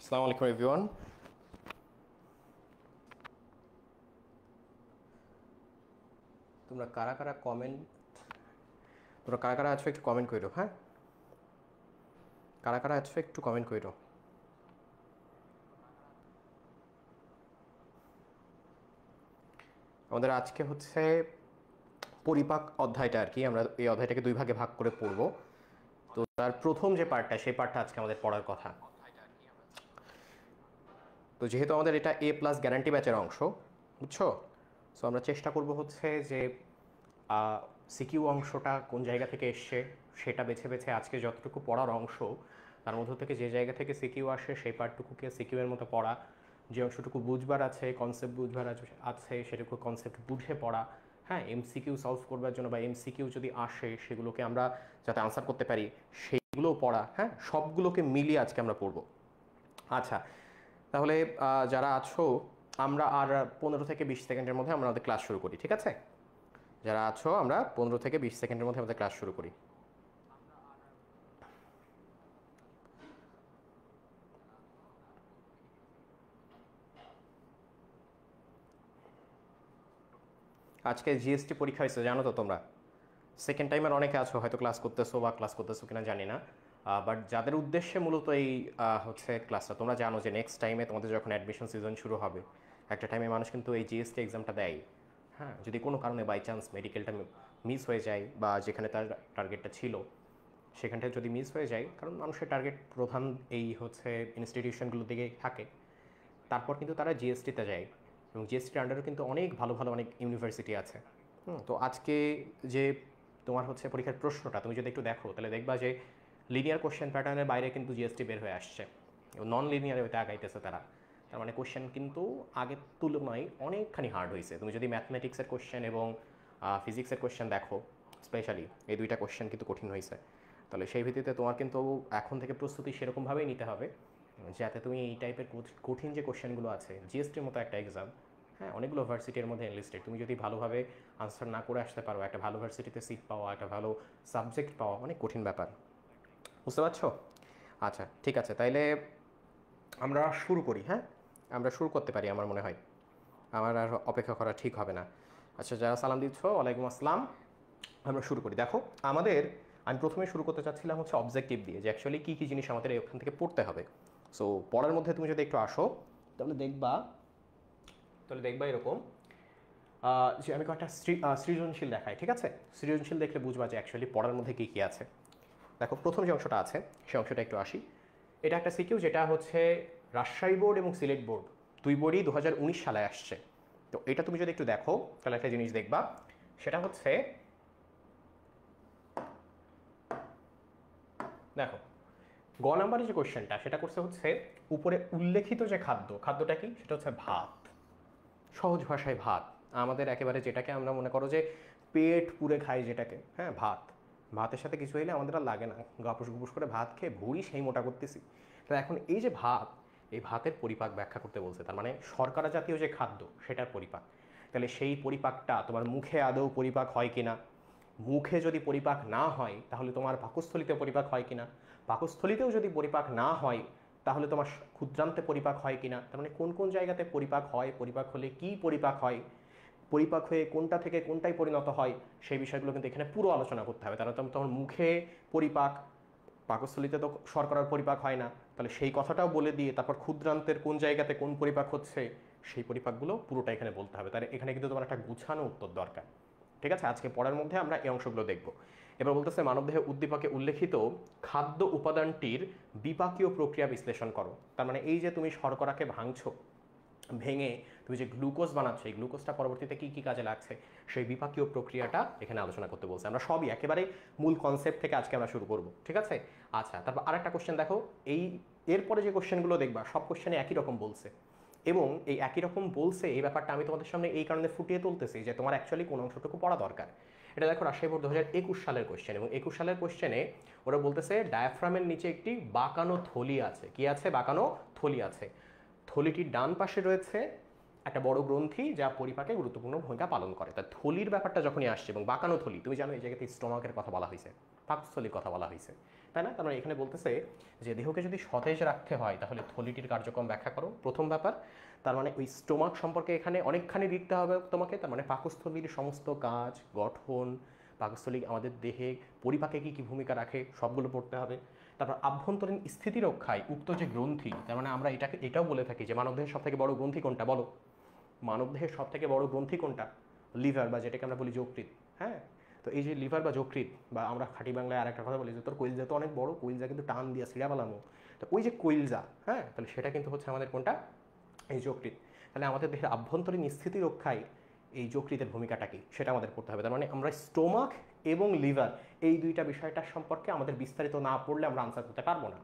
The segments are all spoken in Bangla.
আসসালামু আলাইকুম এভরিওয়ান। তোমরা কারা কারা কমেন্ট তোমরা কারা কারা আছো একটু কমেন্ট করো। হ্যাঁ, কারা কারা আছো একটু কমেন্ট করো। আমাদের আজকে হচ্ছে পরিপাক অধ্যায়টা আর কি, আমরা এই অধ্যায়টাকে দুই ভাগে ভাগ করে পড়বো। তো তার প্রথম যে পার্টটা, সেই পার্টটা আজকে আমাদের পড়ার কথা। তো যেহেতু আমাদের এটা A+ গ্যারান্টি ব্যাচের অংশ, বুঝছো, সো আমরা চেষ্টা করব হচ্ছে যে সিকিউ অংশটা কোন জায়গা থেকে এসছে সেটা বেছে বেছে আজকে যতটুকু পড়ার অংশ তার মধ্য থেকে যে জায়গা থেকে সিকিউ আসে সেই পার্টটুকুকে সিকিউয়ের মতো পড়া, যে অংশটুকু বুঝবার আছে, কনসেপ্ট বুঝবার আছে সেটুকু কনসেপ্ট বুঝে পড়া। হ্যাঁ, এমসিকিউ সলভ করবার জন্য বা এমসিকিউ যদি আসে সেগুলোকে আমরা যাতে আনসার করতে পারি সেইগুলোও পড়া। হ্যাঁ, সবগুলোকে মিলিয়ে আজকে আমরা পড়বো। আচ্ছা, তাহলে যারা আছো, আমরা আর 15 থেকে 20 সেকেন্ডের মধ্যে আমরা আমাদের ক্লাস শুরু করি, ঠিক আছে? যারা আছো আমরা 15 থেকে 20 সেকেন্ডের মধ্যে আমাদের ক্লাস শুরু করি। আজকে জিএসটি পরীক্ষা হয়েছে, জানো তো তোমরা? সেকেন্ড টাইমের অনেকে আছো, হয়তো ক্লাস করতেছো বা ক্লাস করতেছো কিনা জানি না, বাট যাদের উদ্দেশ্যে মূলত এই হচ্ছে ক্লাসটা, তোমরা জানো যে নেক্সট টাইমে তোমাদের যখন অ্যাডমিশন সিজন শুরু হবে, একটা টাইমে মানুষ কিন্তু এই জিএসটি এক্সামটা দেয়। হ্যাঁ, যদি কোনো কারণে বাই চান্স মেডিকেলটা মিস হয়ে যায় বা যেখানে তার টার্গেটটা ছিল সেখানটায় যদি মিস হয়ে যায়, কারণ মানুষের টার্গেট প্রধান এই হচ্ছে ইনস্টিটিউশনগুলোর দিকে থাকে, তারপর কিন্তু তারা জিএসটিতে যায়। এবং জিএসটির আন্ডারও কিন্তু অনেক ভালো ভালো অনেক ইউনিভার্সিটি আছে। তো আজকে যে তোমার হচ্ছে পরীক্ষার প্রশ্নটা তুমি যদি একটু দেখো তাহলে দেখবা যে লিনিয়ার কোশ্চেন প্যাটার্নের বাইরে কিন্তু জিএসটি বের হয়ে আসছে এবং নন লিনিয়ারে হইতে আগাইতেছে তারা। তার মানে কোশ্চেন কিন্তু আগের তুলনায় অনেকখানি হার্ড হয়েছে। তুমি যদি ম্যাথমেটিক্সের কোশ্চেন এবং ফিজিক্সের কোশ্চেন দেখো, স্পেশালি এই দুইটা কোশ্চেন কিন্তু কঠিন হয়েছে। তাহলে সেই ভিত্তিতে তোমার কিন্তু এখন থেকে প্রস্তুতি সেরকমভাবেই নিতে হবে যাতে তুমি এই টাইপের কঠিন যে কোশ্চেনগুলো আছে, জিএসটির মতো একটা এক্সাম, হ্যাঁ, অনেকগুলো ভার্সিটির মধ্যে এনলিস্টেড, তুমি যদি ভালোভাবে আনসার না করে আসতে পারো, একটা ভালো ভার্সিটিতে সিট পাওয়া, একটা ভালো সাবজেক্ট পাওয়া অনেক কঠিন ব্যাপার। বুঝতে পারছো? আচ্ছা, ঠিক আছে, তাইলে আমরা শুরু করি। হ্যাঁ, আমরা শুরু করতে পারি আমার মনে হয়, আমার আর অপেক্ষা করা ঠিক হবে না। আচ্ছা, যারা সালাম দিচ্ছ ওয়ালাইকুম আসসালাম। আমরা শুরু করি। দেখো, আমাদের আমি প্রথমে শুরু করতে চাচ্ছিলাম হচ্ছে অবজেক্টিভ দিয়ে, যে অ্যাকচুয়ালি কী কী জিনিস আমাদের এখান থেকে পড়তে হবে। সো পড়ার মধ্যে তুমি যদি একটু আসো তাহলে দেখবা, এরকম যে আমি কয়েকটা সৃজনশীল দেখাই, ঠিক আছে? সৃজনশীল দেখলে বুঝবা যে অ্যাকচুয়ালি পড়ার মধ্যে কী কী আছে। দেখো, প্রথম যে অংশটা আছে সেই অংশটা একটু আসি। এটা একটা সিকিউ যেটা হচ্ছে রাজশাহী বোর্ড এবং সিলেট বোর্ড দুই বোর্ডই 2019 সালে আসছে। তো এটা তুমি যদি একটু দেখো তাহলে একটা জিনিস দেখবা, সেটা হচ্ছে, দেখো, গ নাম্বারের যে কোয়েশ্চেনটা সেটা করছে হচ্ছে উপরে উল্লেখিত যে খাদ্যটা কি, সেটা হচ্ছে ভাত। সহজ ভাষায় ভাত, আমাদের একেবারে যেটাকে আমরা মনে করো যে পেট পুরে খাই যেটাকে, হ্যাঁ, ভাত। ভাতের সাথে কিছু হইলে আমাদের আর লাগে না, গাপুস গুপুস করে ভাত খেয়ে ভুঁড়ি সেই মোটা করতেছি। তো এখন এই যে ভাত, এই ভাতের পরিপাক ব্যাখ্যা করতে বলছে, তার মানে শর্করা জাতীয় যে খাদ্য সেটার পরিপাক। তাহলে সেই পরিপাকটা তোমার মুখে আদৌ পরিপাক হয় কিনা, মুখে যদি পরিপাক না হয় তাহলে তোমার পাকস্থলিতে পরিপাক হয় কিনা, পাকস্থলিতেও যদি পরিপাক না হয় তাহলে তোমার ক্ষুদ্রান্তে পরিপাক হয় কিনা, তার মানে কোন কোন জায়গাতে পরিপাক হয়, পরিপাক হলে কি পরিপাক হয়, পরিপাক হয়ে কোনটা থেকে কোনটায় পরিণত হয়, সেই বিষয়গুলো কিন্তু এখানে পুরো আলোচনা করতে হবে। তাহলে তোমার মুখে পরিপাক, পাকস্থলিতে তো শর্করার পরিপাক হয় না, তাহলে সেই কথাটাও বলে দিয়ে তারপর ক্ষুদ্রান্তের কোন জায়গাতে কোন পরিপাক হচ্ছে সেই পরিপাকগুলো পুরোটা এখানে বলতে হবে। তাহলে এখানে কিন্তু তোমার একটা গুছানো উত্তর দরকার। ঠিক আছে, আজকে পড়ার মধ্যে আমরা এই অংশগুলো দেখব। এবার বলতেছে মানবদেহে উদ্দীপকে উল্লেখিত খাদ্য উপাদানটির বিপাকীয় প্রক্রিয়া বিশ্লেষণ করো। তার মানে এই যে তুমি শর্করাকে ভাঙছো, ভেঙে তুমি যে গ্লুকোজ বানাচ্ছ, এই গ্লুকোজটা পরবর্তীতে কী কী কাজে লাগছে সেই বিপাকীয় প্রক্রিয়াটা এখানে আলোচনা করতে বলছে। আমরা সবই একেবারে মূল কনসেপ্ট থেকে আজকে আমরা শুরু করব, ঠিক আছে? আচ্ছা, তারপর আরেকটা কোশ্চেন দেখো, এই এরপরে যে কোশ্চেনগুলো দেখবা সব কোশ্চেনে একই রকম বলছে, এবং এই একই রকম বলছে এই ব্যাপারটা আমি তোমাদের সামনে এই কারণে ফুটিয়ে তুলতেছি যে তোমার অ্যাকচুয়ালি কোন অংশটুকু পড়া দরকার। এটা দেখো, রাজশাহী বোর্ড 2021 সালের কোশ্চেন, এবং 21 সালের কোশ্চেনে ওরা বলতেছে ডায়াফ্রামের নিচে একটি বাঁকানো থলি আছে। কি আছে? বাঁকানো থলি আছে। থলিটির ডান পাশে রয়েছে একটা বড় গ্রন্থি যা পরিপাকে গুরুত্বপূর্ণ ভূমিকা পালন করে। তা থলির ব্যাপারটা যখনই আসছে এবং বাঁকানো থলি, তুমি জানো এই জায়গাতে স্টোমাকের কথা বলা হয়েছে, পাকস্থলীর কথা বলা হয়েছে, তাই না? তার মানে এখানে বলতেছে যে দেহকে যদি সতেজ রাখতে হয় তাহলে থলিটির কার্যক্রম ব্যাখ্যা করো, প্রথম ব্যাপার। তার মানে ওই স্টোমাক সম্পর্কে এখানে অনেকখানি লিখতে হবে তোমাকে। তার মানে পাকস্থলীর সমস্ত কাজ, গঠন, পাকস্থলী আমাদের দেহে পরিপাকে কী কী ভূমিকা রাখে সবগুলো পড়তে হবে। তারপর আভ্যন্তরীণ স্থিতি রক্ষায় উক্ত যে গ্রন্থি, তার মানে আমরা এটাও বলে থাকি যে মানবদেহের সবথেকে বড় গ্রন্থি কোনটা বলো? মানবদেহের সবথেকে বড় গ্রন্থি কোনটা? লিভার, বা যেটাকে আমরা বলি যকৃৎ। হ্যাঁ, তো এই যে লিভার বা যকৃৎ, বা আমরা খাঁটি বাংলায় আর একটা কথা বলি যে তোর কইলজা তো অনেক বড়, কইলজা কিন্তু টান দিয়া ছিঁড়া পেলামো। তো ওই যে কইলজা, হ্যাঁ, তাহলে সেটা কিন্তু হচ্ছে আমাদের কোনটা? এই যকৃৎ। তাহলে আমাদের দেহের আভ্যন্তরীণ স্থিতি রক্ষায় এই যকৃতের ভূমিকাটা কি সেটা আমাদের পড়তে হবে। তার মানে আমরা স্টোমাক এবং লিভার এই দুইটা বিষয়টার সম্পর্কে আমাদের বিস্তারিত না পড়লে আমরা আনসার করতে পারবো না।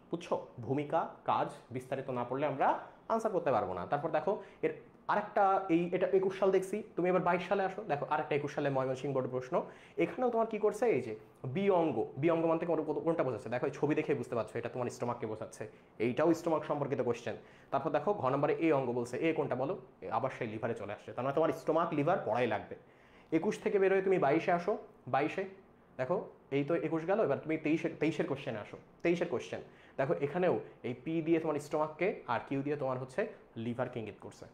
বুঝছো? ভূমিকা, কাজ বিস্তারিত না পড়লে আমরা আনসার করতে পারবো না। তারপর দেখো এর আরেকটা, এটা 21 সাল দেখছি, তুমি এবার 22 সালে আসো, দেখো আরেকটা 21 সালে ময়মনসিংহ বোর্ডের প্রশ্ন। এখানেও তোমার কি করছে, এই যে বি অঙ্গ, বি অঙ্গ মানে কোনটা বোঝাচ্ছে? দেখো এই ছবি দেখে বুঝতে পারছো এটা তোমার স্টোমাককে বোঝাচ্ছে, এইটাও স্টোমাক সম্পর্কিত কোশ্চেন। তারপর দেখো ঘ নম্বরে এ অঙ্গ বলছে, এ কোনটা বলো? আবার সেই লিভারে চলে আসছে। তার মানে তোমার স্টোমাক লিভার পড়াই লাগবে। 21 থেকে বেরোয় তুমি 22-এ আসো। 22-এ দেখো এই তো 21 গেল, এবার তুমি 23-এর কোশ্চেনে আসো। 23-এর কোশ্চেন দেখো, এখানেও এই পি দিয়ে তোমার স্টোমাককে আর কিউ দিয়ে তোমার হচ্ছে লিভারকে ইঙ্গিত করছে।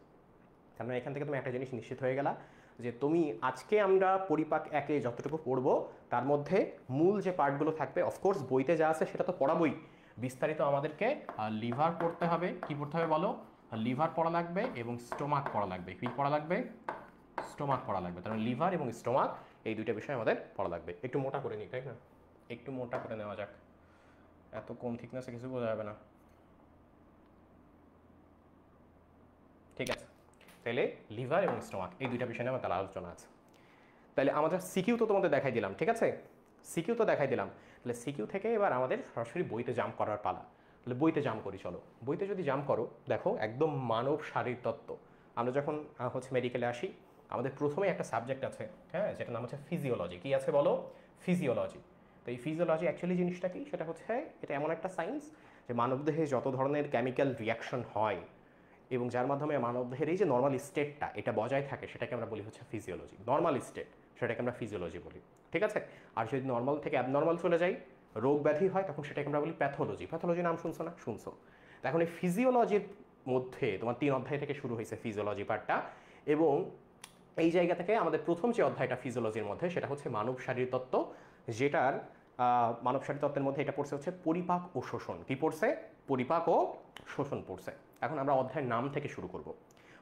তার মানে এখান থেকে তুমি একটা জিনিস নিশ্চিত হয়ে গেলা যে তুমি আজকে আমরা পরিপাক একে যতটুকু পড়বো তার মধ্যে মূল যে পার্টগুলো থাকবে, অফকোর্স বইতে যা আছে সেটা তো পড়াবই, বিস্তারিত আমাদেরকে লিভার পড়তে হবে। কি পড়তে হবে বলো? লিভার পড়া লাগবে এবং স্টোমাক পড়া লাগবে। কি পড়া লাগবে? স্টোমাক পড়া লাগবে। তার মানে লিভার এবং স্টোমাক এই দুইটা বিষয় আমাদের পড়া লাগবে। একটু মোটা করে নিই, তাই না? একটু মোটা করে নেওয়া যাক, এত কম থিকনেসে কিছু বোঝা যাবে না। ঠিক আছে, তাহলে লিভার এবং স্টোমাক এই দুইটা বিষয় নিয়ে আমার তাহলে আলোচনা আছে। তাহলে আমাদের সিকিউ তো তোমাদের দেখাই দিলাম, ঠিক আছে? সিকিউ তো দেখাই দিলাম। তাহলে সিকিউ থেকে এবার আমাদের সরাসরি বইতে জাম্প করার পালা। তাহলে বইতে জাম্প করি, চলো। বইতে যদি জাম্প করো, দেখো একদম মানব শারীরতত্ত্ব। আমরা যখন হচ্ছে মেডিকেলে আসি, আমাদের প্রথমে একটা সাবজেক্ট আছে, হ্যাঁ, যেটার নাম হচ্ছে ফিজিওলজি। কি আছে বলো? ফিজিওলজি। তো এই ফিজিওলজি অ্যাকচুয়ালি জিনিসটা কি? সেটা হচ্ছে এটা এমন একটা সায়েন্স যে মানবদেহে যত ধরনের কেমিক্যাল রিয়াকশন হয় এবং যার মাধ্যমে মানবদেহের এই যে নর্মাল স্টেটটা এটা বজায় থাকে, সেটাকে আমরা বলি হচ্ছে ফিজিওলজি। নর্মাল স্টেট, সেটাকে আমরা ফিজিওলজি বলি, ঠিক আছে? আর যদি নর্মাল থেকে অ্যাবনর্মাল চলে যাই, রোগ ব্যাধি হয়, তখন সেটাকে আমরা বলি প্যাথোলজি। প্যাথোলজি নাম শুনছো না? শুনছো। এখন এই ফিজিওলজির মধ্যে তোমার 3 অধ্যায় থেকে শুরু হয়েছে ফিজিওলজি পার্টটা, এবং এই জায়গা থেকে আমাদের প্রথম যে অধ্যায়টা ফিজিওলজির মধ্যে সেটা হচ্ছে মানব শারীরতত্ত্ব, যেটার মানব শারীরতত্ত্বের মধ্যে এটা পড়ছে হচ্ছে পরিপাক ও শোষণ। কি পড়ছে? পরিপাক ও শোষণ পড়ছে। এখন আমরা অধ্যায়ের নাম থেকে শুরু করব।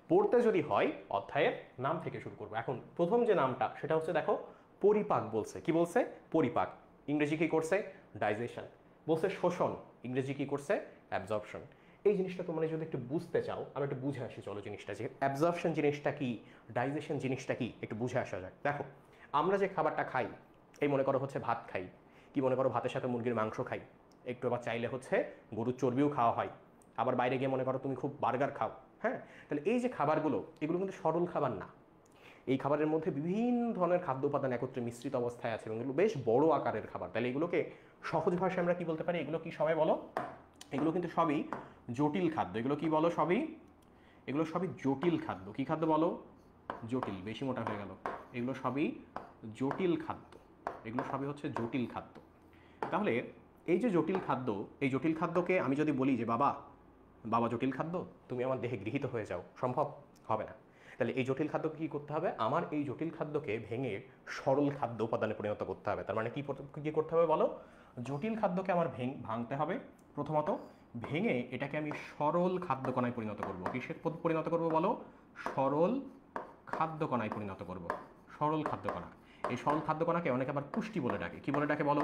পড়তে যদি হয় অধ্যায়ের নাম থেকে শুরু করব। এখন প্রথম যে নামটা সেটা হচ্ছে দেখো পরিপাক বলছে। কি বলছে? পরিপাক। ইংরেজি কি করছে? ডাইজেশন। বলছে শোষণ, ইংরেজি কি করছে? অ্যাবজর্পশন। এই জিনিসটা তোমরা যদি একটু বুঝতে চাও, আমরা একটু বুঝে আসি চলো জিনিসটা, যে অ্যাবজর্পশন জিনিসটা কি, ডাইজেশন জিনিসটা কি, একটু বুঝে আসা যায়। দেখো আমরা যে খাবারটা খাই, এই মনে করো হচ্ছে ভাত খাই, কি মনে করো ভাতের সাথে মুরগির মাংস খাই, একটু আবার চাইলে হচ্ছে গরুর চর্বিও খাওয়া হয়, আবার বাইরে গিয়ে মনে করো তুমি খুব বার্গার খাও, হ্যাঁ? তাহলে এই যে খাবারগুলো, এগুলো কিন্তু সরল খাবার না। এই খাবারের মধ্যে বিভিন্ন ধরনের খাদ্য উপাদান একত্রে মিশ্রিত অবস্থায় আছে এবং এগুলো বেশ বড় আকারের খাবার। তাহলে এগুলোকে সহজ ভাষায় আমরা কি বলতে পারি? এগুলো কি সবাই বলো? এগুলো কিন্তু সবই জটিল খাদ্য। এগুলো কি বলো? এগুলো সবই জটিল খাদ্য। কি খাদ্য বলো? জটিল। বেশি মোটা হয়ে গেল। এগুলো সবই জটিল খাদ্য। এগুলো সবই হচ্ছে জটিল খাদ্য। তাহলে এই যে জটিল খাদ্য, এই জটিল খাদ্যকে আমি যদি বলি যে বাবা বাবা জটিল খাদ্য, তুমি আমার দেহে গৃহীত হয়ে যাও, সম্ভব হবে না। তাহলে এই জটিল খাদ্যকে কী করতে হবে? আমার এই জটিল খাদ্যকে ভেঙে সরল খাদ্য উপাদানে পরিণত করতে হবে। তার মানে কী করতে হবে বলো? জটিল খাদ্যকে আমার ভাঙতে হবে প্রথমত, ভেঙে এটাকে আমি সরল খাদ্যকণায় পরিণত করব। কিসের পরিণত করব বলো? সরল খাদ্যকণায় পরিণত করব। সরল খাদ্যকণা। এই সরল খাদ্যকণাকে অনেকে আবার পুষ্টি বলে ডাকে। কি বলে ডাকে বলো?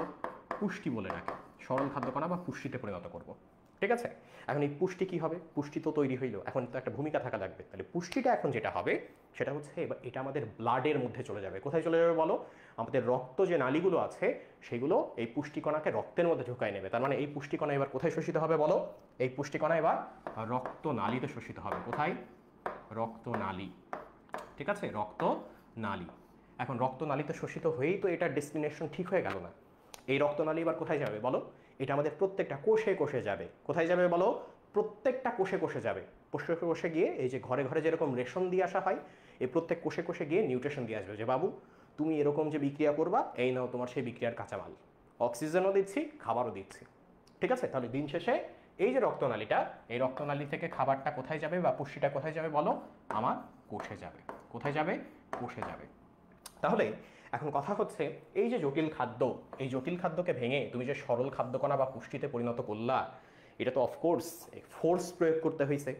পুষ্টি বলে ডাকে। সরল খাদ্যকণা বা পুষ্টিতে পরিণত করব। ঠিক আছে? এখন এই পুষ্টি কি হবে? পুষ্টি তো তৈরি হইলো, এখন তো একটা ভূমিকা থাকা লাগবে। তাহলে পুষ্টিটা এখন যেটা হবে সেটা হচ্ছে এবার এটা আমাদের ব্লাডের মধ্যে চলে যাবে। কোথায় চলে যাবে বলো? আমাদের রক্ত যে নালীগুলো আছে সেগুলো এই পুষ্টিকণাকে রক্তের মধ্যে ঢুকায় নেবে। তার মানে এই পুষ্টিকণা এবার কোথায় শোষিত হবে বলো? এই পুষ্টিকণা এবার রক্ত নালীতে শোষিত হবে। কোথায়? রক্ত নালী। ঠিক আছে? রক্ত নালী। এখন রক্ত নালীতে শোষিত হয়েই তো এটার ডেস্টিনেশন ঠিক হয়ে গেল না। এই রক্তনালী এবার কোথায় যাবে বলো? এটা আমাদের প্রত্যেকটা কোষে কোষে যাবে। কোথায় যাবে বলো? প্রত্যেকটা কোষে কোষে যাবে। কোষে কোষে গিয়ে এই যে ঘরে ঘরে যেরকম রেশন দিয়ে আসা হয়, এই প্রত্যেক কোষে কোষে গিয়ে নিউট্রিশন দিয়ে আসবে যে বাবু তুমি এরকম যে বিক্রিয়া করবা, এই নাও তোমার সেই বিক্রিয়ার কাঁচামাল। অক্সিজেনও দিচ্ছি, খাবারও দিচ্ছি। ঠিক আছে, তাহলে দিন শেষে এই যে রক্তনালীটা, এই রক্তনালী থেকে খাবারটা কোথায় যাবে বা পুষ্টিটা কোথায় যাবে বলো? আমার কোষে যাবে। কোথায় যাবে? কোষে যাবে। তাহলে এখন কথা হচ্ছে, এই যে জটিল খাদ্য, এই জটিল খাদ্যকে ভেঙে তুমি যে সরল খাদ্যকণা বা পুষ্টিতে পরিণত করলা, এটা তো অফকোর্স ফোর্স প্রয়োগ করতে হয়েছে,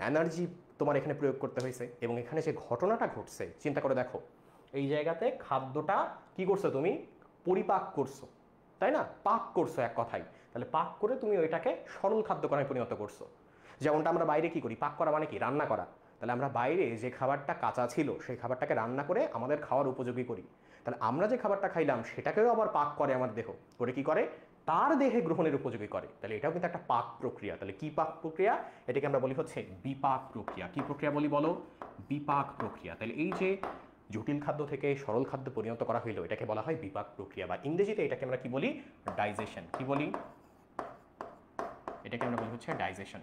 এনার্জি তোমার এখানে প্রয়োগ করতে হয়েছে। এবং এখানে যে ঘটনাটা ঘটছে চিন্তা করে দেখো, এই জায়গাতে খাদ্যটা কি করছো তুমি? পরিপাক করছো, তাই না? পাক করছো এক কথায়। তাহলে পাক করে তুমি ওইটাকে সরল খাদ্যকণায় পরিণত করছো। যেমনটা আমরা বাইরে কি করি? পাক করা মানে কি? রান্না করা। তাহলে আমরা বাইরে যে খাবারটা কাঁচা ছিল সেই খাবারটাকে রান্না করে আমাদের খাওয়ার উপযোগী করি। তাহলে আমরা যে খাবারটা খাইলাম সেটাকেও আবার পাক করে আমার দেহ, করে কি করে? তার দেহে গ্রহণের উপযোগী করে। তাহলে এটাও কিন্তু একটা পাক প্রক্রিয়া। তাহলে কি পাক প্রক্রিয়া? এটাকে আমরা বলি হচ্ছে বিপাক প্রক্রিয়া। কি প্রক্রিয়া বলি বলো? বিপাক প্রক্রিয়া। তাহলে এই যে জটিল খাদ্য থেকে সরল খাদ্য পরিণত করা হইলো, এটাকে বলা হয় বিপাক প্রক্রিয়া, বা ইংরেজিতে এটাকে আমরা কি বলি? ডাইজেশন। কি বলি? এটাকে আমরা বলি হচ্ছে ডাইজেশন।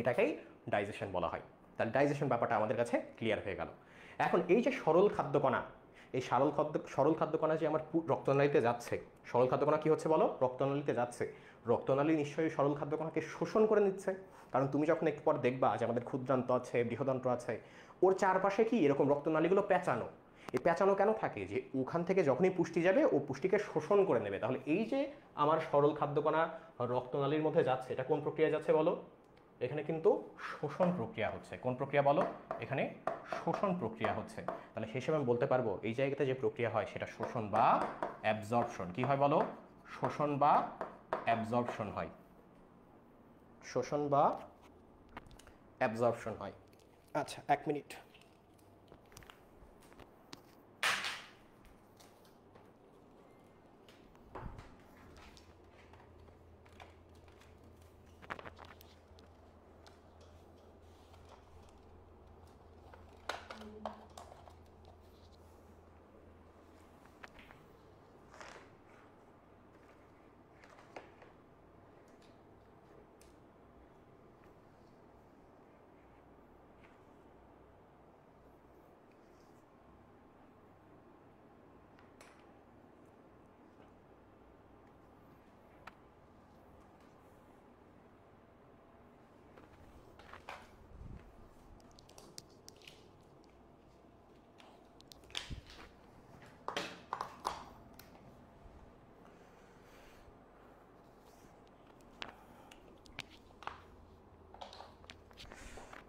এটাকেই ডাইজেশন বলা হয়। তাহলে ডাইজেশন ব্যাপারটা আমাদের কাছে ক্লিয়ার হয়ে গেল। এখন এই যে সরল খাদ্যকণা, এই সরল খাদ্যকণা যে আমার রক্তনালীতে যাচ্ছে, সরল খাদ্যকণা কি হচ্ছে বলো? রক্তনালীতে যাচ্ছে। রক্তনালী নিশ্চয়ই সরল খাদ্যকণাকে শোষণ করে নিচ্ছে, কারণ তুমি যখন একটু পর দেখবা যে আমাদের ক্ষুদ্রান্ত আছে, বৃহদান্ত্র আছে, ওর চারপাশে কি এরকম রক্তনালীগুলো পেঁচানো। এই পেঁচানো কেন থাকে? যে ওখান থেকে যখনই পুষ্টি যাবে ও পুষ্টিকে শোষণ করে নেবে। তাহলে এই যে আমার সরল খাদ্যকণা রক্তনালীর মধ্যে যাচ্ছে, এটা কোন প্রক্রিয়া যাচ্ছে বলো? এখানে কিন্তু শোষণ প্রক্রিয়া হচ্ছে। কোন প্রক্রিয়া বলো? এখানে শোষণ প্রক্রিয়া হচ্ছে। তাহলে সেই হিসেবে আমি বলতে পারবো এই জায়গাতে যে প্রক্রিয়া হয় সেটা শোষণ বা অ্যাবজর্পশন। কি হয় বলো? শোষণ বা অ্যাবজর্পশন হয়। শোষণ বা অ্যাবজর্পশন হয়। আচ্ছা, 1 মিনিট।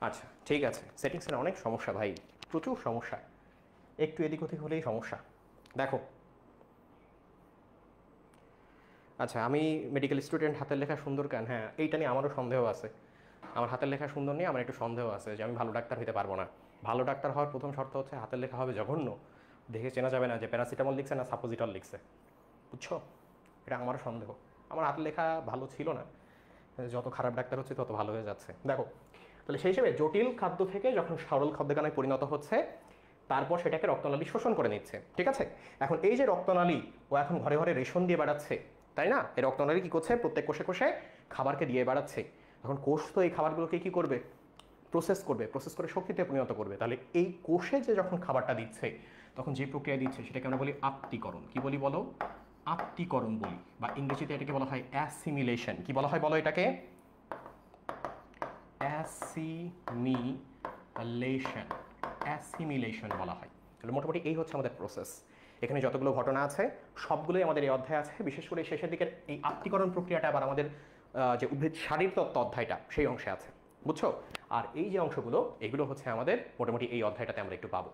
আচ্ছা ঠিক আছে, সেটিংসের অনেক সমস্যা ভাই, প্রচুর সমস্যা, একটু এদিক ওদিক হলেই সমস্যা। দেখো, আচ্ছা আমি মেডিকেল স্টুডেন্ট, হাতের লেখা সুন্দর কেন? হ্যাঁ, এইটা নিয়ে আমারও সন্দেহ আছে। আমার হাতের লেখা সুন্দর নিয়ে আমার একটু সন্দেহ আছে যে আমি ভালো ডাক্তার হতে পারবো না। ভালো ডাক্তার হওয়ার প্রথম শর্ত হচ্ছে হাতের লেখা হবে জঘন্য, দেখে চেনা যাবে না যে প্যারাসিটামল লিখছে না সাপোজিটল লিখছে। বুঝছো? এটা আমারও সন্দেহ। আমার হাতের লেখা ভালো ছিল না, যত খারাপ ডাক্তার হচ্ছে তত ভালো হয়ে যাচ্ছে। দেখো, তাহলে সেই হিসেবে জটিল খাদ্য থেকে যখন সরল খাদ্যকণায় পরিণত হচ্ছে, তারপর সেটাকে রক্তনালী শোষণ করে নিচ্ছে। ঠিক আছে, এখন এই যে রক্তনালী, ও এখন ঘরে ঘরে রেশন দিয়ে বেড়াচ্ছে, তাই না? এই রক্তনালী কি করছে? প্রত্যেক কোষে কোষে খাবারকে দিয়ে বেড়াচ্ছে। এখন কোষ তো এই খাবারগুলোকে কি করবে? প্রসেস করবে, প্রসেস করে শক্তিতে পরিণত করবে। তাহলে এই কোষে যে যখন খাবারটা দিচ্ছে, তখন যে প্রক্রিয়া দিচ্ছে সেটাকে আমরা বলি আত্তীকরণ। কি বলি বলো? আত্তীকরণ বলি, বা ইংরেজিতে এটাকে বলা হয় অ্যাসিমিলেশন। কি বলা হয় বলো এটাকে? অ্যাসিমিলেশন। অ্যাসিমিলেশন বলা হয়। তাহলে মোটামুটি এই হচ্ছে আমাদের প্রসেস। এখানে যতগুলো ঘটনা আছে সবগুলোই আমাদের এই অধ্যায়ে আছে। বিশেষ করে শেষের দিকের এই আত্তীকরণ প্রক্রিয়াটা আবার আমাদের যে উদ্ভিদ শারীরতত্ত্ব অধ্যায়টা সেই অংশে আছে। বুঝছো? আর এই যে অংশগুলো, এগুলো হচ্ছে আমাদের মোটামুটি এই অধ্যায়টাতে আমরা একটু পাবো,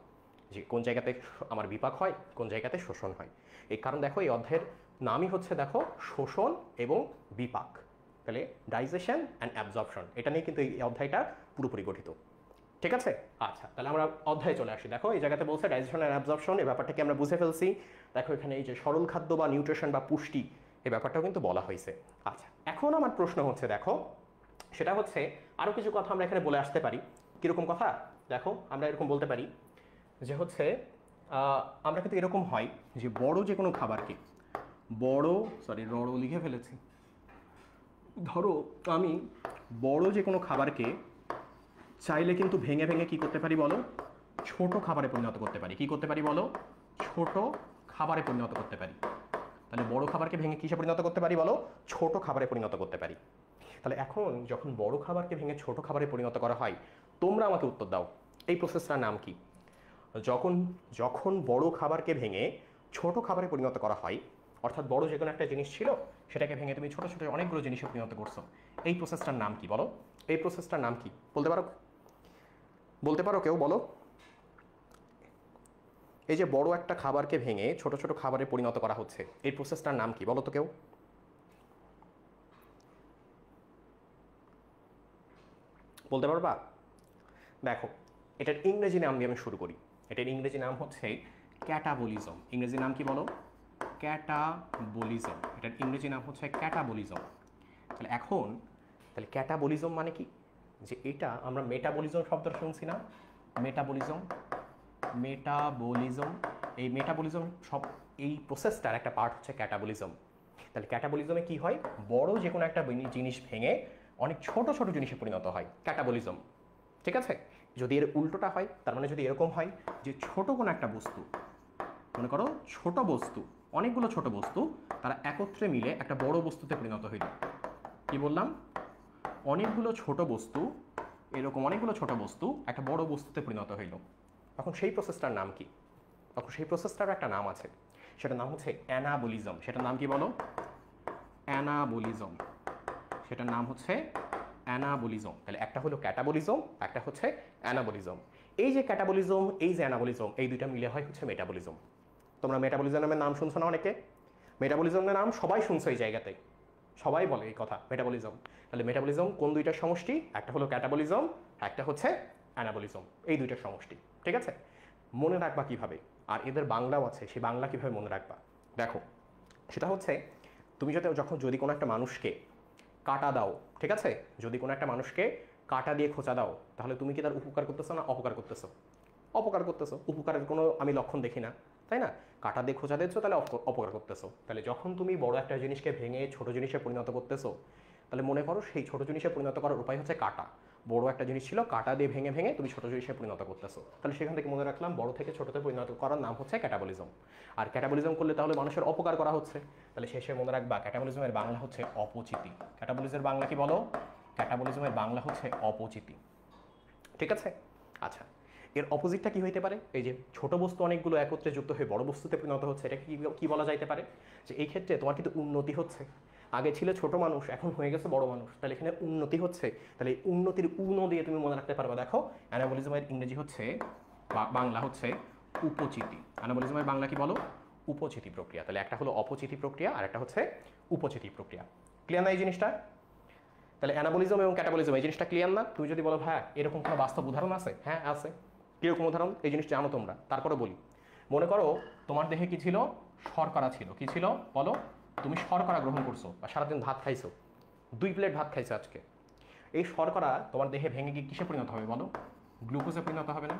যে কোন জায়গাতে আমার বিপাক হয়, কোন জায়গাতে শোষণ হয়। এই কারণ দেখো, এই অধ্যায়ের নামই হচ্ছে দেখো শোষণ এবং বিপাক। তাহলে ডাইজেশন অ্যান্ড অ্যাবজর্পশন, এটা নিয়ে কিন্তু এই অধ্যায়টা পুরোপুরি গঠিত। ঠিক আছে? আচ্ছা, তাহলে আমরা অধ্যায়ে চলে আসি। দেখো, এই জায়গাতে বলছে ডাইজেশন অ্যান্ড অ্যাবজর্পশন, এই ব্যাপারটাকে আমরা বুঝে ফেলছি। দেখো, এখানে এই যে সরল খাদ্য বা নিউট্রিশন বা পুষ্টি, এই ব্যাপারটাও কিন্তু বলা হয়েছে। আচ্ছা, এখন আমার প্রশ্ন হচ্ছে, দেখো সেটা হচ্ছে আরও কিছু কথা আমরা এখানে বলে আসতে পারি। কীরকম কথা? দেখো, আমরা এরকম বলতে পারি যে হচ্ছে আমরা কিন্তু এরকম হয় যে বড় যে কোনো খাবারকে, রড় লিখে ফেলেছি। ধরো আমি বড় যে কোনো খাবারকে চাইলে কিন্তু ভেঙে ভেঙে কি করতে পারি বলো? ছোট খাবারে পরিণত করতে পারি। কি করতে পারি বলো? ছোট খাবারে পরিণত করতে পারি। তাহলে বড় খাবারকে ভেঙে কিসে পরিণত করতে পারি বলো? ছোট খাবারে পরিণত করতে পারি। তাহলে এখন যখন বড় খাবারকে ভেঙে ছোট খাবারে পরিণত করা হয়, তোমরা আমাকে উত্তর দাও, এই প্রসেসটার নাম কি? যখন যখন বড় খাবারকে ভেঙে ছোট খাবারে পরিণত করা হয়, অর্থাৎ বড় যে কোনো একটা জিনিস ছিল সেটাকে ভেঙে তুমি ছোট ছোট অনেকগুলো জিনিসে পরিণত করছো, এই প্রসেসটার নাম কি বলো? এই প্রসেসটার নাম কি বলতে পারো? বলতে পারো কেউ? বলো। এই যে বড় একটা খাবারকে ভেঙে ছোট ছোট খাবারে পরিণত করা হচ্ছে, এই প্রসেসটার নাম কি বলো তো কেউ? বলতে পারবা? দেখো, এটার ইংরেজি নাম দিয়ে আমি শুরু করি। এটার ইংরেজি নাম হচ্ছে ক্যাটাবলিজম। ইংরেজি নাম কি বলো? ক্যাটাবলিজম। এটার ইংরেজি নাম হচ্ছে ক্যাটাবলিজম। তাহলে এখন তাহলে ক্যাটাবলিজম মানে কি? যে এটা আমরা মেটাবলিজম শব্দটা শুনছি না? মেটাবলিজম, মেটাবলিজম, এই মেটাবলিজম সব এই প্রসেসটার একটা পার্ট হচ্ছে ক্যাটাবলিজম। তাহলে ক্যাটাবলিজমে কি হয়? বড় যে কোনো একটা জিনিস ভেঙে অনেক ছোট ছোট জিনিসে পরিণত হয়, ক্যাটাবলিজম। ঠিক আছে? যদি এর উল্টোটা হয়, তার মানে যদি এরকম হয় যে ছোট কোনো একটা বস্তু, মনে করো ছোট বস্তু, অনেকগুলো ছোট বস্তু তারা একত্রে মিলে একটা বড় বস্তুতে পরিণত হইল। কি বললাম? অনেকগুলো ছোট বস্তু, এরকম অনেকগুলো ছোট বস্তু একটা বড় বস্তুতে পরিণত হইল, তখন সেই প্রসেসটার নাম কি? তখন সেই প্রসেসটার একটা নাম আছে, সেটার নাম হচ্ছে অ্যানাবলিজম। সেটার নাম কি বলো? অ্যানাবলিজম। সেটার নাম হচ্ছে অ্যানাবলিজম। তাহলে একটা হলো ক্যাটাবলিজম, একটা হচ্ছে অ্যানাবলিজম। এই যে ক্যাটাবলিজম, এই যে অ্যানাবলিজম, এই দুইটা মিলে হয় হচ্ছে মেটাবলিজম। তোমরা মেটাবলিজমের নাম শুনছো না অনেকে? মেটাবলিজমের নাম সবাই শুনছো এই জায়গাতে, সবাই বলে এই কথা, মেটাবলিজম। তাহলে মেটাবলিজম কোন দুইটার সমষ্টি? একটা হলো ক্যাটাবলিজম, একটা হচ্ছে অ্যানাবলিজম, এই দুইটার সমষ্টি। ঠিক আছে? মনে রাখবা কিভাবে? আর এদের বাংলাও আছে, সেই বাংলা কিভাবে মনে রাখবা? দেখো, সেটা হচ্ছে তুমি যদি কোনো একটা মানুষকে কাটা দাও, ঠিক আছে, যদি কোনো একটা মানুষকে কাটা দিয়ে খোঁচা দাও, তাহলে তুমি কি তার উপকার করতেছো না অপকার করতেছো? অপকার করতেছো। উপকারের কোনো আমি লক্ষণ দেখি না, তাই না? কাটা দিয়ে খোঁচা দিচ্ছ, তাহলে অপকার করতেছো। তাহলে যখন তুমি বড় একটা জিনিসকে ভেঙে ছোট জিনিসে পরিণত করতেছো, তাহলে মনে করো সেই ছোট জিনিসে পরিণত করার উপায় হচ্ছে কাটা। বড় একটা জিনিস ছিল, কাটা দিয়ে ভেঙে ভেঙে তুমি ছোট জিনিসে পরিণত করতেছো। তাহলে সেখান থেকে মনে রাখলাম বড় থেকে ছোটতে পরিণত করার নাম হচ্ছে ক্যাটাবলিজম। আর ক্যাটাবলিজম করলে তাহলে মানুষের অপকার করা হচ্ছে। তাহলে শেষে মনে রাখবা ক্যাটাবলিজমের বাংলা হচ্ছে অপচিতি। ক্যাটাবলিজমের বাংলা কি বলো? ক্যাটাবলিজমের বাংলা হচ্ছে অপচিতি। ঠিক আছে? আচ্ছা, এর অপোজিটটা কি হইতে পারে? এই যে ছোট বস্তু অনেকগুলো একত্রে যুক্ত হয়ে বড় বস্তুতে পরিণত হচ্ছে, এটা কি বলা যাইতে পারে? যে এই ক্ষেত্রে তোমার কিন্তু উন্নতি হচ্ছে। আগে ছিল ছোট মানুষ, এখন হয়ে গেছে বড় মানুষ, তাহলে এখানে উন্নতি হচ্ছে। তাহলে এই উন্নতির দিয়ে তুমি মনে রাখতে পারবে। দেখো, অ্যানাবলিজমের ইংরেজি হচ্ছে বাংলা হচ্ছে উপচিতি। অ্যানাবলিজমের বাংলা কি বলো? উপচিতি প্রক্রিয়া। তাহলে একটা হলো অপচিতি প্রক্রিয়া আর একটা হচ্ছে উপচিতি প্রক্রিয়া। ক্লিয়ার না এই জিনিসটা? তাহলে অ্যানাবলিজম এবং ক্যাটাবলিজম এই জিনিসটা ক্লিয়ার না? তুমি যদি বলো হ্যাঁ এরকম কোনো বাস্তব উদাহরণ আছে, হ্যাঁ আছে। কীরকম উদাহরণ? এই জিনিসটা জানো তোমরা, তারপরে বলি। মনে করো তোমার দেহে কি ছিল? শর্করা ছিল। কি ছিল বলো? তুমি শর্করা গ্রহণ করছো বা সারাদিন ভাত খাইছো, 2 প্লেট ভাত খাইছো আজকে। এই শর্করা তোমার দেহে ভেঙে গিয়ে কিসে পরিণত হবে বলো? গ্লুকোজে পরিণত হবে না?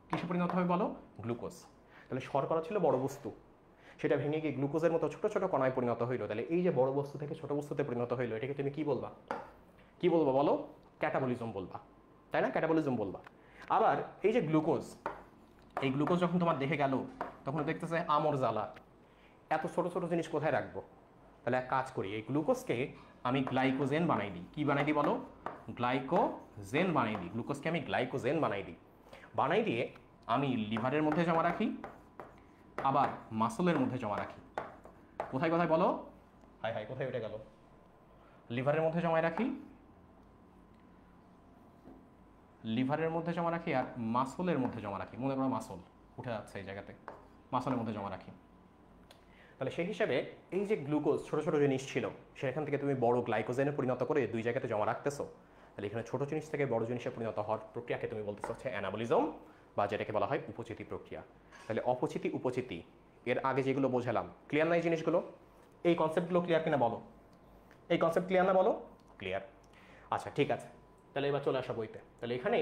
কিসে পরিণত হবে বলো? গ্লুকোজ। তাহলে শর্করা ছিল বড় বস্তু, সেটা ভেঙে গিয়ে গ্লুকোজের মতো ছোট ছোট কণায় পরিণত হইলো। তাহলে এই যে বড় বস্তু থেকে ছোট বস্তুতে পরিণত হইলো, এটাকে তুমি কি বলবা? কি বলবো বলো? ক্যাটাবলিজম বলবা, তাই না? ক্যাটাবলিজম বলবা। আবার এই যে গ্লুকোজ, এই গ্লুকোজ যখন তোমার দেহে গেল, তখন দেখতেছে আমর জ্বালা, এত ছোট ছোট জিনিস কোথায় রাখবো? তাহলে এক কাজ করি, এই গ্লুকোজকে আমি গ্লাইকোজেন বানাই দিই। কি বানাই দিই বলো? গ্লাইকোজেন বানাই দিই। গ্লুকোজকে আমি গ্লাইকোজেন বানাই দিই। বানাই দিয়ে আমি লিভারের মধ্যে জমা রাখি, আবার মাসলের মধ্যে জমা রাখি। কোথায় কোথায় বলো? হাই হাই, কোথায় উঠে গেল? লিভারের মধ্যে জমা রাখি, লিভারের মধ্যে জমা রাখি, আর মাসলের মধ্যে জমা রাখি। মনে করো মাসল উঠে যাচ্ছে এই জায়গাতে, মাসলের মধ্যে জমা রাখি। তাহলে সেই হিসাবে এই যে গ্লুকোজ ছোট ছোট জিনিস ছিল, সেখান থেকে তুমি বড় গ্লাইকোজেনে পরিণত করে 2 জায়গাতে জমা রাখতেছো। তাহলে এখানে ছোট জিনিস থেকে বড় জিনিসে পরিণত হওয়ার প্রক্রিয়াকে তুমি বলতেছো হচ্ছে অ্যানাবলিজম, বা যেটাকে বলা হয় উপচিতি প্রক্রিয়া। তাহলে অপচিতি উপচিতি এর আগে যেগুলো বোঝালাম, ক্লিয়ার না এই জিনিসগুলো? এই কনসেপ্টগুলো ক্লিয়ার কিনা বলো? এই কনসেপ্ট ক্লিয়ার না বলো? ক্লিয়ার। আচ্ছা ঠিক আছে, তাহলে এবার চলে আসা বইতে। তাহলে এখানে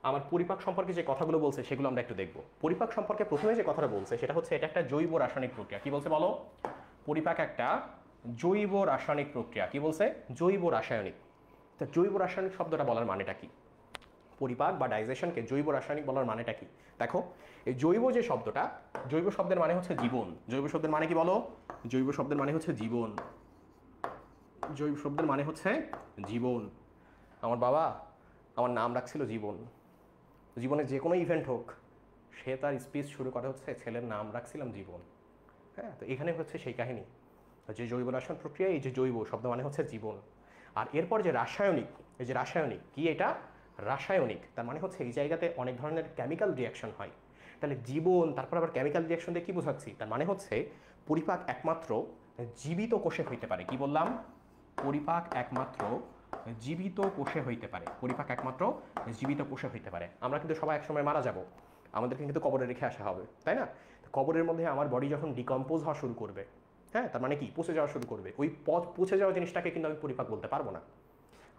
আমার পরিপাক সম্পর্কে যে কথাগুলো বলছে সেগুলো আমরা একটু দেখব। পরিপাক সম্পর্কে প্রথমে যে কথাটা বলছে সেটা হচ্ছে এটা একটা জৈব রাসায়নিক প্রক্রিয়া। কি বলছে বলো? পরিপাক একটা জৈব রাসায়নিক প্রক্রিয়া। কি বলছে? জৈব রাসায়নিক। তো জৈব রাসায়নিক শব্দটা বলার মানেটা কি? পরিপাক বা ডাইজেশনকে জৈব রাসায়নিক বলার মানেটা কি? দেখো, এই জৈব যে শব্দটা, জৈব শব্দের মানে হচ্ছে জীবন। জৈব শব্দের মানে কি বলো? জৈব শব্দের মানে হচ্ছে জীবন। জৈব শব্দের মানে হচ্ছে জীবন। আমার বাবা আমার নাম রাখছিল জীবন। জীবনে যে কোনো ইভেন্ট হোক, সে তার স্পিচ শুরু করে হচ্ছে ছেলের নাম রাখছিলাম জীবন। হ্যাঁ, তো এখানে হচ্ছে সেই কাহিনী যে জৈব রসায়ন প্রক্রিয়া, এই যে জৈব শব্দ মানে হচ্ছে জীবন। আর এরপর যে রাসায়নিক, এই যে রাসায়নিক কি, এটা রাসায়নিক তার মানে হচ্ছে এই জায়গাতে অনেক ধরনের কেমিক্যাল রিয়াকশন হয়। তাহলে জীবন, তারপর আবার কেমিক্যাল রিয়াকশন দিয়ে কী বোঝাচ্ছি, তার মানে হচ্ছে পরিপাক একমাত্র জীবিত কোষে হইতে পারে। কি বললাম? পরিপাক একমাত্র জীবিত কোষে হইতে পারে। পরিপাক একমাত্র জীবিত কোষে হইতে পারে। আমরা কিন্তু সবাই একসময় মারা যাব, আমাদেরকে কিন্তু কবরে রেখে আসা হবে, তাই না? কবরের মধ্যে আমার বডি যখন ডিকম্পোজ হওয়া শুরু করবে, হ্যাঁ, তার মানে কি পচে যাওয়া শুরু করবে, ওই পচে যাওয়া জিনিসটাকে কিন্তু আমি পরিপাক বলতে পারবো না।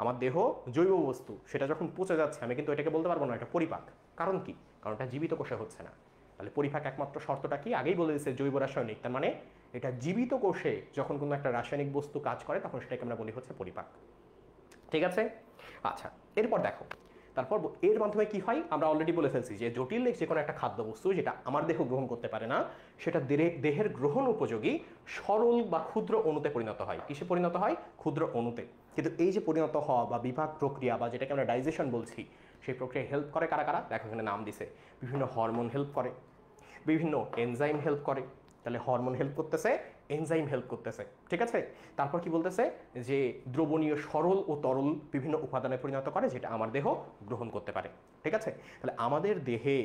আমার দেহ জৈব বস্তু, সেটা যখন পচে যাচ্ছে আমি কিন্তু এটাকে বলতে পারবো না এটা পরিপাক। কারণ কি? কারণ এটা জীবিত কোষে হচ্ছে না। তাহলে পরিপাক একমাত্র শর্তটা কি? আগেই বলে দিচ্ছে জৈব রাসায়নিক, তার মানে এটা জীবিত কোষে যখন কোনো একটা রাসায়নিক বস্তু কাজ করে তখন সেটাকে আমরা বলি হচ্ছে পরিপাক। ঠিক আছে? আচ্ছা, এরপর দেখো, তারপর এর মাধ্যমে কি হয় আমরা অলরেডি বলে ফেলছি যে জটিল যে কোনো একটা খাদ্যবস্তু যেটা আমার দেহ গ্রহণ করতে পারে না, সেটা দেহের গ্রহণ উপযোগী সরল বা ক্ষুদ্র অণুতে পরিণত হয়। কিসে পরিণত হয়? ক্ষুদ্র অণুতে। কিন্তু এই যে পরিণত হওয়া বা বিভাগ প্রক্রিয়া বা যেটাকে আমরা ডাইজেশন বলছি, সেই প্রক্রিয়ায় হেল্প করে কারা কারা? দেখো এখানে নাম দিছে, বিভিন্ন হরমোন হেল্প করে, বিভিন্ন এনজাইম হেল্প করে। তাহলে হরমোন হেল্প করতেছে, এনজাইম হেল্প করতেছে, ঠিক আছে? তারপর কি বলতেছে যে দ্রবণীয় সরল ও তরল বিভিন্ন উপাদানে পরিণত করে যেটা আমার দেহ গ্রহণ করতে পারে, ঠিক আছে? তাহলে আমাদের দেহে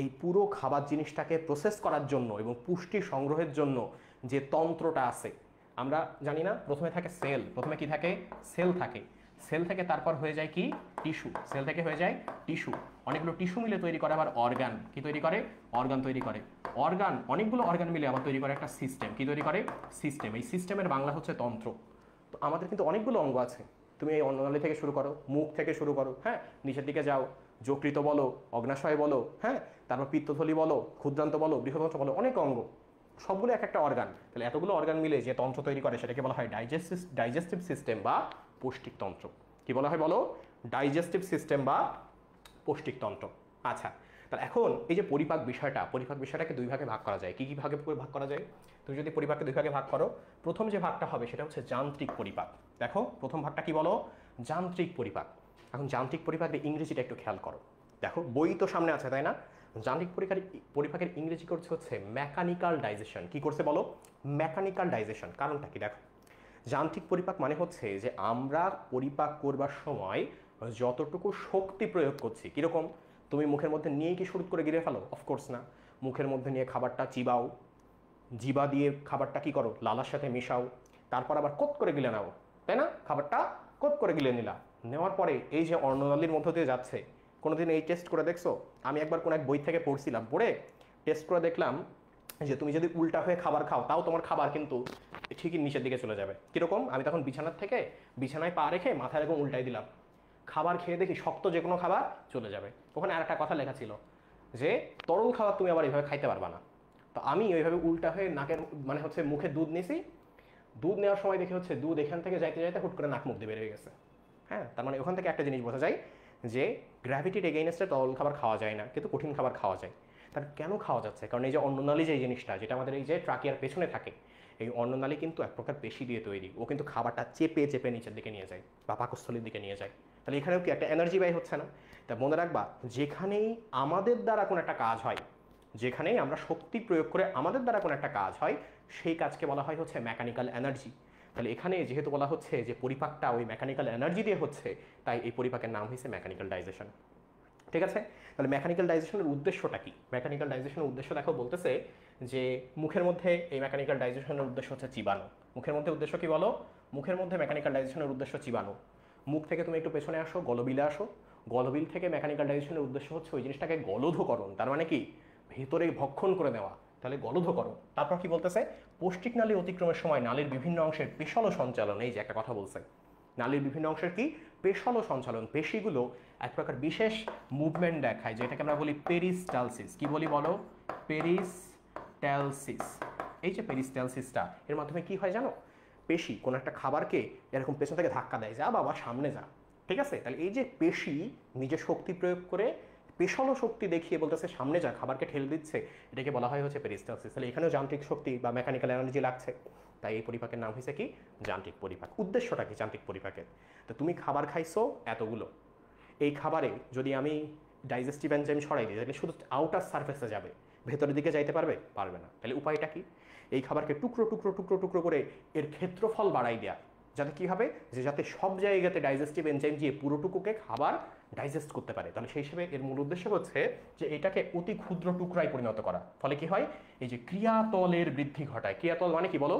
এই পুরো খাবার জিনিসটাকে প্রসেস করার জন্য এবং পুষ্টি সংগ্রহের জন্য যে তন্ত্রটা আছে, আমরা জানি না, প্রথমে থাকে সেল, প্রথমে কি থাকে? সেল থাকে। সেল থেকে তারপর হয়ে যায় কি? টিস্যু। সেল থেকে হয়ে যায় টিস্যু। অনেকগুলো টিস্যু মিলে তৈরি করে আবার অর্গান। কি তৈরি করে? অর্গান তৈরি করে। অর্গান, অনেকগুলো অর্গান মিলে আবার তৈরি করে একটা সিস্টেম। কি তৈরি করে? সিস্টেম। এই সিস্টেমের বাংলা হচ্ছে তন্ত্র। তো আমাদের কিন্তু অনেকগুলো অঙ্গ আছে। তুমি এই অন্ননালী থেকে শুরু করো, মুখ থেকে শুরু করো, হ্যাঁ, নিচের দিকে যাও, যকৃত বলো, অগ্নাশয় বলো, হ্যাঁ, তারপর পিত্তথলি বলো, ক্ষুদ্রান্ত বলো, বৃহদান্ত্র বলো, অনেক অঙ্গ, সবগুলো এক একটা অর্গান। তাহলে এতগুলো অর্গান মিলে যে তন্ত্র তৈরি করে সেটাকে বলা হয় ডাইজেস্টিভ সিস্টেম বা পৌষ্টিক তন্ত্র। কি বলা হয় বলো? ডাইজেস্টিভ সিস্টেম বা পৌষ্টিক তন্ত্র। আচ্ছা, তাহলে এখন এই যে পরিপাক বিষয়টাকে দুই ভাগে ভাগ করা যায়। কি কি ভাগে ভাগ করা যায়? তুমি যদি পরিপাককে দুই ভাগে ভাগ করো, প্রথম যে ভাগটা হবে সেটা হচ্ছে যান্ত্রিক পরিপাক। দেখো প্রথম ভাগটা কি বলো? যান্ত্রিক পরিপাক। এখন যান্ত্রিক পরিপাকের ইংরেজিটা একটু খেয়াল করো। দেখো বই তো সামনে আছে, তাই না? যান্ত্রিক পরিপাকের ইংরেজি করছে হচ্ছে মেকানিক্যাল ডাইজেশন। কি করছে বলো? Mechanical digestion. কারণটা কি? দেখো, যান্ত্রিক পরিপাক মানে হচ্ছে যে আমরা পরিপাক করবার সময় যতটুকু শক্তি প্রয়োগ করছি, কীরকম? তুমি মুখের মধ্যে নিয়ে কি শুরু করে গিলে ফেলো? অফকোর্স না। মুখের মধ্যে নিয়ে খাবারটা চিবাও, জিবা দিয়ে খাবারটা কি করো? লালার সাথে মিশাও, তারপর আবার কোত করে গিলে নাও, তাই না? খাবারটা কোত করে গিলে নিলা, নেওয়ার পরে এই যে অন্ননালীর মধ্য দিয়ে যাচ্ছে, কোনোদিন এই টেস্ট করে দেখছো? আমি একবার কোনো এক বই থেকে পড়ছিলাম, পড়ে টেস্ট করে দেখলাম যে তুমি যদি উল্টা হয়ে খাবার খাও তাও তোমার খাবার কিন্তু ঠিকই নিচের দিকে চলে যাবে। কীরকম? আমি তখন বিছানার থেকে বিছানায় পা রেখে মাথায় এরকম উল্টাই দিলাম, খাবার খেয়ে দেখি শক্ত যে কোনো খাবার চলে যাবে। ওখানে আর একটা কথা লেখা ছিল যে তরল খাবার তুমি আবার এইভাবে খাইতে পারবা না। তো আমি ওইভাবে উল্টা হয়ে নাকের মানে হচ্ছে মুখে দুধ নিছি, দুধ নেওয়ার সময় দেখে হচ্ছে দুধ এখান থেকে যাইতে যাইতে হুট করে নাক মুখ দিয়ে বের হয়ে গেছে। হ্যাঁ, তার মানে ওখান থেকে একটা জিনিস বোঝা যায় যে গ্র্যাভিটির এগেইনস্টে তরল খাবার খাওয়া যায় না, কিন্তু কঠিন খাবার খাওয়া যায়। তার কেন খাওয়া যাচ্ছে? কারণ এই যে অন্ননালী যে জিনিসটা, যেটা আমাদের এই যে ট্রাকিয়ার পেছনে থাকে, এই অন্ননালী কিন্তু এক প্রকার পেশি দিয়ে তৈরি। ও কিন্তু খাবারটা চেপে চেপে নিচের দিকে নিয়ে যায় বা পাকস্থলীর দিকে নিয়ে যায়। তাহলে এখানেও কি একটা এনার্জি ব্যয় হচ্ছে না? তা মনে রাখবা, যেখানেই আমাদের দ্বারা কোনো একটা কাজ হয়, যেখানেই আমরা শক্তি প্রয়োগ করে আমাদের দ্বারা কোনো একটা কাজ হয়, সেই কাজকে বলা হয় হচ্ছে মেকানিক্যাল এনার্জি। তাহলে এখানে যেহেতু বলা হচ্ছে যে পরিপাকটা ওই মেকানিক্যাল এনার্জি দিয়ে হচ্ছে, তাই এই পরিপাকের নাম হয়েছে মেকানিক্যাল ডাইজেশন। ঠিক আছে? তাহলে মেকানিক্যাল ডাইজেশনের উদ্দেশ্যটা কি? মেকানিক্যাল ডাইজেশনের উদ্দেশ্য দেখো বলতেছে যে মুখের মধ্যে এই মেকানিক্যাল ডাইজেশনের উদ্দেশ্য হচ্ছে চিবানো। মুখের মধ্যে উদ্দেশ্য কি বলো? মুখের মধ্যে মেকানিক্যাল ডাইজেশনের উদ্দেশ্য চিবানো। মুখ থেকে তুমি একটু পেছনে আসো, গলবিলে আসো, গলবিল থেকে মেকানিক্যাল ডাইজেশনের উদ্দেশ্য হচ্ছে ওই জিনিসটাকে গলধকরণ। তার মানে কি? ভেতরে ভক্ষণ করে নেওয়া। তাহলে গলধকরণ। তারপর কি বলতেছে? পৌষ্টিক নালী অতিক্রমের সময় নালীর বিভিন্ন অংশের পেশল সঞ্চালন। এই যে একটা কথা বলছে, নালীর বিভিন্ন অংশের কি? পেশল সঞ্চালন। পেশিগুলো এক প্রকার বিশেষ মুভমেন্ট দেখায়, যেটাকে আমরা বলি পেরিস্টালসিস। কি বলি বলো? পেরিস্টালসিস। এই যে পেরিস্টালসিসটা, এর মাধ্যমে কি হয় জানো? পেশি কোনো একটা খাবারকে এরকম পেছন থেকে ধাক্কা দেয়, যা বাবা সামনে যা। ঠিক আছে? তাহলে এই যে পেশি নিজের শক্তি প্রয়োগ করে পেশালো শক্তি দেখিয়ে বলতেছে সামনে যা, খাবারকে ঠেলে দিচ্ছে, এটাকে বলা হয় হচ্ছে পেরিস্টালসিস। তাহলে এখানেও যান্ত্রিক শক্তি বা মেকানিক্যাল এনার্জি লাগছে, তাই এই পরিপাকের নাম হয়েছে কি যান্ত্রিক পরিপাক। উদ্দেশ্যটা কি যান্ত্রিক পরিপাকের? তো তুমি খাবার খাইছো এতগুলো, এই খাবারে যদি আমি ডাইজেস্টিভ এনজাইম ছড়াই দিই তাহলে শুধু আউটার সারফেসে যাবে, ভেতরের দিকে যাইতে পারবে? পারবে না। তাহলে উপায়টা কি? এই খাবারকে টুকরো টুকরো টুকরো টুকরো করে এর ক্ষেত্রফল বাড়াই দেওয়া, যাতে কি হবে, যে যাতে সব জায়গাতে ডাইজেস্টিভ এনজাইম দিয়ে পুরোটুকুকে খাবার ডাইজেস্ট করতে পারে। তাহলে সেই হিসেবে এর মূল উদ্দেশ্য হচ্ছে যে এটাকে অতি ক্ষুদ্র টুকরায় পরিণত করা। ফলে কি হয়, এই যে ক্রিয়াতলের বৃদ্ধি ঘটায়। ক্রিয়াতল মানে কি বলো?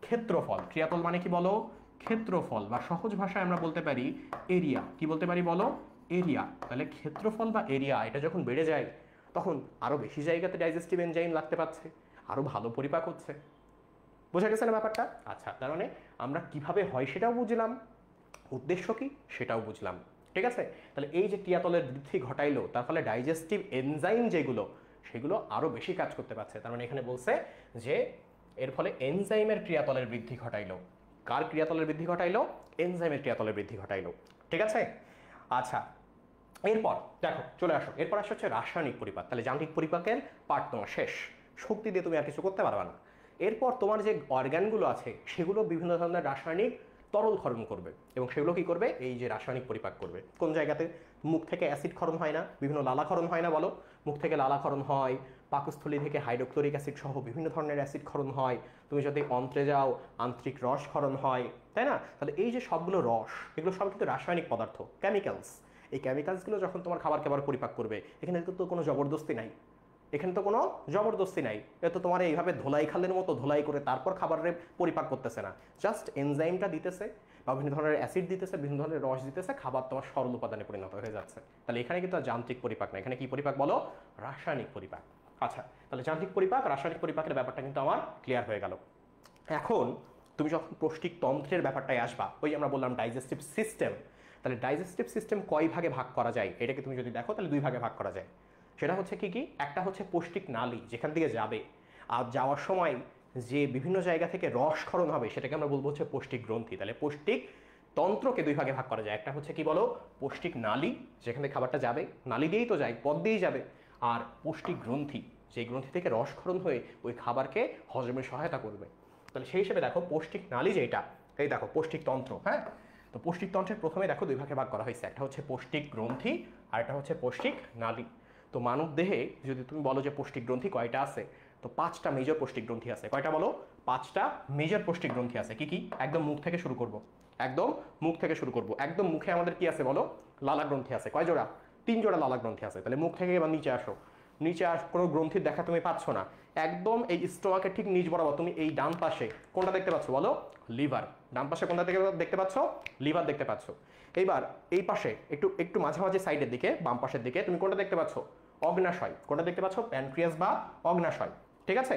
ক্ষেত্রফল। ক্রিয়াতল মানে কি বলো? ক্ষেত্রফল, বা সহজ ভাষায় আমরা বলতে পারি এরিয়া। কি বলতে পারি বলো? এরিয়া। তাহলে ক্ষেত্রফল বা এরিয়া এটা যখন বেড়ে যায় তখন আরো বেশি জায়গাতে ডাইজেস্টিভ এনজাইম লাগতে পারছে, আরো ভালো পরিপাক হচ্ছে। বোঝা গেছে না ব্যাপারটা? আচ্ছা, তার মানে আমরা কিভাবে হয় সেটাও বুঝলাম, উদ্দেশ্য কি সেটাও বুঝলাম। ঠিক আছে? তাহলে এই যে ক্রিয়াতলের বৃদ্ধি ঘটাইলো, তার ফলে ডাইজেস্টিভ এনজাইম যেগুলো সেগুলো আরো বেশি কাজ করতে পারছে। তার মানে এখানে বলছে যে এর ফলে এনজাইমের ক্রিয়াতলের বৃদ্ধি ঘটাইলো। কার ক্রিয়াতলের বৃদ্ধি ঘটাইলো? এনজাইমের ক্রিয়াতলের বৃদ্ধি ঘটাইলো। ঠিক আছে? আচ্ছা, এরপর দেখো চলে আসো, এরপর আসা হচ্ছে রাসায়নিক পরিপাক। তাহলে যান্ত্রিক পরিপাকের পার্ট তোমার শেষ, শক্তি দিয়ে তুমি আর কিছু করতে পারবে না। এরপর তোমার যে অর্গানগুলো আছে সেগুলো বিভিন্ন ধরনের রাসায়নিক তরল ক্ষরণ করবে, এবং সেগুলো কি করবে? এই যে রাসায়নিক পরিপাক করবে। কোন জায়গাতে? মুখ থেকে অ্যাসিড ক্ষরণ হয় না, বিভিন্ন লালাক্ষরণ হয় না বলো? মুখ থেকে লালাক্ষরণ হয়, পাকস্থলী থেকে হাইড্রোক্লোরিক অ্যাসিড সহ বিভিন্ন ধরনের অ্যাসিড ক্ষরণ হয়। তুমি যদি অন্ত্রে যাও আন্তরিক রস ক্ষরণ হয়, তাই না? তাহলে এই যে সবগুলো রস, এগুলো সব কিন্তু রাসায়নিক পদার্থ, কেমিক্যালস। এই কেমিক্যালসগুলো যখন তোমার খাবার পরিপাক করবে, এখানে কিন্তু কোনো জবরদস্তি নাই, এখানে তো কোনো জবরদস্তি নাই। এ তো তোমার এইভাবে ধোলাই খালের মতো ধোলাই করে তারপর খাবারের পরিপাক করতেছে না, জাস্ট এনজাইমটা দিতেছে বা বিভিন্ন ধরনের অ্যাসিড দিতেছে, বিভিন্ন ধরনের রস দিতেছে, খাবার তোমার সরল উপাদানে পরিণত হয়ে যাচ্ছে। তাহলে এখানে কিন্তু আর যান্ত্রিক পরিপাক না, এখানে কি পরিপাক বলো? রাসায়নিক পরিপাক। আচ্ছা, তাহলে যান্ত্রিক পরিপাক, রাসায়নিক পরিপাকের ব্যাপারটা কিন্তু আমার ক্লিয়ার হয়ে গেল। এখন তুমি যখন পৌষ্টিক তন্ত্রের ব্যাপারটায় আসবা, ওই আমরা বললাম ডাইজেস্টিভ সিস্টেম। তাহলে ডাইজেস্টিভ সিস্টেম কয় ভাগে ভাগ করা যায় এটাকে তুমি যদি দেখো, তাহলে দুই ভাগে ভাগ করা যায়। সেটা হচ্ছে কি কি? একটা হচ্ছে পৌষ্টিক নালী, যেখান থেকে যাবে, আর যাওয়ার সময় যে বিভিন্ন জায়গা থেকে রস ক্ষরণ হবে সেটাকে আমরা বলবো হচ্ছে পৌষ্টিক গ্রন্থি। তাহলে পৌষ্টিক তন্ত্রকে দুই ভাগে ভাগ করা যায়। একটা হচ্ছে কি বলো? পৌষ্টিক নালী, যেখান থেকে খাবারটা যাবে, নালী দিয়েই তো যায়, পথ দিয়েই যাবে। আর পৌষ্টিক গ্রন্থি, যে গ্রন্থি থেকে রস ক্ষরণ হয়ে ওই খাবারকে হজমে সহায়তা করবে। তাহলে সেই হিসেবে দেখো পৌষ্টিক নালী যেটা, এই দেখো পৌষ্টিক তন্ত্র। হ্যাঁ, তো পৌষ্টিক তন্ত্রের প্রথমে দেখো দুই ভাগে ভাগ করা হয়েছে, একটা হচ্ছে পৌষ্টিক গ্রন্থি আর একটা হচ্ছে পৌষ্টিক নালী। তো মানব দেহে যদি তুমি বলো যে পৌষ্টিক গ্রন্থি কয়টা আছে, তো 5টা মেজর পৌষ্টিক গ্রন্থি আছে। কয়টা বলো? 5টা মেজর পৌষ্টিক গ্রন্থি আছে। কি কি? একদম মুখ থেকে শুরু করব, একদম মুখ থেকে শুরু করব। একদম মুখে আমাদের কি আছে বলো? লালা গ্রন্থি আছে। কয় জোড়া? 3 জোড়া লালা গ্রন্থি আছে। তাহলে মুখ থেকে এবার নিচে আসো, নিচে কোনো গ্রন্থির দেখা তুমি পাচ্ছ না, একদম এই স্টোমাকের ঠিক নিচ বরাবর তুমি এই ডান পাশে কোনটা দেখতে পাচ্ছ বলো? লিভার। ডান পাশে কোনটা দেখতে পাচ্ছ? লিভার দেখতে পাচ্ছ। এইবার এই পাশে একটু একটু মাঝামাঝি সাইডের দিকে, বাম পাশের দিকে তুমি কোনটা দেখতে পাচ্ছ? অগ্নাশয়। কোনটা দেখতে পাচ্ছ? প্যানক্রিয়াস বা অগ্নাশয়। ঠিক আছে?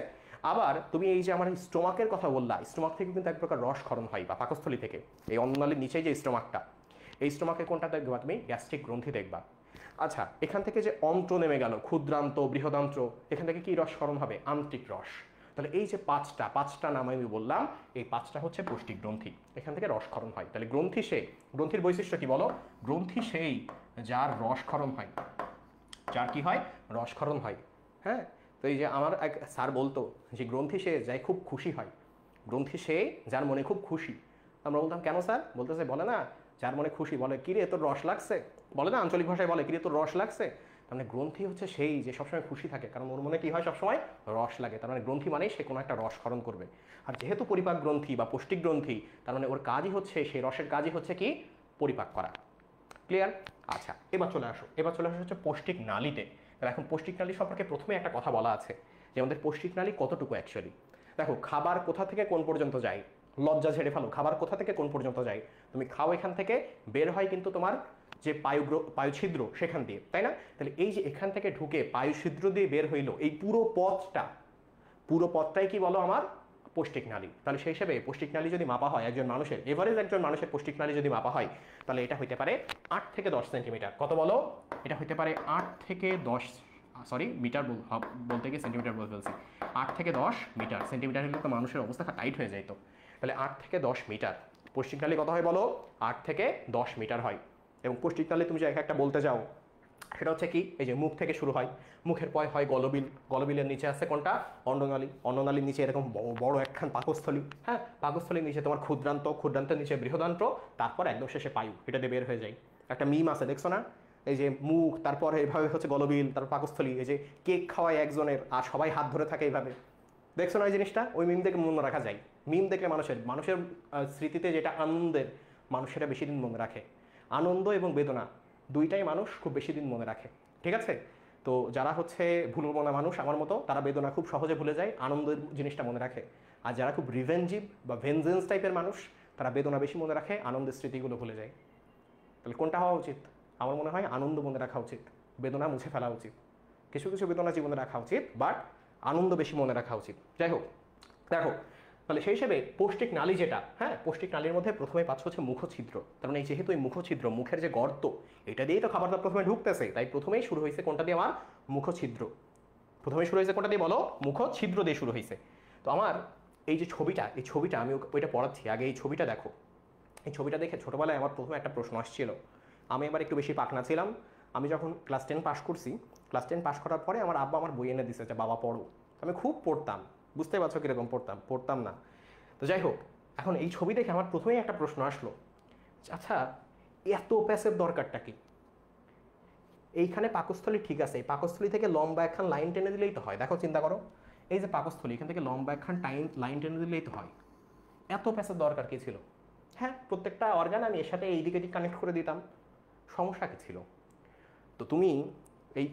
আবার তুমি এই যে আমার স্টোমাকের কথা বললা, স্টোমাক থেকে কিন্তু এক প্রকার রস ক্ষরণ হয়, বা পাকস্থলী থেকে, এই অন্ননালীর নিচেই যে স্টোমাকটা, এই স্টোমাকে কোনটা দেখবা তুমি? গ্যাস্ট্রিক গ্রন্থি দেখবা। আচ্ছা, এখান থেকে যে অন্ত্র নেমে গেল, ক্ষুদ্রান্ত, বৃহদান্ত্র, এখান থেকে কি রস ক্ষরণ হবে? আন্ত্রিক রস। তাহলে এই যে পাঁচটা নাম আমি বললাম, এই 5টা হচ্ছে পৌষ্টিক গ্রন্থি, এখান থেকে রস ক্ষরণ হয়। তাহলে গ্রন্থি সেই, গ্রন্থির বৈশিষ্ট্য কি বলো? গ্রন্থি সেই যার রস ক্ষরণ হয়, যার কি হয়? রস ক্ষরণ হয়। হ্যাঁ, তো এই যে আমার এক স্যার বলতো যে গ্রন্থি সে যাই খুব খুশি হয়, গ্রন্থি সে যার মনে খুব খুশি। আমরা বলতাম কেন স্যার? বলতেছে বলে না, যার মনে খুশি, বলে কিরে তোর রস লাগছে, বলে না আঞ্চলিক ভাষায় বলে কিরে তোর রস লাগছে। তার মানে গ্রন্থি হচ্ছে সেই যে সবসময় খুশি থাকে, কারণ ওর মনে কি হয়? সবসময় রস লাগে। তার মানে গ্রন্থি মানেই সে কোনো একটা রস ক্ষরণ করবে। আর যেহেতু পরিপাক গ্রন্থি বা পৌষ্টিক গ্রন্থি, তার মানে ওর কাজই হচ্ছে, সেই রসের কাজই হচ্ছে কি? পরিপাক করা। ক্লিয়ার? আচ্ছা, এবার চলে আসো হচ্ছে পৌষ্টিক নালীতে। তাহলে এখন পৌষ্টিক নালী সম্পর্কে প্রথমে একটা কথা বলা আছে যে আমাদের পৌষ্টিক নালী কতটুকু অ্যাকচুয়ালি। দেখো, খাবার কোথা থেকে কোন পর্যন্ত যায়? লজ্জা ঝেড়ে ফেলো, খাবার কোথা থেকে কোন পর্যন্ত যায়? তুমি খাও, এখান থেকে বের হয় কিন্তু তোমার যে পায়ুছিদ্র সেখান দিয়ে, তাই না? তাহলে এই যে এখান থেকে ঢুকে পায়ুছিদ্র দিয়ে বের হইলো, এই পুরো পথটাই কি বলো আমার? পৌষ্টিক নালী। তাহলে সেই হিসেবে পৌষ্টিক নালী যদি মাপা হয় একজন মানুষের, এভারেজ একজন মানুষের পৌষ্টিক নালী যদি মাপা হয়, তাহলে এটা হইতে পারে 8 থেকে 10 সেন্টিমিটার। কত বলো? এটা হইতে পারে 8 থেকে 10, সরি মিটার বলতে গিয়ে সেন্টিমিটার বলে ফেলছি। 8 থেকে 10 মিটার, সেন্টিমিটার হলে তো মানুষের অবস্থা টাইট হয়ে যাইতো। তাহলে 8 থেকে 10 মিটার পৌষ্টিক নালী কত হয় বলো? 8 থেকে 10 মিটার হয়। এবং পৌষ্টিক নালী তুমি যে একটা বলতে যাও সেটা হচ্ছে কি, এই যে মুখ থেকে শুরু হয়, মুখের পরে হয় গলবিল, গলবিলের নিচে আছে কোনটা, অন্ননালী, অন্ননালীর নিচে এরকম বড় একখান পাকস্থলী, হ্যাঁ, পাকস্থলীর নিচে তোমার ক্ষুদ্রান্ত, ক্ষুদ্রান্তের নিচে বৃহদান্ত্র, তারপর একদম শেষে পায়ু, এটা দিয়ে বের হয়ে যায়। একটা মিম আছে দেখছো না, এই যে মুখ, তারপরে এইভাবে হচ্ছে গলবিল, তারপর পাকস্থলী, এই যে কেক খাওয়ায় একজনের আর সবাই হাত ধরে থাকে এইভাবে, দেখছো না ওই জিনিসটা, ওই মিম দেখে মনে রাখা যায়। মিম দেখলে মানুষের মানুষের স্মৃতিতে যেটা আনন্দের, মানুষ সেটা বেশি দিন মনে রাখে। আনন্দ এবং বেদনা দুইটাই মানুষ খুব বেশি দিন মনে রাখে, ঠিক আছে। তো যারা হচ্ছে ভুলবনা মানুষ আমার মতো, তারা বেদনা খুব সহজে ভুলে যায়, আনন্দের জিনিসটা মনে রাখে। আর যারা খুব রিভেঞ্জিভ বা ভেনজেন্স টাইপের মানুষ, তারা বেদনা বেশি মনে রাখে, আনন্দের স্মৃতিগুলো ভুলে যায়। তাহলে কোনটা হওয়া উচিত? আমার মনে হয় আনন্দ মনে রাখা উচিত, বেদনা মুছে ফেলা উচিত। কিছু কিছু বেদনা জীবনে রাখা উচিত, বাট আনন্দ বেশি মনে রাখা উচিত। যাই হোক, দেখো তাহলে সেই হিসেবে পৌষ্টিক নালী যেটা, হ্যাঁ, পৌষ্টিক নালীর মধ্যে প্রথমে পাচ্ছ হচ্ছে মুখছিদ্র। তার মানে যেহেতু এই মুখছিদ্র, মুখের যে গর্ত, এটা দিয়েই তো খাবারটা প্রথমে ঢুকতেছে, তাই প্রথমেই শুরু হয়েছে কোনটা দিয়ে? আমার মুখছিদ্র। প্রথমে শুরু হয়েছে কোনটা দিয়ে বলো? মুখছিদ্র দিয়ে শুরু হয়েছে। তো আমার এই যে ছবিটা, এই ছবিটা আমি ওইটা পড়াচ্ছি, আগে এই ছবিটা দেখো। এই ছবিটা দেখে ছোটোবেলায় আমার প্রথমে একটা প্রশ্ন আসছিল। আমি এবার একটু বেশি পাকনা ছিলাম। আমি যখন ক্লাস 10 পাস করছি, ক্লাস 10 পাস করার পরে আমার আব্বা আমার বই এনে দিছে যে বাবা পড়ো। আমি খুব পড়তাম, বুঝতে পারছো কীরকম পড়তাম না। তো যাই হোক, এখন এই ছবি দেখে আমার প্রথমেই একটা প্রশ্ন আসলো, আচ্ছা এত প্যাসের দরকারটা কি? এইখানে পাকস্থলী ঠিক আছে, এই পাকস্থলী থেকে লম্বা একখান লাইন টেনে দিলেই তো হয়। দেখো চিন্তা করো, এই যে পাকস্থলী, এখান থেকে লম্বা একখান লাইন টেনে দিলেই তো হয়। এত প্যাসের দরকার কি ছিল? হ্যাঁ, প্রত্যেকটা অর্গান আমি এর সাথে এইদিকে কানেক্ট করে দিতাম, সমস্যা কি ছিল? তো তুমি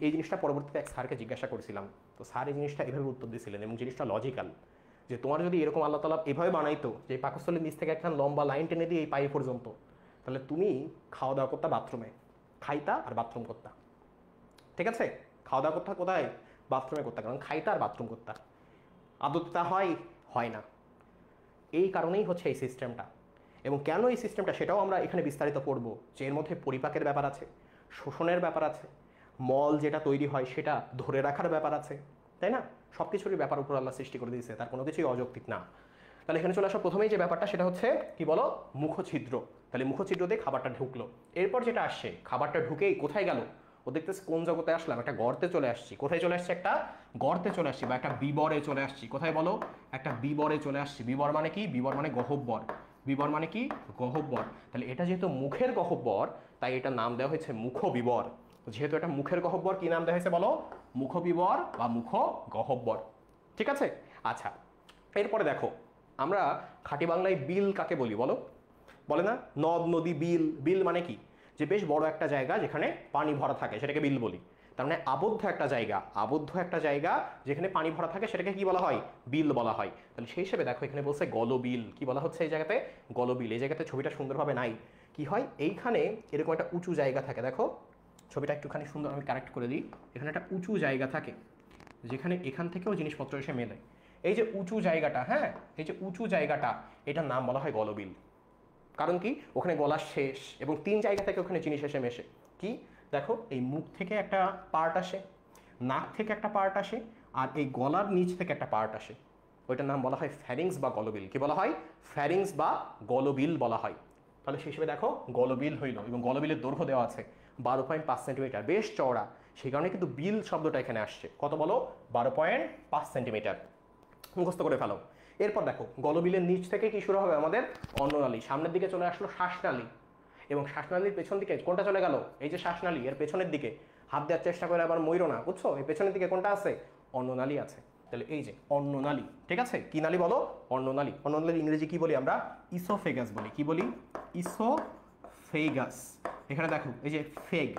এই জিনিসটা পরবর্তীতে এক স্যারকে জিজ্ঞাসা করেছিলাম, তো স্যার এই জিনিসটা এভাবে উত্তর দিয়েছিলেন, এবং জিনিসটা লজিক্যাল, যে তোমার যদি এরকম আল্লাহ তাআলা এভাবে বানাইতো যে পাকস্থলীর নিচ থেকে একখান লম্বা লাইন টেনে দিয়ে এই পায়ে পর্যন্ত, তাহলে তুমি খাওয়া দাওয়া করতা বাথরুমে, খাইতা আর বাথরুম করতা, ঠিক আছে? খাওয়া দাওয়া করতা কোথায়? বাথরুমে করতা, কারণ খাইতা আর বাথরুম করতা। আদতটা হয় না। এই কারণেই হচ্ছে এই সিস্টেমটা। এবং কেন এই সিস্টেমটা সেটাও আমরা এখানে বিস্তারিত পড়ব, যে এর মধ্যে পরিপাকের ব্যাপার আছে, শোষণের ব্যাপার আছে, মল যেটা তৈরি হয় সেটা ধরে রাখার ব্যাপার আছে, তাই না? সব কিছুরই ব্যাপার উপর আল্লাহ সৃষ্টি করে দিয়েছে, তার কোনো কিছুই অযৌক্তিক না। তাহলে এখানে চলে আসা প্রথমেই যে ব্যাপারটা, সেটা হচ্ছে কি বলো? মুখছিদ্র। তাহলে মুখছিদ্র দিয়ে খাবারটা ঢুকলো। এরপর যেটা আসছে, খাবারটা ঢুকেই কোথায় গেল? ও দেখতেছে কোন জগতে আসলাম, একটা গর্তে চলে আসছি। কোথায় চলে আসছি? একটা গর্তে চলে আসছি, বা একটা বিবরে চলে আসছি। কোথায় বলো? একটা বিবরে চলে আসছি। বিবর মানে কি? বিবর মানে গহব্বর। বিবর মানে কি? গহব্বর। তাহলে এটা যেহেতু মুখের গহব্বর, তাই এটা নাম দেওয়া হয়েছে মুখবিবর। যেহেতু এটা মুখের গহব্বর, কি নাম দেওয়া হয়েছে বলো? মুখবিবর বা মুখ গহব্বর, ঠিক আছে? আচ্ছা, এরপরে দেখো, আমরা খাঁটি বাংলায় বিল কাকে বলি বলো? বলে না নদ নদী বিল। বিল মানে কি? যে বেশ বড় একটা জায়গা যেখানে পানি ভরা থাকে, সেটাকে বিল বলি। তার মানে আবদ্ধ একটা জায়গা যেখানে পানি ভরা থাকে, সেটাকে কি বলা হয়? বিল বলা হয়। তাহলে সেই হিসেবে দেখো, এখানে বলছে গলবিল। কি বলা হচ্ছে এই জায়গাতে? গলবিল। এই জায়গাতে ছবিটা সুন্দরভাবে নাই। কি হয়, এইখানে এরকম একটা উঁচু জায়গা থাকে। দেখো ছবিটা একটুখানি সুন্দর আমি কারেক্ট করে দিই। এখানে একটা উঁচু জায়গা থাকে, যেখানে এখান থেকেও জিনিসপত্র এসে মেলে। এই যে উঁচু জায়গাটা, হ্যাঁ, এই যে উঁচু জায়গাটা, এটার নাম বলা হয় গলবিল। কারণ কি? ওখানে গলা শেষ এবং 3 জায়গা থেকে ওখানে জিনিস এসে মেশে। কি দেখো, এই মুখ থেকে একটা পার্ট আসে, নাক থেকে একটা পার্ট আসে, আর এই গলার নিচ থেকে একটা পার্ট আসে। ওইটার নাম বলা হয় ফ্যারিংস বা গলবিল। কি বলা হয়? ফ্যারিংস বা গলবিল বলা হয়। তাহলে সেই হিসেবে দেখো গলবিল হইল, এবং গলবিলের দৈর্ঘ্য দেওয়া আছে 12.5 সেন্টিমিটার, বেশ চওড়া। সেই কারণে কিন্তু বিল শব্দটা এখানে আসছে। কত বলো? 12.5 সেন্টিমিটার। মুখস্থ করে ফেলো। এরপর দেখো, গলবিলের নিচ থেকে কি শুরু হবে? আমাদের অন্ননালী। সামনের দিকে চলে আসলো শ্বাসনালী, এবং শ্বাসনালীর পেছন দিকে কোনটা চলে গেল? এই যে শ্বাসনালী, এর পেছনের দিকে হাত দেওয়ার চেষ্টা করে আবার মইরো না, বুঝছো? এই পেছনের দিকে কোনটা আছে? অন্ননালী আছে। তাহলে এই যে অন্ননালী, ঠিক আছে? কি নালী বলো? অন্ননালী। অন্ননালীর ইংরেজি কি বলি আমরা? ইসোফেগাস বলি। কি বলি? ইসোফেগাস। এখানে দেখো এই যে ফেগ,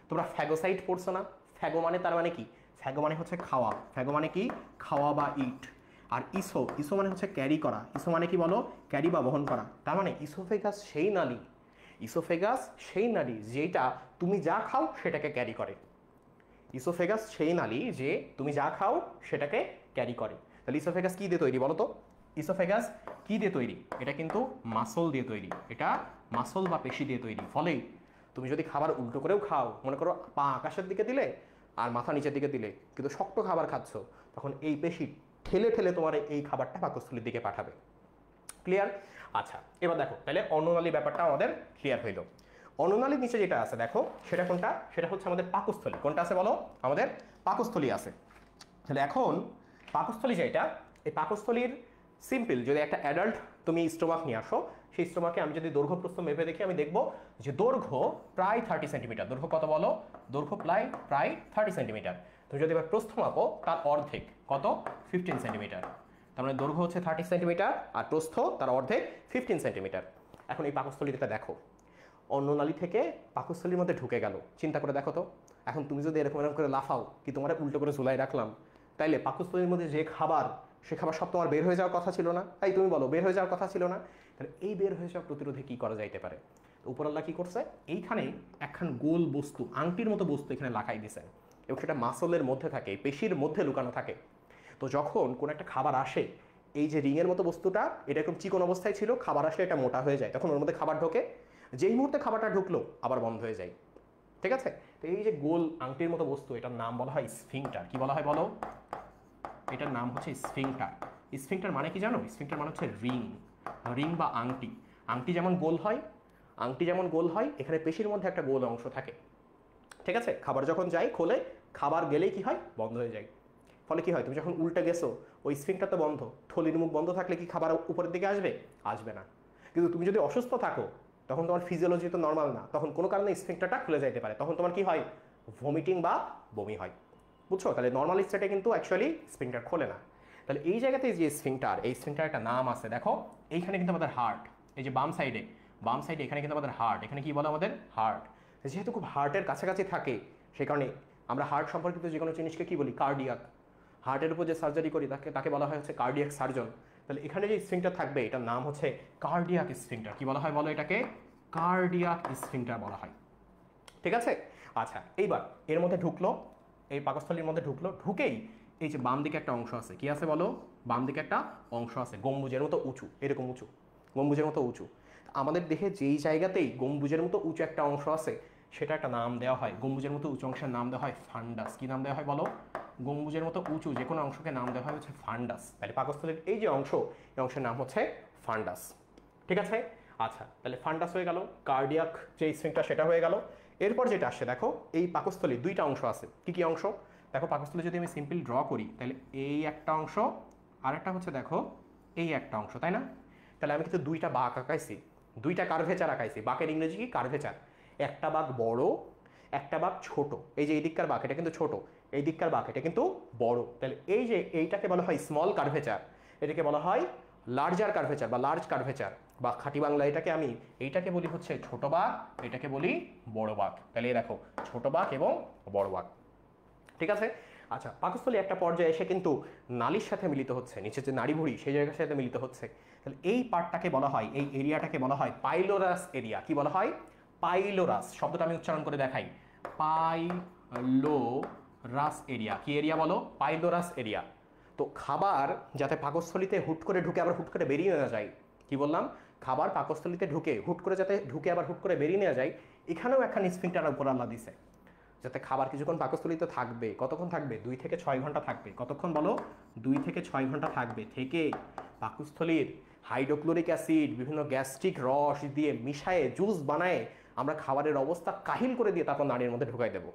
তোমরা ফ্যাগোসাইট পড়ছো না? ফ্যাগো মানে, তার মানে কি? ফ্যাগো মানে হচ্ছে খাওয়া। ফ্যাগো মানে কি? খাওয়া বা ইট। আর ইসো মানে হচ্ছে ক্যারি করা। ইসো মানে কি বলো? ক্যারি বা বহন করা। তার মানে ইসোফেগাস সেই নালী, ইসোফেগাস সেই নালী যেটা তুমি যা খাও সেটাকে ক্যারি করে। ইসোফেগাস সেই নালী যে তুমি যা খাও সেটাকে ক্যারি করে। তাহলে ইসোফেগাস কি দিয়ে তৈরি বলো তো? ইসোফেগাস কি দিয়ে তৈরি? এটা কিন্তু মাসল দিয়ে তৈরি। এটা মাসল বা পেশি দিয়ে তৈরি। ফলে তুমি যদি খাবার উল্টো করেও খাও, মনে করো পা আকাশের দিকে দিলে আর মাথা নিচের দিকে দিলে, কিন্তু শক্ত খাবার খাচ্ছ, তখন এই পেশি ঠেলে ঠেলে তোমার এই খাবারটা পাকস্থলীর দিকে পাঠাবে। ক্লিয়ার? আচ্ছা, এবার দেখো, তাহলে অন্ননালী ব্যাপারটা আমাদের ক্লিয়ার হইল। অন্ননালীর নিচে যেটা আছে দেখো সেটা কোনটা, সেটা হচ্ছে আমাদের পাকস্থলী। কোনটা আছে বলো, আমাদের পাকস্থলী আছে। তাহলে এখন পাকস্থলী যেটা, এই পাকস্থলীর সিম্পল যদি একটা অ্যাডাল্ট তুমি স্টোমাক নিয়ে আসো, সেই স্টোমাকে আমি যদি দৈর্ঘ্য প্রস্থ মেপে দেখি, আমি দেখব যে দৈর্ঘ্য প্রায় 30 সেন্টিমিটার। দৈর্ঘ্য কত বলো, দৈর্ঘ্য প্রায় 30 সেন্টিমিটার। তুমি যদি এবার প্রস্থ মাপো তার অর্ধেক কত, 15 সেন্টিমিটার। তার মানে দৈর্ঘ্য হচ্ছে 30 সেন্টিমিটার আর প্রস্থ তার অর্ধেক 15 সেন্টিমিটার। এখন এই পাকস্থলীটা দেখো, অন্ননালী থেকে পাকস্থলীর মধ্যে ঢুকে গেল, চিন্তা করে দেখো তো। এখন তুমি যদি এরকম এরকম করে লাফাও, কি তোমার উল্টো করে ঝুলাই রাখলাম, তাইলে পাকস্থলীর মধ্যে যে খাবার, সে খাবার সব তোমার বের হয়ে যাওয়ার কথা ছিল না? তাই তুমি বলো, বের হয়ে যাওয়ার কথা ছিল না? তাহলে এই বের হয়ে যাওয়া প্রতিরোধে কি করা যাইতে পারে? উপরাল্লা কি করছে, এইখানে একখান গোল বস্তু, আংটির মতো বস্তু এখানে লাগাই দিয়েছেন, এবং সেটা মাসলের মধ্যে থাকে, পেশির মধ্যে লুকানো থাকে। তো যখন কোনো একটা খাবার আসে, এই যে রিংয়ের মতো বস্তুটা, এটা এরকম চিকন অবস্থায় ছিল, খাবার আসলে এটা মোটা হয়ে যায়, তখন ওর মধ্যে খাবার ঢোকে, যেই মুহূর্তে খাবারটা ঢুকলো আবার বন্ধ হয়ে যায়। ঠিক আছে? তো এই যে গোল আংটির মতো বস্তু, এটার নাম বলা হয় স্ফিংটার। কি বলা হয় বলো, এটার নাম হচ্ছে স্ফিংটার। স্ফিংটার মানে কি জানো, স্ফিংটার মানে হচ্ছে রিং, রিং বা আংটি। আংটি যেমন গোল হয়, আংটি যেমন গোল হয়, এখানে পেশির মধ্যে একটা গোল অংশ থাকে। ঠিক আছে? খাবার যখন যায় খোলে, খাবার গেলেই কি হয়, বন্ধ হয়ে যায়। ফলে কি হয়, তুমি যখন উল্টে গেছো, ওই স্ফিংটার তো বন্ধ, থলির মুখ বন্ধ থাকলে কি খাবার উপরের দিকে আসবে? আসবে না। কিন্তু তুমি যদি অসুস্থ থাকো, তখন তোমার ফিজিওলজি তো নর্মাল না, তখন কোনো কারণে স্ফিংটারটা খুলে যাইতে পারে, তখন তোমার কি হয়, ভমিটিং বা বমি হয়। বুঝছো? তাহলে নর্মাল স্টেটে কিন্তু অ্যাকচুয়ালি স্ফিংটার খোলে না। তাহলে এই জায়গাতে যে স্ফিংটার, এই স্ফিংটার একটা নাম আছে দেখো, এইখানে কিন্তু আমাদের হার্ট, এই যে বাম সাইডে এখানে কিন্তু আমাদের হার্ট, এখানে কি বলে আমাদের হার্ট। যেহেতু খুব হার্টের কাছাকাছি থাকে, সেই কারণে আমরা হার্ট সম্পর্কিত যে কোনো জিনিসকে কি বলি, কার্ডিয়াক। হার্টের উপর যে সার্জারি করি তাকে বলা হয় হচ্ছে কার্ডিয়াক সার্জন। তাহলে এখানে যে স্ফিংটার থাকবে, এটার নাম হচ্ছে কার্ডিয়াক স্ফিংটার। কি বলা হয় বলো, এটাকে কার্ডিয়াক স্ফিংটার বলা হয়। ঠিক আছে? আচ্ছা, এইবার এর মধ্যে ঢুকলো, এই পাকস্থলীর মধ্যে ঢুকলো, ঢুকেই এই যে বাম দিকে একটা অংশ আছে, কি আছে বলো, বাম দিকে একটা অংশ আছে গম্বুজের মতো উঁচু, এরকম উঁচু, গম্বুজের মতো উঁচু। আমাদের দেহে যেই জায়গাতেই গম্বুজের মতো উঁচু একটা অংশ আছে, সেটা একটা নাম দেওয়া হয়, গম্বুজের মতো উঁচু অংশের নাম দেওয়া হয় ফান্ডাস। কি নাম দেওয়া হয় বলো, গম্বুজের মতো উঁচু যে কোনো অংশকে নাম দেওয়া হয় হচ্ছে ফান্ডাস। তাহলে পাকস্থলীর এই যে অংশ, এই অংশের নাম হচ্ছে ফান্ডাস। ঠিক আছে? আচ্ছা, তাহলে ফান্ডাস হয়ে গেল, কার্ডিয়াক যে স্ফিংটার সেটা হয়ে গেল। এরপর যেটা আসছে দেখো, এই পাকস্থলীর দুইটা অংশ আছে। কি কি অংশ দেখো, পাকস্থলী যদি আমি সিম্পল ড্র করি, তাহলে এই একটা অংশ, আর একটা হচ্ছে দেখো এই একটা অংশ, তাই না? তাহলে আমি কিন্তু দুইটা বাঁক আঁকাইছি, দুইটা কার্ভেচার আঁকাইছি। বাঁকের ইংরেজি কি, কার্ভেচার। একটা বাঁক বড়, একটা বাঁক ছোট। এই যে এই দিককার বাঁক, এটা কিন্তু ছোট, এই দিককার বাঁক এটা কিন্তু বড়। তাহলে এই যে এইটাকে বলা হয় স্মল কার্ভেচার, এটাকে বলা হয় লার্জার কার্ভেচার বা লার্জ কার্ভেচার, বা খাঁটি বাংলা এটাকে আমি, এইটাকে বলি হচ্ছে ছোট বাঁক, এটাকে বলি বড় বাঁক। তাহলে এই দেখো ছোট বাঁক এবং বড় বাঁক। ঠিক আছে? আচ্ছা, পাকস্থলী একটা পর্যায়ে এসে কিন্তু নালীর সাথে মিলিত হচ্ছে, নিচে যে নাড়ি ভুঁড়ি সেই জায়গার সাথে মিলিত হচ্ছে। তাহলে এই পার্টটাকে বলা হয়, এই এরিয়াটাকে বলা হয় পাইলোরাস এরিয়া। কি বলা হয়, পাইলোরাস। শব্দটা আমি উচ্চারণ করে দেখাই, পাইলোরাস এরিয়া। কি এরিয়া বলো, পাইলোরাস এরিয়া। তো খাবার যাতে পাকস্থলীতে হুট করে ঢুকে আবার হুট করে বেরিয়ে না যায়, কি বললাম, খাবার পাকস্থলীতে ঢুকে হুট করে যাতে ঢুকে আবার হুট করে বেরিয়ে নেওয়া যায়, এখানেও একখান স্ফিংটার উপর আল্লাহ দিছে, যাতে খাবার কিছুক্ষণ পাকস্থলীতে থাকবে। কতক্ষণ থাকবে, 2 থেকে 6 ঘন্টা থাকবে। কতক্ষণ বলো, 2 থেকে 6 ঘন্টা থাকবে। থেকে পাকস্থলীর হাইড্রোক্লোরিক অ্যাসিড, বিভিন্ন গ্যাস্ট্রিক রস দিয়ে মিশায়ে জুস বানায় আমরা খাবারের অবস্থা কাহিল করে দিয়ে তারপর নাড়ির মধ্যে ঢুকাই দেবো।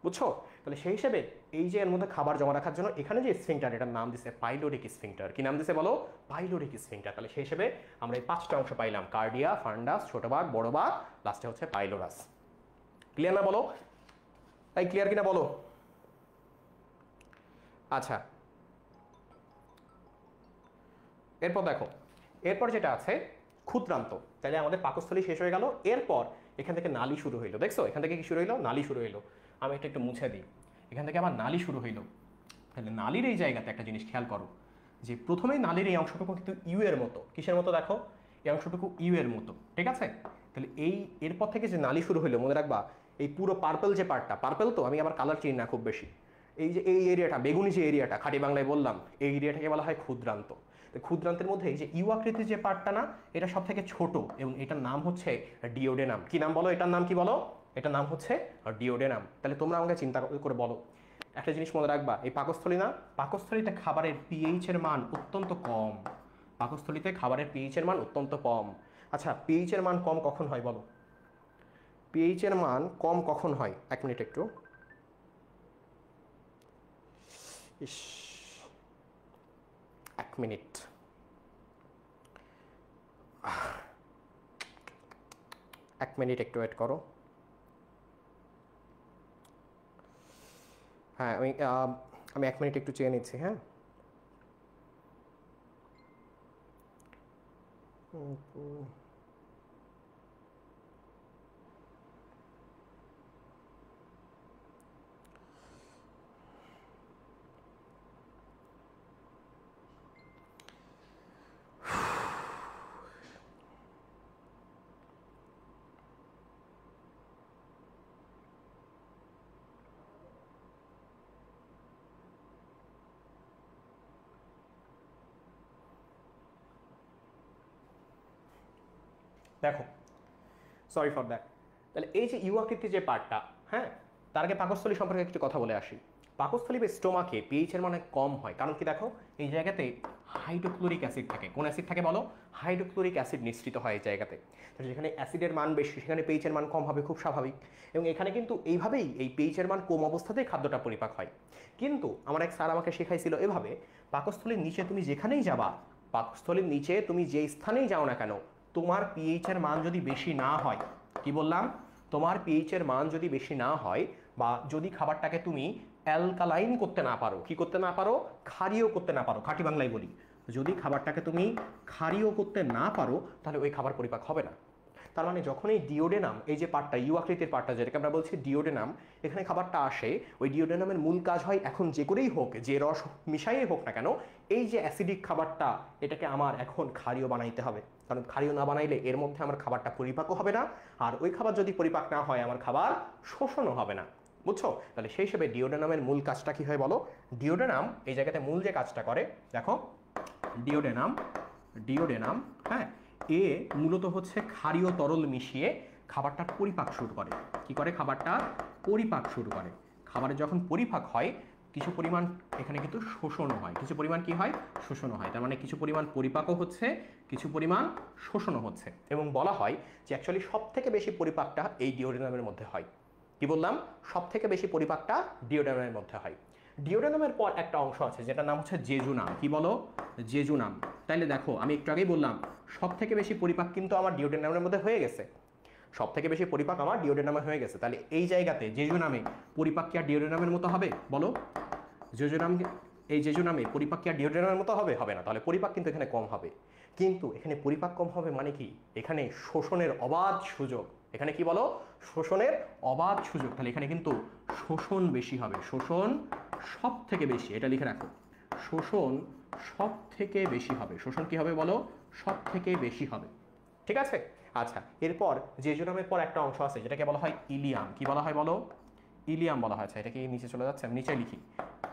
বুঝছো? তাহলে সেই হিসেবে এই যে এর মধ্যে খাবার জমা রাখার জন্য এখানে যে স্ফিংটার, এটার নাম দিছে পাইলোরিক স্ফিংটার। কি নাম দিছে বলো, পাইলোরিক স্ফিংটার। তাহলে সেই হিসেবে আমরা এই 5টা অংশ পাইলাম, কার্ডিয়া, ফান্ডাস, ছোট বাঁক, বড় বাঁক, লাস্টে হচ্ছে পাইলোরাস। ক্লিয়ার না বলো? তাই ক্লিয়ার কিনা বলো? আচ্ছা, এরপর দেখো, এরপর যেটা আছে ক্ষুদ্রান্ত। তাহলে আমাদের পাকস্থলী শেষ হয়ে গেল। এরপর এখান থেকে নালী শুরু হইলো। দেখছো এখান থেকে কি শুরু হইলো, নালী শুরু হইলো। আমি এটা একটু মুছে দিই, এখান থেকে আমার নালী শুরু হইলো। তাহলে নালীর এই জায়গাতে একটা জিনিস খেয়াল করো, যে প্রথমেই নালীর এই অংশটুকু কিন্তু ইউ এর মতো। কিসের মতো দেখো, এই অংশটুকু ইউ এর মতো। ঠিক আছে? তাহলে এরপর থেকে যে নালী শুরু হইলো, মনে রাখবা এই পুরো পার্পল যে পার্টটা, পার্পল তো আমি আবার কালার চিনি না খুব বেশি, এই যে এই এরিয়াটা, বেগুনি যে এরিয়াটা, খাঁটি বাংলায় বললাম, এই এরিয়াটাকে বলা হয় ক্ষুদ্রান্ত। তো ক্ষুদ্রান্তের মধ্যে এই যে ইউ আকৃতির যে পার্টটা না, এটা সব থেকে ছোট, এবং এটার নাম হচ্ছে ডিওডেনাম। কি নাম বলো, এটার নাম কি বলো, এটার নাম হচ্ছে ডিওডেনাম। তাহলে তোমরা আমাকে চিন্তা করে বলো, একটা জিনিস মনে রাখবা, এই পাকস্থলী না, পাকস্থলীতে খাবারের পিএইচ এর মান অত্যন্ত কম। পাকস্থলীতে খাবারের পিএইচ এর মান অত্যন্ত কম। আচ্ছা, পিএইচ এর মান কম কখন হয় বলো, পিএইচ এর মান কম কখন হয়? 1 মিনিট একটু। ইস, 1 মিনিট। এক মিনিট একটু ওয়েট করো। হ্যাঁ আমি 1 মিনিট একটু চেয়ে নিচ্ছি। হ্যাঁ, দেখো, সরি ফর দ্যাট। তাহলে এই যে ইউ আকৃতির যে পার্টটা, হ্যাঁ, তার আগে পাকস্থলী সম্পর্কে একটু কথা বলে আসি। পাকস্থলী বা স্টোমাকে পিএইচ এর মান কম হয়, কারণ কি দেখো, এই জায়গাতে হাইড্রোক্লোরিক অ্যাসিড থাকে। কোন অ্যাসিড থাকে বলো? হাইড্রোক্লোরিক অ্যাসিড নিঃসৃত হয় এই জায়গাতে। তাহলে যেখানে অ্যাসিডের মান বেশি সেখানে পিএইচ এর মান কম হবে, খুব স্বাভাবিক। এবং এখানে কিন্তু এইভাবেই এই পিএইচ এর মান কম অবস্থাতেই খাদ্যটা পরিপাক হয়। কিন্তু আমার এক স্যার আমাকে শেখাইছিল এভাবে, পাকস্থলীর নিচে তুমি যেখানেই যাবা, পাকস্থলীর নিচে তুমি যে স্থানেই যাও না কেন, তোমার পিএইচ এর মান যদি বেশি না হয়, কি বললাম, তোমার পিএইচ এর মান যদি বেশি না হয়, বা যদি খাবারটাকে তুমি অ্যালকালাইন করতে না পারো, কি করতে না পারো, ক্ষারীয় করতে না পারো, খাঁটি বাংলায় বলি, যদি খাবারটাকে তুমি ক্ষারীয় করতে না পারো, তাহলে ওই খাবার পরিপাক হবে না। তার মানে যখন এই ডিওডেনাম, এই যে পার্টটা, ইউ আকৃতির পার্টটা যেটাকে আমরা বলছি ডিওডেনাম, এখানে খাবারটা আসে, ওই ডিওডেনামের মূল কাজ হয়, এখন যে করেই হোক, যে রস মিশাইয়ে হোক না কেন, এই যে অ্যাসিডিক খাবারটা, এটাকে আমার এখন ক্ষারীয় বানাইতে হবে। কারণ ক্ষারীয় না বানাইলে এর মধ্যে আমার খাবারটা পরিপাকও হবে না, আর ওই খাবার যদি পরিপাক না হয় আমার খাবার শোষণও হবে না। বুঝছো? তাহলে সেই হিসেবে ডিওডেনামের মূল কাজটা কি হয় বলো? ডিওডেনাম এই জায়গাতে মূল যে কাজটা করে, দেখো, ডিওডেনাম, হ্যাঁ, এ মূলত হচ্ছে ক্ষারীয় তরল মিশিয়ে খাবারটা পরিপাক শুরু করে। কি করে? খাবারটা পরিপাক শুরু করে। খাবারের যখন পরিপাক হয়, কিছু পরিমাণ এখানে কিন্তু শোষণও হয়, কিছু পরিমাণ কি হয়, শোষণও হয়। তার মানে কিছু পরিমাণ পরিপাকও হচ্ছে, কিছু পরিমাণ শোষণও হচ্ছে। এবং বলা হয় যে অ্যাকচুয়ালি সব থেকে বেশি পরিপাকটা এই ডিওডেনামের মধ্যে হয়। কি বললাম? সব থেকে বেশি পরিপাকটা ডিওডেনামের মধ্যে হয়। ডিওডেনামের পর একটা অংশ আছে যেটার নাম হচ্ছে জেজুনাম। কি বলো? জেজুনাম। তাইলে দেখো, আমি একটু আগেই বললাম সব থেকে বেশি পরিপাক কিন্তু আমার ডিওডেনামের মধ্যে হয়ে গেছে, সব থেকে বেশি পরিপাক আমার ডিওডেনামে হয়ে গেছে। তাহলে এই জায়গাতে জেজুনামে পরিপাক কি আর ডিওডেনামের মতো হবে বলো? জেজুনাম, এই জেজুনামে পরিপাক কি আর ডিওডেনামের মতো হবে? হবে না। তাহলে পরিপাক কিন্তু এখানে কম হবে। কিন্তু এখানে পরিপাক কম হবে মানে কি? এখানে শোষণের অবাধ সুযোগ। এখানে কি বলো? শোষণের অবাধ সুযোগ। তাহলে এখানে কিন্তু শোষণ বেশি হবে। শোষণ সব থেকে বেশি, এটা লিখে রাখো, শোষণ সব থেকে বেশি হবে। শোষণ কি হবে বলো? সব থেকে বেশি হবে। ঠিক আছে? আচ্ছা, এরপর জেজুনামের পর একটা অংশ আছে যেটাকে বলা হয় ইলিয়াম। কি বলা হয় বলো? ইলিয়াম বলা হয়। এটা কি নিচে চলে যাচ্ছে? আমি নিচে লিখি।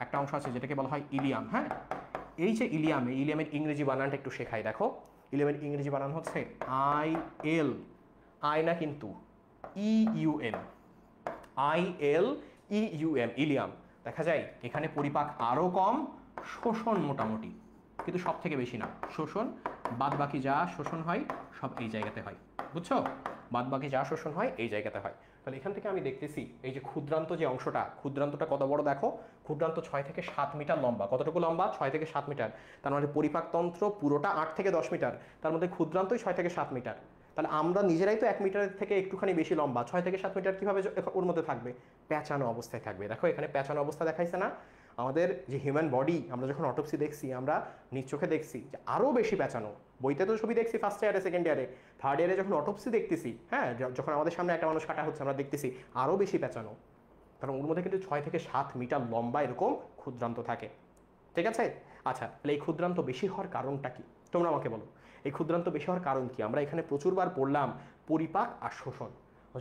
একটা অংশ আছে যেটাকে বলা হয় ইলিয়াম। হ্যাঁ, এই যে ইলিয়ামের ইংরেজি বানানটা একটু শেখাই। দেখো, ইলিয়ামের ইংরেজি বানান হচ্ছে IL, আই না কিন্তু, EUM, ILEUM, ইলিয়াম। দেখা যায় এখানে পরিপাক আরও কম, শোষণ মোটামুটি, কিন্তু সব থেকে বেশি না। শোষণ বাদ বাকি যা শোষণ হয় সব এই জায়গাতে হয়। বুঝছো? বাদ বাকি যা শোষণ হয় এই জায়গাতে হয়। তাহলে এখান থেকে আমি দেখতেছি এই যে ক্ষুদ্রান্ত যে অংশটা, ক্ষুদ্রান্তটা কত বড় দেখো, ক্ষুদ্রান্ত 6 থেকে 7 মিটার লম্বা। কতটুকু লম্বা? 6 থেকে 7 মিটার। তার মানে পরিপাকতন্ত্র পুরোটা 8 থেকে 10 মিটার, তার মধ্যে ক্ষুদ্রান্তই 6 থেকে 7 মিটার। তাহলে আমরা নিজেরাই তো 1 মিটারের থেকে একটুখানি বেশি লম্বা, 6 থেকে 7 মিটার কীভাবে ওর মধ্যে থাকবে? পেঁচানো অবস্থায় থাকবে। দেখো এখানে পেঁচানো অবস্থা দেখাইছে না? আমাদের যে হিউম্যান বডি, আমরা যখন অটোপসি দেখছি, আমরা নিজ চোখে দেখছি যে আরও বেশি পেঁচানো। বইতে তো ছবি দেখছি ফার্স্ট ইয়ারে, সেকেন্ড ইয়ারে, থার্ড ইয়ারে যখন অটোপসি দেখতেছি, হ্যাঁ, যখন আমাদের সামনে একটা মানুষ কাটা হচ্ছে আমরা দেখতেছি আরও বেশি পেঁচানো। কারণ ওর মধ্যে কিন্তু 6 থেকে 7 মিটার লম্বা এরকম ক্ষুদ্রান্ত থাকে। ঠিক আছে? আচ্ছা, তাহলে এই ক্ষুদ্রান্ত বেশি হওয়ার কারণটা কি তোমরা আমাকে বলো? এই ক্ষুদ্রান্ত বেশি হওয়ার কারণ কি? আমরা এখানে প্রচুরবার পড়লাম পরিপাক আর শোষণ।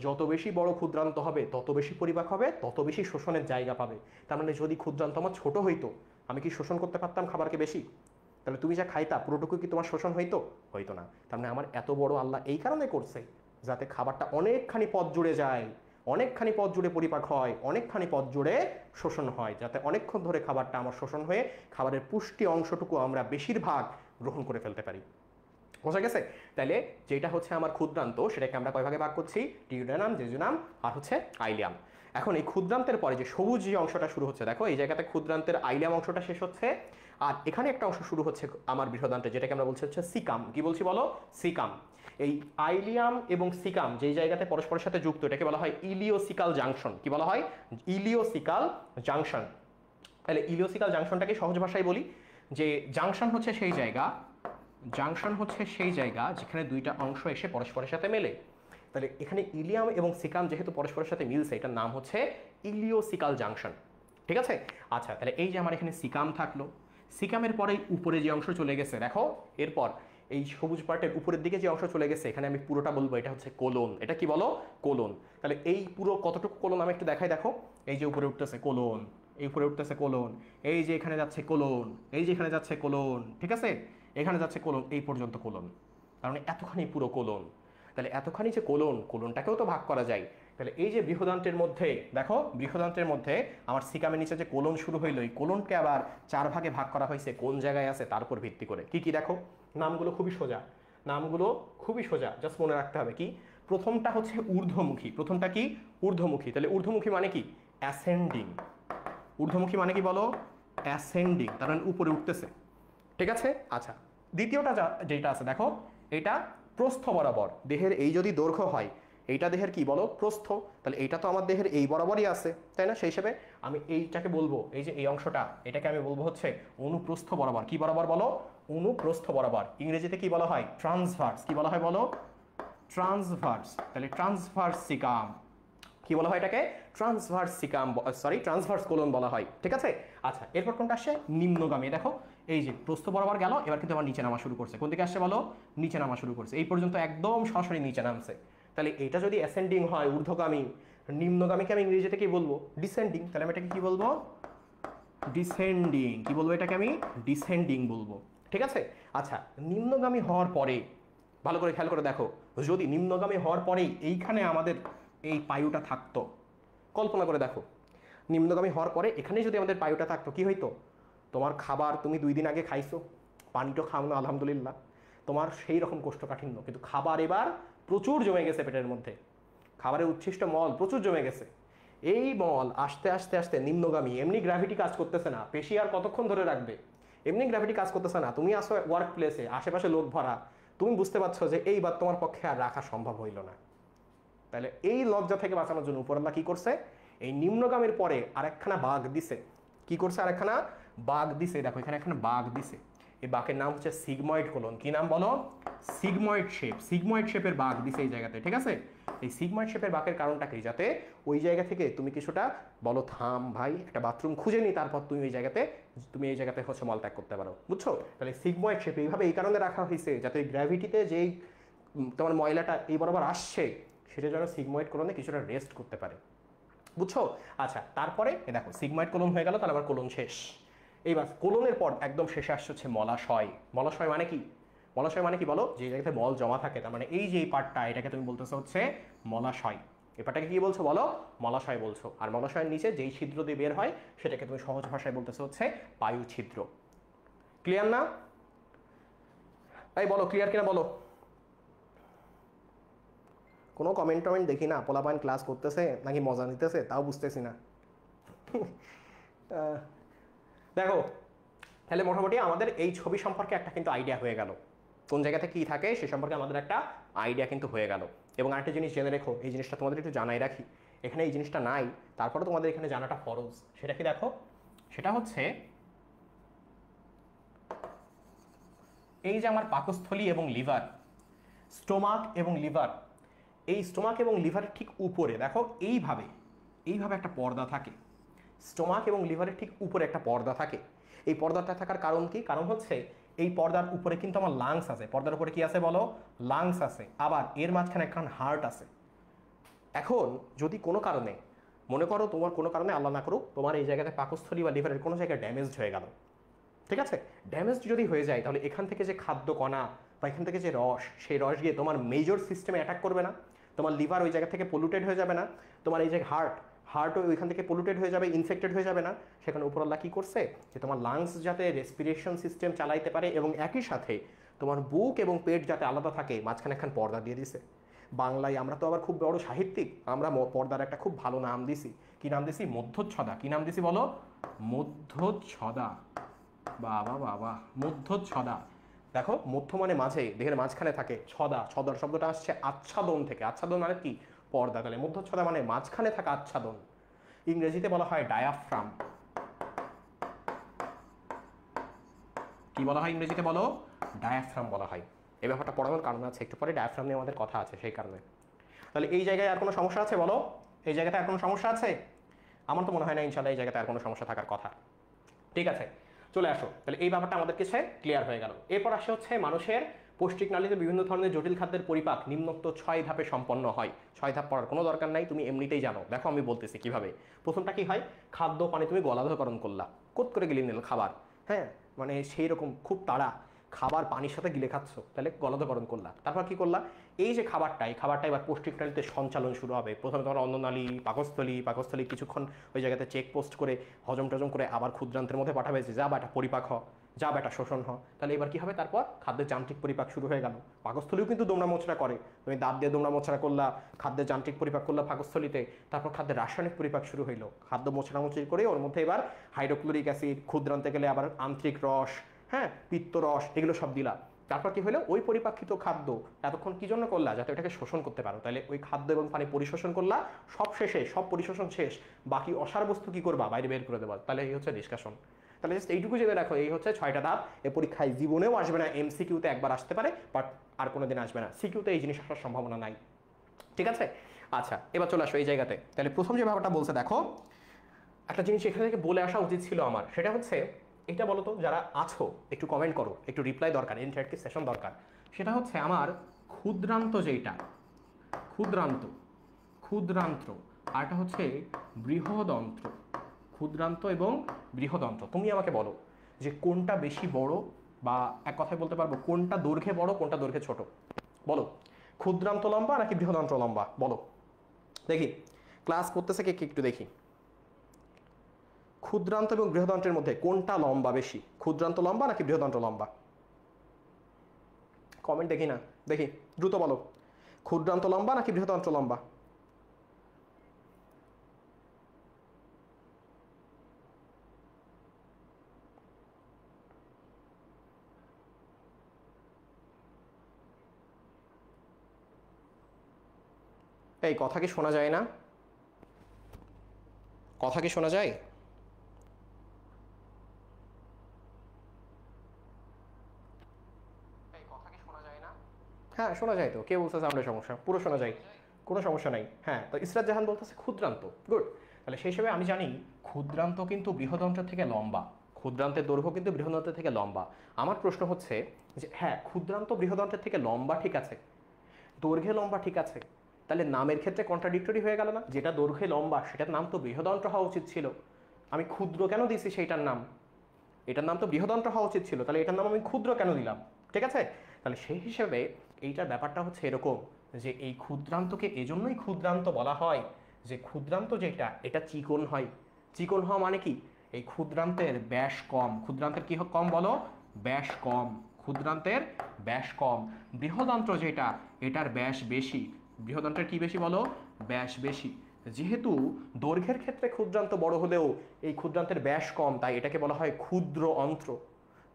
যত বেশি বড় ক্ষুদ্রান্ত হবে তত বেশি পরিপাক হবে, তত বেশি শোষণের জায়গা পাবে। তার মানে যদি ক্ষুদ্রান্ত আমার ছোট হইতো, আমি কি শোষণ করতে পারতাম খাবারকে বেশি? তাহলে তুমি যা খাইতা পুরোটুকু কি তোমার শোষণ হইতো? হইতো না। তার মানে আমার এত বড় আল্লাহ এই কারণে করছে যাতে খাবারটা অনেকখানি পথ জুড়ে যায়, অনেকখানি পথ জুড়ে পরিপাক হয়, অনেকখানি পথ জুড়ে শোষণ হয়, যাতে অনেকক্ষণ ধরে খাবারটা আমার শোষণ হয়ে খাবারের পুষ্টি অংশটুকু আমরা বেশিরভাগ গ্রহণ করে ফেলতে পারি। বোঝা গেছে? তাহলে যেটা হচ্ছে আমার ক্ষুদ্রান্ত সেটাকে আমরা কয় ভাগে ভাগ করছি? ডিউডেনাম, জেজুনাম আর হচ্ছে আইলিয়াম। এখন এই ক্ষুদ্রান্তের পরে যে সবুজ যে অংশটা শুরু হচ্ছে, দেখো এই জায়গাতে ক্ষুদ্রান্তের আইলিয়াম অংশটা শেষ হচ্ছে, আর এখানে একটা অংশ শুরু হচ্ছে আমার বৃহদান্তে, যেটাকে আমরা বলছি হচ্ছে সিকাম। কি বলছি বলো? সিকাম। এই আইলিয়াম এবং সিকাম যেই জায়গাতে পরস্পরের সাথে যুক্ত, এটাকে বলা হয় ইলিওসিকাল জাংশন। কি বলা হয়? ইলিওসিকাল জাংশন। তাহলে ইলিওসিকাল জাংশনটাকে সহজ ভাষায় বলি যে জাংশন হচ্ছে সেই জায়গা, জাংশন হচ্ছে সেই জায়গা যেখানে দুইটা অংশ এসে পরস্পরের সাথে মেলে। তাহলে এখানে ইলিয়াম এবং সিকাম যেহেতু পরস্পরের সাথে মিলছে, এটার নাম হচ্ছে ইলিওসিকাল জাংশন। ঠিক আছে? আচ্ছা, তাহলে এই যে আমার এখানে সিকাম থাকলো, সিকামের পরে উপরে যে অংশ চলে গেছে, দেখো এরপর এই সবুজ পার্টের উপরের দিকে যে অংশ চলে গেছে, এখানে আমি পুরোটা বলবো এটা হচ্ছে কোলন। এটা কি বলো? কোলন। তাহলে এই পুরো কতটুকু কোলন আমি একটু দেখাই। দেখো এই যে উপরে উঠতেছে কোলন, এই উপরে উঠতেছে কোলন, এই যে এখানে যাচ্ছে কোলন, এই যে এখানে যাচ্ছে কোলন, ঠিক আছে? এখানে যাচ্ছে কোলন, এই পর্যন্ত কোলন, কারণ এতখানি পুরো কোলন। তাহলে এতখানি যে কোলন, কোলনটাকেও তো ভাগ করা যায়। তাহলে এই যে বৃহদান্তের মধ্যে, দেখো বৃহদান্তের মধ্যে আমার সিকামের নিচে যে কোলন শুরু হইলো, এই কোলনকে আবার 4 ভাগে ভাগ করা হয়েছে কোন জায়গায় আছে তার উপর ভিত্তি করে। কি কি দেখো, নামগুলো খুবই সোজা, নামগুলো খুবই সোজা, জাস্ট মনে রাখতে হবে। কি? প্রথমটা হচ্ছে ঊর্ধ্বমুখী। প্রথমটা কি? ঊর্ধ্বমুখী। তাহলে ঊর্ধ্বমুখী মানে কি? অ্যাসেন্ডিং। ঊর্ধ্বমুখী মানে কি বলো? অ্যাসেন্ডিং, তার মানে উপরে উঠতেছে। ঠিক আছে? আচ্ছা, দ্বিতীয়টা যেটা আছে দেখো, এটা প্রস্থ বরাবর। দেহের এই যদি দৈর্ঘ্য হয়, এইটা দেহের কি বলো? প্রস্থ। তাহলে এইটা তো আমার দেহের এই বরাবরই আছে, তাই না? সেই হিসেবে আমি এইটাকে বলবো, এই যে এই অংশটা, এটাকে আমি বলবো হচ্ছে অনুপ্রস্থ বরাবর। কি বরাবর বলো? অনুপ্রস্থ বরাবর। ইংরেজিতে কি বলা হয়? ট্রান্সভার্স। কি বলা হয় বলো? ট্রান্সভার্স। তাহলে ট্রান্সভার্স সিকাম। কি বলা হয় এটাকে? Transverse caecum, sorry transverse colon বলা হয়। ঠিক আছে? আচ্ছা, এরপর কোনটা আসছে? নিম্নগামী। দেখো এই যে প্রস্থ বরাবর গেল, এবার কিন্তু আবার নিচে নামা শুরু করছে। কোন দিকে আসছে বলো? নিচে নামা শুরু করছে। এই পর্যন্ত একদম সরাসরি নিচে নামছে। তাহলে এটা যদি অ্যাসেন্ডিং হয়, ঊর্ধ্বগামী, নিম্নগামীকে আমি ইংরেজিতে কি বলবো? ডিসেন্ডিং। তাহলে আমি এটাকে কি বলবো? ডিসেন্ডিং। কি বলবো এটাকে? আমি ডিসেন্ডিং বলবো। ঠিক আছে? আচ্ছা, নিম্নগামী হওয়ার পরে ভালো করে খেয়াল করে দেখো, যদি নিম্নগামী হওয়ার পরেই এইখানে আমাদের এই পায়ুটা থাকতো, কল্পনা করে দেখো, নিম্নগামী হওয়ার পরে এখানে যদি আমাদের পায়ুটা থাকতো, কি হইতো? তোমার খাবার তুমি 2 দিন আগে খাইছো, পানিটা খাও না আলহামদুলিল্লাহ, তোমার সেই রকম কোষ্ঠকাঠিন্য, কিন্তু খাবার এবার প্রচুর জমে গেছে পেটের মধ্যে, খাবারের উচ্ছিষ্ট মল প্রচুর জমে গেছে। এই মল আস্তে আস্তে আস্তে নিম্নগামী, এমনি গ্র্যাভিটি কাজ করতেছে না, পেশি আর কতক্ষণ ধরে রাখবে, এমনি গ্র্যাভিটি কাজ করতেছে না, তুমি আসো ওয়ার্ক প্লেসে, আশেপাশে লোক ভরা, তুমি বুঝতে পারছো যে এইবার তোমার পক্ষে আর রাখা সম্ভব হইল না। তাহলে এই লজ্জা থেকে বাঁচানোর জন্য উপরওয়ালা কি করছে? এই নিম্নগামীর পরে আরেকখানা বাঘ দিছে। কি করছে? আরেকখানা বাঘ দিছে। দেখো এখানে একটা বাঘ দিছে, এই বাঘের নাম হচ্ছে সিগময়েড কোলন। কি নাম বলো? Sigmoid shape. সিগময়েড শেপের বাঘ দিছে এই জায়গাতে। ঠিক আছে? এই সিগময়েড শেপের বাঘের কারণটা কি? যাতে ওই জায়গা থেকে তুমি কিছুটা বলো, থাম ভাই একটা বাথরুম খুঁজে নি, তারপর তুমি এই জায়গাতে হচ্ছে মল ত্যাগ করতে পারো। বুঝছো? তাহলে সিগময়েড শেপ এইভাবে এই কারণে রাখা হয়েছে যাতে গ্র্যাভিটিতে যেই তোমার ময়লাটা এই বরাবর আসছে, সেটা যেন সিগময়েড কোলনে কিছুটা রেস্ট করতে পারে। বুঝছো? আচ্ছা, তারপরে দেখো সিগময়েড কোলন হয়ে গেল, তাহলে আবার কোলন শেষ। এইবার কোলনের পর একদম শেষে আসছে হচ্ছে মলাশয়। মলাশয় মানে কি? মলাশয় মানে কি বলো? যে জায়গাতে মল জমা থাকে, তার মানে এই যে এই পার্টটা, এটাকে তুমি বলতেছো হচ্ছে মলাশয়। এই পার্টটাকে কি বলছো বলো? মলাশয় বলছো। আর মলাশয়ের নিচে যেই ছিদ্র দিয়ে বের হয়, সেটাকে তুমি সহজ ভাষায় বলতেছো হচ্ছে বায়ু ছিদ্র। ক্লিয়ার না? তাই বলো, ক্লিয়ার কিনা বলো? কোনো কমেন্ট টমেন্ট দেখি না, পোলাপাইন ক্লাস করতেছে নাকি মজা নিতেছে তাও বুঝতেছি না। দেখো, তাহলে মোটামুটি আমাদের এই ছবি সম্পর্কে একটা কিন্তু আইডিয়া হয়ে গেল, কোন জায়গাতে কি থাকে সে সম্পর্কে আমাদের একটা আইডিয়া কিন্তু হয়ে গেল। এবং আরেকটা জিনিস জেনে রেখো, এই জিনিসটা তোমাদের একটু জানাই রাখি, এখানে এই জিনিসটা নাই, তারপরে তোমাদের এখানে জানাটা ফরজ। সেটা কি দেখো? সেটা হচ্ছে এই যে আমার পাকস্থলী এবং লিভার, স্টোমাক এবং লিভার, এই স্টোমাক এবং লিভারের ঠিক উপরে দেখো এইভাবে একটা পর্দা থাকে। স্টোমাক এবং লিভারের ঠিক উপরে একটা পর্দা থাকে। এই পর্দাটা থাকার কারণ কি? কারণ হচ্ছে এই পর্দার উপরে কিন্তু আমার লাংস আছে। পর্দার উপরে কি আছে বলো? লাংস আছে। আবার এর মাঝখানে একখান হার্ট আছে। এখন যদি কোনো কারণে মনে করো তোমার কোনো কারণে আল্লাহ না করুক তোমার এই জায়গাতে পাকস্থলী বা লিভারের কোনো জায়গায় ড্যামেজড হয়ে গেল, ঠিক আছে? ড্যামেজড যদি হয়ে যায়, তাহলে এখান থেকে যে খাদ্য কণা বা এখান থেকে যে রস, সেই রস গিয়ে তোমার মেজর সিস্টেমে অ্যাটাক করবে না? তোমার লিভার ওই জায়গা থেকে পলিউটেড হয়ে যাবে না? তোমার এই যে হার্টও ওইখান থেকে পলিউটেড হয়ে যাবে, ইনফেক্টেড হয়ে যাবে না? সেখানে উপরওয়ালা কি করছে যে তোমার লাংস যাতে রেসপিরেশন সিস্টেম চালাইতে পারে এবং একই সাথে তোমার বুক এবং পেট যাতে আলাদা থাকে মাঝখানে একখান পর্দা দিয়ে দিছে। বাংলায় আমরা তো আবার খুব বড় সাহিত্যিক, আমরা পর্দার একটা খুব ভালো নাম দিছি। কি নাম দিছি? মধ্যচ্ছদা। কি নাম দিছি বলো? মধ্যচ্ছদা। বাবা বাবা, মধ্যচ্ছদা। দেখো, মধ্য মানে মাঝে, দেহের মাঝখানে থাকে। ছদা, ছদার শব্দটা আসছে আচ্ছাদন থেকে। আচ্ছাদন মানে কি? পর্দা। তাহলে মধ্যচ্ছদা মানে মাঝখানে থাকা আচ্ছাদন। ইংরেজিতে বলা হয় ডায়াফ্রাম। কি বলা হয় ইংরেজিতে বলো? ডায়াফ্রাম বলা হয়। এই ব্যাপারটা পড়ানোর কারণ আছে, একটু পরে ডায়াফ্রাম নিয়ে আমাদের কথা আছে, সেই কারণে। তাহলে এই জায়গায় আর কোনো সমস্যা আছে বলো? এই জায়গাতে আর কোনো সমস্যা আছে? আমার তো মনে হয় না ইনশাল্লাহ এই জায়গাতে আর কোনো সমস্যা থাকার কথা। ঠিক আছে, চলে আসো। তাহলে এই ব্যাপারটা আমাদের কাছে ক্লিয়ার হয়ে গেল। এরপর আসে হচ্ছে মানুষের পৌষ্টিক নালীতে বিভিন্ন ধরনের জটিল খাদ্যের পরিপাক নিম্নোক্ত 6 ধাপে সম্পন্ন হয়। 6 ধাপ পড়ার কোনো দরকার নাই, তুমি এমনিতেই জানো। দেখো আমি বলতেছি কিভাবে। প্রথমটা কি হয়? খাদ্য পানি তুমি গলাধঃকরণ করলা, কোত করে গিলে নিল খাবার। হ্যাঁ, মানে সেই রকম খুব তাড়া, খাবার পানির সাথে গিলে খাচ্ছ, তাহলে গলাধঃকরণ করলা। তারপর কি করলা? এই যে খাবারটা এবার পৌষ্টিক নালীতে সঞ্চালন শুরু হবে। প্রথমে তোমার অন্ননালী, পাকস্থলী কিছুক্ষণ ওই জায়গাতে চেক পোস্ট করে হজম টজম করে আবার ক্ষুদ্রান্তের মধ্যে পাঠাবে যে যা বেটা পরিপাক হ, যা বেটা শোষণ হ। তাহলে এবার কি হবে? তারপর খাদ্যের যান্ত্রিক পরিপাক শুরু হয়ে গেল। পাকস্থলীও কিন্তু দোমড়া মোচড়া করে, তুমি দাঁত দিয়ে দোমড়া মোচড়া করলা, খাদ্যের যান্ত্রিক পরিপাক করলা পাকস্থলীতে। তারপর খাদ্যের রাসায়নিক পরিপাক শুরু হইলো, খাদ্য মোচড়ামোচড়ি করে ওর মধ্যে এবার হাইড্রোক্লোরিক অ্যাসিড, ক্ষুদ্রান্তে গেলে আবার আন্ত্রিক রস, হ্যাঁ পিত্ত রস, এগুলো সব দিলা। তারপর কি হলো? ওই পরিপাক্ষিত খাদ্য এতক্ষণ কি জন্য করলা? যাতে ওটাকে শোষণ করতে পারো। তাহলে ওই খাদ্য এবং পানি পরিশোষণ করলা, সব শেষে, সব পরিশোষণ শেষ, বাকি অসার বস্তু কি করবা? বাইরে বের করে দেবা। তাহলে এই হচ্ছে নিষ্কাশন। তাহলে জাস্ট এইটুকু জেনে রাখো, এই হচ্ছে 6টা ধাপ। এ পরীক্ষায় জীবনেও আসবে না, এমসিকিউতে একবার আসতে পারে, বাট আর কোনোদিন আসবে না। সিকিউতে এই জিনিস আসার সম্ভাবনা নাই। ঠিক আছে? আচ্ছা, এবার চলে আসো এই জায়গাতে। তাহলে প্রথম যে ব্যাপারটা বলছে, দেখো একটা জিনিস এখান থেকে বলে আসা উচিত ছিল আমার, সেটা হচ্ছে এটা বলো তো, যারা আছো একটু কমেন্ট করো, একটু রিপ্লাই দরকার, ইন্টারেক্টিভ সেশন দরকার। সেটা হচ্ছে আমার ক্ষুদ্রান্ত, যেটা ক্ষুদ্রান্ত আর এটা হচ্ছে বৃহদন্ত্র। ক্ষুদ্রান্ত এবং বৃহদন্ত্র, তুমি আমাকে বলো যে কোনটা বেশি বড়, বা এক কথায় বলতে পারবো কোনটা দৈর্ঘ্যে বড়, কোনটা দৈর্ঘ্যে ছোট? বলো, ক্ষুদ্রান্ত লম্বা নাকি বৃহদন্ত্র লম্বা? বলো দেখি, ক্লাস করতেছে কে একটু দেখি। ক্ষুদ্রান্ত এবং বৃহদন্ত্রের মধ্যে কোনটা লম্বা বেশি? ক্ষুদ্রান্ত লম্বা নাকি বৃহদন্ত্র লম্বা? কমেন্ট দেখি না, দেখি দ্রুত বলো, ক্ষুদ্রান্ত লম্বা নাকি বৃহদন্ত্র লম্বা? এই কথা কি শোনা যায় না? কথা কি শোনা যায়? হ্যাঁ শোনা যায় তো, কে বলছে সাউন্ডের সমস্যা? পুরো শোনা যায়, কোনো সমস্যা নাই। হ্যাঁ, তো ইসরাত জাহান বলতেছে ক্ষুদ্রান্ত, গুড। তাহলে সেই হিসেবে আমি জানি ক্ষুদ্রান্ত কিন্তু বৃহদন্ত্রের থেকে লম্বা, ক্ষুদ্রান্তের দৈর্ঘ্য কিন্তু বৃহদন্ত্রের থেকে লম্বা। আমার প্রশ্ন হচ্ছে যে হ্যাঁ, ক্ষুদ্রান্ত বৃহদন্ত্রের থেকে লম্বা ঠিক আছে, দৈর্ঘ্যে লম্বা ঠিক আছে, তাহলে নামের ক্ষেত্রে কন্ট্রাডিক্টরি হয়ে গেল না? যেটা দৈর্ঘ্যে লম্বা সেটার নাম তো বৃহদন্ত্র হওয়া উচিত ছিল, আমি ক্ষুদ্র কেন দিছি সেইটার নাম? এটার নাম তো বৃহদন্ত্র হওয়া উচিত ছিল, তাহলে এটার নাম আমি ক্ষুদ্র কেন দিলাম? ঠিক আছে? তাহলে সেই হিসেবে এইটার ব্যাপারটা হচ্ছে এরকম যে এই ক্ষুদ্রান্তকে এজন্যই ক্ষুদ্রান্ত বলা হয় যে ক্ষুদ্রান্ত যেটা, এটা চিকন হয়। চিকন হওয়া মানে কি? এই ক্ষুদ্রান্তের ব্যাস কম। ক্ষুদ্রান্তের কি কম বলো? ব্যাস কম। ক্ষুদ্রান্তের ব্যাস কম। বৃহদন্ত্র যেটা, এটার ব্যাস বেশি। বৃহদন্ত্রের কি বেশি বলো? ব্যাস বেশি। যেহেতু দৈর্ঘ্যের ক্ষেত্রে ক্ষুদ্রান্ত বড় হলেও এই ক্ষুদ্রান্তের ব্যাস কম, তাই এটাকে বলা হয় ক্ষুদ্র অন্ত্র।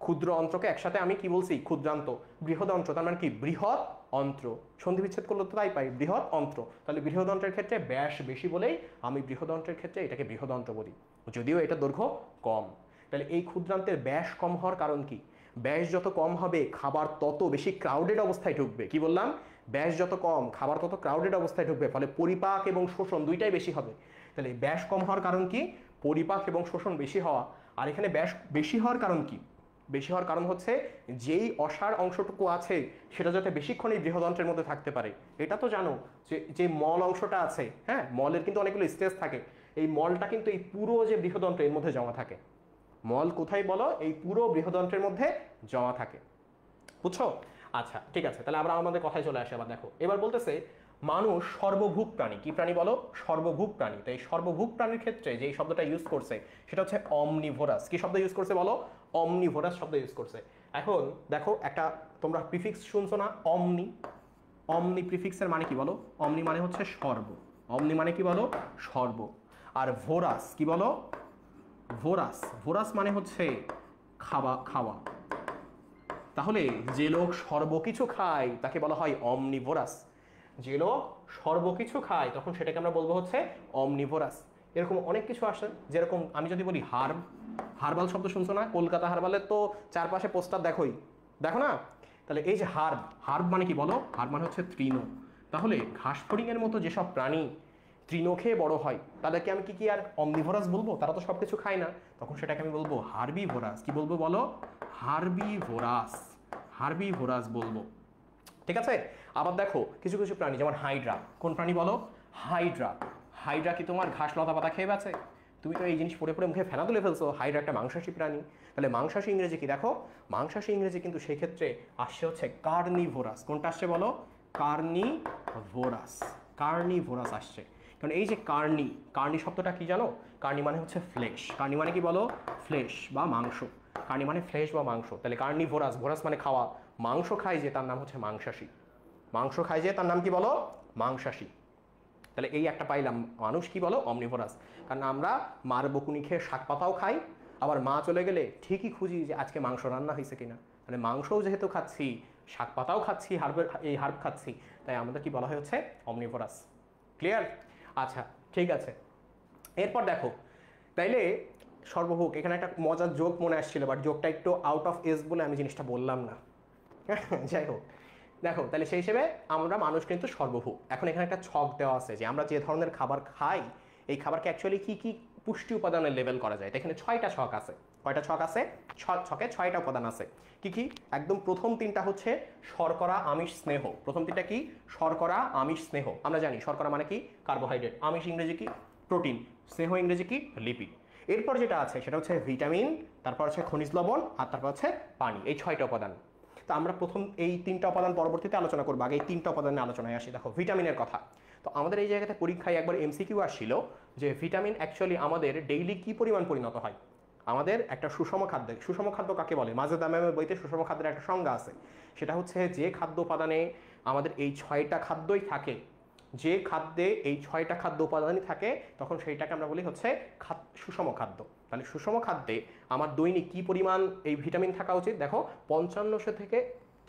ক্ষুদ্র অন্ত্রকে একসাথে আমি কি বলছি? ক্ষুদ্রান্ত। বৃহদন্ত্র তার মানে কি? বৃহৎ অন্ত্র। সন্ধি বিচ্ছেদ করলে তো তাই পাই, বৃহৎ অন্ত্র। তাহলে বৃহদন্ত্রের ক্ষেত্রে ব্যাস বেশি বলেই আমি বৃহদন্ত্রের ক্ষেত্রে এটাকে বৃহদন্ত্র বলি, যদিও এটা দৈর্ঘ্য কম। তাহলে এই ক্ষুদ্রান্তের ব্যাস কম হওয়ার কারণ কি? ব্যাস যত কম হবে খাবার তত বেশি ক্রাউডেড অবস্থায় ঢুকবে। কি বললাম? ব্যাস যত কম খাবার তত ক্রাউডেড অবস্থায় ঢুকবে, ফলে পরিপাক এবং শোষণ দুইটাই বেশি হবে। তাহলে ব্যাস কম হওয়ার কারণ কি? পরিপাক এবং শোষণ বেশি হওয়া। আর এখানে ব্যাস বেশি হওয়ার কারণ কি? বেশি হওয়ার কারণ হচ্ছে যেই অসার অংশটুকু আছে সেটা যাতে বেশিক্ষণ এই বৃহদন্ত্রের মধ্যে থাকতে পারে। এটা তো জানো যে যে মল অংশটা আছে, হ্যাঁ মলের কিন্তু অনেকগুলো স্টেজ থাকে, এই মলটা কিন্তু এই পুরো যে বৃহদন্ত্র এর মধ্যে জমা থাকে। মল কোথায় বলো? এই পুরো বৃহদন্ত্রের মধ্যে জমা থাকে, বুঝছো? আচ্ছা ঠিক আছে, তাহলে আমরা আমাদের কথায় চলে আসি। আবার দেখো, এবার বলতেছে মানুষ সর্বভুক প্রাণী। কি প্রাণী বলো? সর্বভুক প্রাণী। তো এই সর্বভুক প্রাণীর ক্ষেত্রে যে শব্দটা ইউজ করছে সেটা হচ্ছে অমনিভোরাস। কি শব্দ ইউজ করছে বলো? অমনিভোরাস শব্দ ইউজ করছে। এখন দেখো একটা তোমরা প্রিফিক্স শুনছো না, অমনি। অমনি প্রিফিক্সের মানে কি বলো? অমনি মানে হচ্ছে সর্ব। অমনি মানে কি বলো? সর্ব। আর ভোরাস কি বলো? ভোরাস। ভোরাস মানে হচ্ছে খাওয়া। তাহলে যে লোক সর্বকিছু খায় তাকে বলা হয় অমনিভোরাস। যে লোক সর্বকিছু খায় তখন সেটাকে আমরা বলবো হচ্ছে অমনিভোরাস। এরকম অনেক কিছু আসে, যেরকম আমি যদি বলি হার্বাল শব্দ শুনছো না? কলকাতা হার্বালের তো চারপাশে পোস্টার দেখো না? তাহলে এই যে হার্ব মানে কি বলো? হার্ব মানে হচ্ছে তৃণ। তাহলে ঘাস ফড়িংয়ের মতো যেসব প্রাণী তৃণ খেয়ে বড় হয় তাদেরকে আমি কি আর অমনিভোরাস বলবো? তারা তো সব কিছু খায় না, তখন সেটাকে আমি বলবো হার্বিভোরাস। কি বলবো বলো? হার্বিভোরাস। হার্বিভোরাস বলবো। ঠিক আছে? আবার দেখো কিছু কিছু প্রাণী যেমন হাইড্রা। কোন প্রাণী বলো? হাইড্রা। হাইড্রা কি তোমার ঘাস লতা পাতা খেয়ে বাঁচে? তুমি তো এই জিনিস পড়ে পড়ে মুখে ফেনা তুলে ফেলছো। হাইড্রা একটা মাংসাশী প্রাণী। তাহলে মাংসাশী ইংরেজি কি দেখো? মাংসাশী ইংরেজি কিন্তু সেই ক্ষেত্রে আসছে হচ্ছে কার্নিভোরাস। কোনটা আসছে বলো? কার্নিভোরাস। কার্নিভোরাস আসছে। কারণ এই যে কার্নি শব্দটা কি জানো? কার্নি মানে হচ্ছে ফ্লেশ। কার্নি মানে কি বলো? ফ্লেশ বা মাংস। কার্নি মানে ফ্লেশ বা মাংস। তাহলে কার্নিভোরাস, ভোরাস মানে খাওয়া। মাংস খায় যে তার নাম হচ্ছে মাংসাশী। মাংস খায় যে তার নাম কি বলো? মাংসাশী। তাহলে এই একটা পাইলাম, মানুষ কি বলো? অমনিভোরাস। কারণ আমরা মার বকুনি খেয়ে শাক পাতাও খাই, আবার মা চলে গেলে ঠিকই খুঁজি যে আজকে মাংস রান্না হয়েছে কিনা। মানে মাংসও যেহেতু খাচ্ছি, শাক পাতাও খাচ্ছি, হার্ব খাচ্ছি, তাই আমাদের কি বলা হচ্ছে? অমনিভোরাস। ক্লিয়ার? আচ্ছা, ঠিক আছে। এরপর দেখো, তাইলে সর্বভোগ, এখানে একটা মজার জোক মনে আসছিল, বাট জোকটা একটু আউট অফ এজ বলে আমি জিনিসটা বললাম না। যাই হোক, দেখো তাহলে সেই হিসেবে আমরা মানুষ কিন্তু সর্বভোগ। এখন এখানে একটা ছক দেওয়া আছে যে আমরা যে ধরনের খাবার খাই এই খাবারকে অ্যাকচুয়ালি কি কি পুষ্টি উপাদানের লেভেল করা যায়। এখানে 6টা ছক আছে। কয়টা ছক আছে? ছকে 6টা উপাদান আছে। কি কি? একদম প্রথম 3টা হচ্ছে শর্করা, আমিষ, স্নেহ। প্রথম 3টা কি? শর্করা, আমিষ, স্নেহ। আমরা জানি শর্করা মানে কি? কার্বোহাইড্রেট। আমিষ ইংরেজি কি? প্রোটিন। স্নেহ ইংরেজি কি? লিপিড। এরপর যেটা আছে সেটা হচ্ছে ভিটামিন, তারপর হচ্ছে খনিজ লবণ, আর তারপর হচ্ছে পানি। এই 6টা উপাদান। তো আমরা প্রথম এই 3টা উপাদান পরবর্তীতে আলোচনা করবো, আগে এই 3টা উপাদানের আলোচনায় আসি। দেখো ভিটামিনের কথা। তো আমাদের এই জায়গাতে পরীক্ষায় একবার এমসিকিউ আসছিল যে ভিটামিন অ্যাকচুয়ালি আমাদের ডেইলি কি পরিমাণ পরিণত হয় আমাদের একটা সুষম খাদ্যে। সুষম খাদ্য কাকে বলে? মাজেদ আমের বইতে সুষম খাদ্যের একটা সংজ্ঞা আছে। সেটা হচ্ছে যে খাদ্য উপাদানে আমাদের এই 6টা খাদ্যই থাকে, যে খাদ্যে এই 6টা খাদ্য উপাদানই থাকে তখন সেইটাকে আমরা বলি হচ্ছে সুষম খাদ্য। তাহলে সুষম খাদ্যে আমার দৈনিক কি পরিমাণ এই ভিটামিন থাকা উচিত? দেখো 5500 থেকে